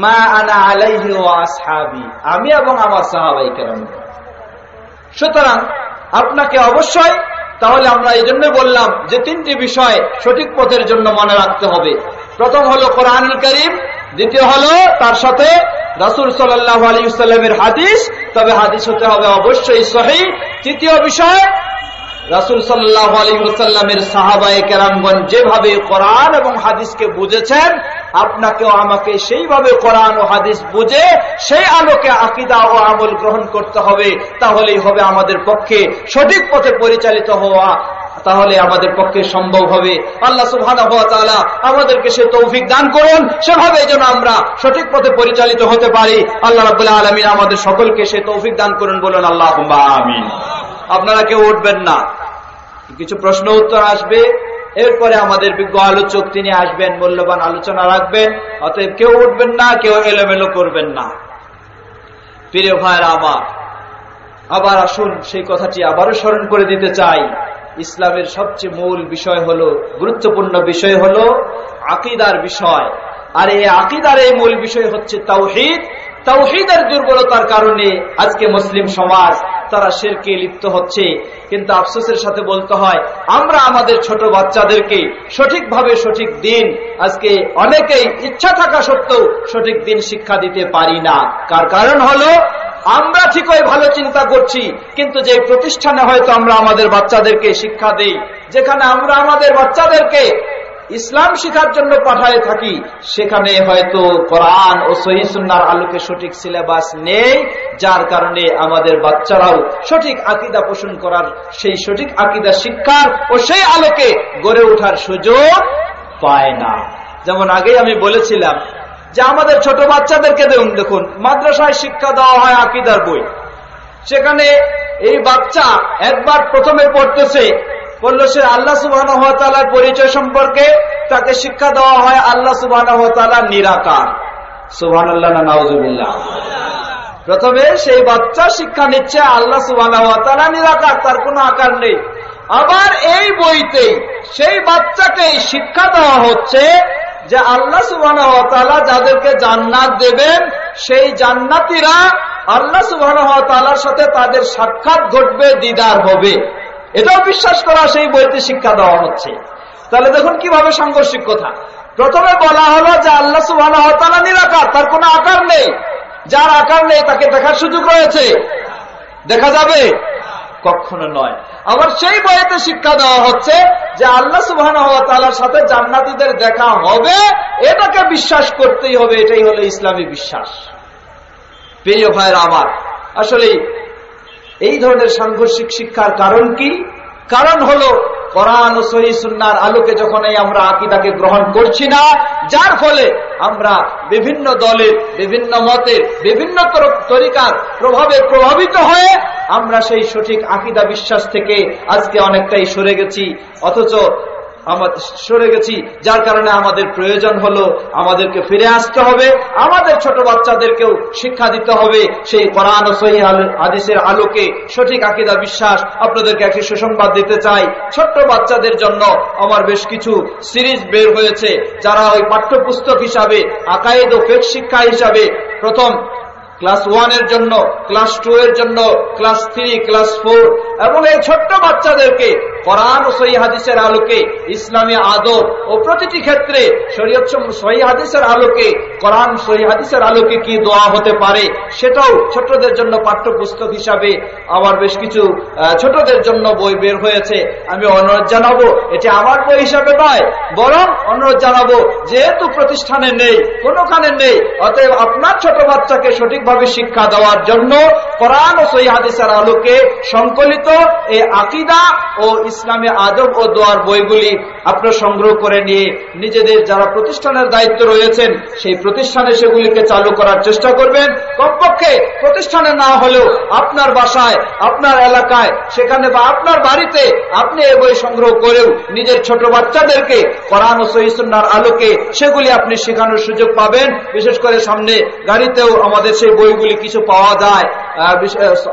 মা আনা আলাইহি ওয়া আসহাবি, আমি এবং আমার সাহাবায়ে কেরাম। সুতরাং আপনাকে অবশ্যই, তাহলে আমরা এই জন্য বললাম যে তিনটি বিষয় সঠিক পথের জন্য মনে রাখতে হবে। প্রথম হলো কোরআনুল কারীম, দ্বিতীয় হলো তার সাথে রাসূল সাল্লাল্লাহু আলাইহি ওয়াসাল্লামের হাদিস, তবে হাদিস হতে হবে অবশ্যই সহিহ। তৃতীয় বিষয়, রাসূল সাল্লাল্লাহু আলাইহি ওয়াসাল্লামের সাহাবায়ে কেরামগণ যেভাবে কোরআন এবং হাদিসকে বুঝেছেন, আপনাকেও আমাকে সেইভাবে কোরআন ও হাদিস বুঝে সেই আলোকে আকীদা ও আমল গ্রহণ করতে হবে। তাহলেই হবে আমাদের পক্ষে সঠিক পথে পরিচালিত হওয়া, তাহলে আমাদের পক্ষে সম্ভব হবে। আল্লাহ সুবহানাহু ওয়া তাআলা আমাদেরকে সে তৌফিক দান করুন, সেভাবে যেন আমরা সঠিক পথে পরিচালিত হতে পারি। আল্লাহ রাব্বুল আলামিন আমাদের সকলকে সে তৌফিক দান করুন, বলুন আল্লাহুম্মা আমিন। আপনারা কেউ উঠবেন না, কিছু প্রশ্ন উত্তর আসবে, এরপরে আমাদের বিজ্ঞ আলোচক তিনি আসবেন, মূল্যবান আলোচনা রাখবেন। অতএব কেউ উঠবেন না, কেউ এলোমেলো করবেন না। প্রিয় ভাইরা আমার, আবার আসুন সেই কথাটি আবারও স্মরণ করে দিতে চাই। ইসলামের সবচেয়ে মূল বিষয় হলো, গুরুত্বপূর্ণ বিষয় হলো আকীদার বিষয়। আর এই আকীদার এই মূল বিষয় হচ্ছে তাওহীদ। তাওহীদের দুর্বলতার কারণে আজকে মুসলিম সমাজ তারা শিরকে লিপ্ত হচ্ছে। কিন্তু আফসোসের সাথে বলতে হয়, আমরা আমাদের ছোট বাচ্চাদেরকে সঠিকভাবে সঠিক দিন, আজকে অনেকেই ইচ্ছা থাকা সত্ত্বেও সঠিক দিন শিক্ষা দিতে পারি না। কারণ হলো আমরা ঠিকই ভালো চিন্তা করছি, কিন্তু যে প্রতিষ্ঠানে হয়তো আমরা আমাদের বাচ্চাদেরকে শিক্ষা দেই, যেখানে আমরা আমাদের বাচ্চাদেরকে ইসলাম শিখার জন্য পাঠায় থাকি, সেখানে হয়তো কোরআন ও সহিহ সুন্নাহর আলোকে সঠিক সিলেবাস নেই, যার কারণে আমাদের বাচ্চারাও সঠিক আকীদা পোষণ করার, সেই সঠিক আকীদা শিক্ষার ও সেই আলোকে গড়ে ওঠার সুযোগ পায় না। যেমন আগেই আমি বলেছিলাম যে আমাদের ছোট বাচ্চাদেরকে দেখুন, মাদ্রাসায় শিক্ষা দেওয়া হয় আকীদার বই, সেখানে এই বাচ্চা একবার প্রথমে পড়তেছে, বললো সে আল্লাহ সুবহানাহু ওয়া তাআলার পরিচয় সম্পর্কে তাকে শিক্ষা দেওয়া হয় আল্লাহ সুবহানাহু ওয়া তাআলা নিরাকার। সুবহানাল্লাহ না নাউজুবিল্লাহ। প্রথমে সেই বাচ্চা শিক্ষা নিচ্ছে আল্লাহ সুবহানাহু ওয়া তাআলা নিরাকার, তার কোনো আকার নেই। আবার এই বইতে সেই বাচ্চাকে শিক্ষা দেওয়া হচ্ছে যে আল্লাহ সুবহানাহু ওয়া তাআলা যাদেরকে জান্নাত দেবেন, সেই জান্নাতীরা আল্লাহ সুবহানাহু ওয়া তাআলার সাথে তাদের সাক্ষাৎ ঘটবে, দিদার হবে। এটাও বিশ্বাস করা সেই বইতে শিক্ষা দেওয়া হচ্ছে। তাহলে দেখুন কিভাবে সাংঘর্ষিক কথা। প্রথমে বলা হলো যে আল্লাহ সুবহানাহু ওয়া তাআলা নিরাকার, তার কোনো আকার নেই। যার আকার নেই তাকে দেখার সুযোগ রয়েছে, দেখা যাবে? কখনো নয়। আবার সেই বইতে শিক্ষা দেওয়া হচ্ছে যে আল্লাহ সুবহানাহু ওয়া তাআলার সাথে জান্নাতীদের দেখা হবে, এটাকে বিশ্বাস করতেই হবে। এটাই হলো ইসলামী বিশ্বাস। প্রিয় ভাইরা আমার, আসলে এই ধরনের সাংঘর্ষিক শিক্ষার কারণ কি? কারণ হলো কোরআন ও সহিহ সুন্নাহর আলোকে যখন আমরা আকীদাকে গ্রহণ করছি না, যার ফলে আমরা বিভিন্ন দলের, বিভিন্ন মতের, বিভিন্ন তরিকার প্রভাবে প্রভাবিত হয়ে আমরা সেই সঠিক আকীদা বিশ্বাস থেকে আজকে অনেকটাই সরে গেছি। অথচ সরে গেছি, যার কারণে আমাদের প্রয়োজন হলো আমাদেরকে ফিরে আসতে হবে, আমাদের ছোট বাচ্চাদেরকেও শিক্ষা দিতে হবে সেই কোরআন ও সহিহ হাদিসের আলোকে সঠিক আকীদা বিশ্বাস। আপনাদেরকে একটি সুসংবাদ দিতে চাই, ছোট্ট বাচ্চাদের জন্য আমার বেশ কিছু সিরিজ বের হয়েছে, যারা ওই পাঠ্যপুস্তক হিসাবে আকায়েদ ও ফিকহ শিক্ষা হিসাবে প্রথম ক্লাস 1 এর জন্য, ক্লাস 2 এর জন্য, ক্লাস 3, ক্লাস 4 এবং এই ছোট্ট বাচ্চাদেরকে কোরআন ও সহিহ হাদিসের আলোকে ইসলামী আদব ও প্রতিটি ক্ষেত্রে শরীয়ত সহিহ হাদিসের আলোকে, কোরআন সহিহ হাদিসের আলোকে কি দোয়া হতে পারে সেটাও ছোটদের জন্য পাঠ্যপুস্তক হিসাবে আমার বেশ কিছু ছোটদের জন্য বই বের হয়েছে। আমি অনুরোধ জানাবো, এটি আমার বই হিসাবে নয়, বরং অনুরোধ জানাবো, যেহেতু প্রতিষ্ঠানে নেই, কোনোখানে নেই, অতএব আপনার ছোট বাচ্চাকে সঠিকভাবে শিক্ষা দেওয়ার জন্য কোরআন ও সহিহ হাদিসের আলোকে সংকলিত এই আকীদা ও ইসলামী আদব ও দোয়ার বইগুলি আপনারা সংগ্রহ করে নিয়ে নিজেদের যারা প্রতিষ্ঠানের দায়িত্ব রয়েছেন সেই প্রতিষ্ঠানে সেগুলিকে চালু করার চেষ্টা করবেন। কমপক্ষে প্রতিষ্ঠানে না হলেও আপনার বাসায়, আপনার এলাকায়, সেখানে বা আপনার বাড়িতে আপনি এই বই সংগ্রহ করেও নিজের ছোট বাচ্চাদেরকে কোরআন ও সহিহ সুন্নাহর আলোকে সেগুলি আপনি শেখানোর সুযোগ পাবেন। বিশেষ করে সামনে গাড়িতেও আমাদের সেই বইগুলি কিছু পাওয়া যায়,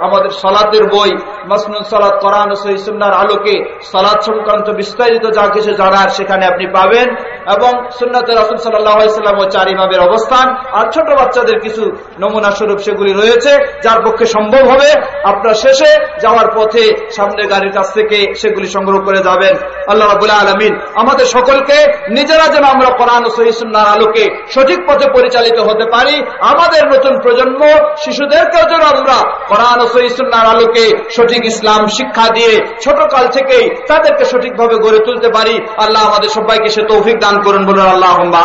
আমাদের সালাতের বই, মাসনুন সালাত, কোরআন ও সহিহ সুন্নাহর আলোকে সালাত সংক্রান্ত বিস্তারিত যা কিছু জানার সেখানে আপনি পাবেন, এবং সুন্নাতে রাসূল সাল্লাল্লাহু আলাইহি ওয়াসাল্লাম ও 4 ইমামের অবস্থান আর ছোট বাচ্চাদের কিছু নমুনা স্বরূপ সেগুলি রয়েছে, যার পক্ষে সম্ভব হবে আপনার শেষে যাওয়ার পথে সামনে গাড়ির কাছ থেকে সেগুলি সংগ্রহ করে যাবেন। আল্লাহ রাব্বুল আলামিন আমাদের সকলকে নিজেরা যেন আমরা কোরআন ও সহিহ সুন্নাহর আলোকে সঠিক পথে পরিচালিত হতে পারি, আমাদের নতুন প্রজন্ম শিশুদেরকেও যেন আমরা কোরআন ও সহিহ সুন্নাহর আলোকে সঠিক ইসলাম শিক্ষা দিয়ে ছোট কাল থেকেই তাদেরকে সঠিকভাবে গড়ে তুলতে পারি। আল্লাহ আমাদের সবাইকে সে তৌফিক দান করুন, বলুন আল্লাহুম্মা।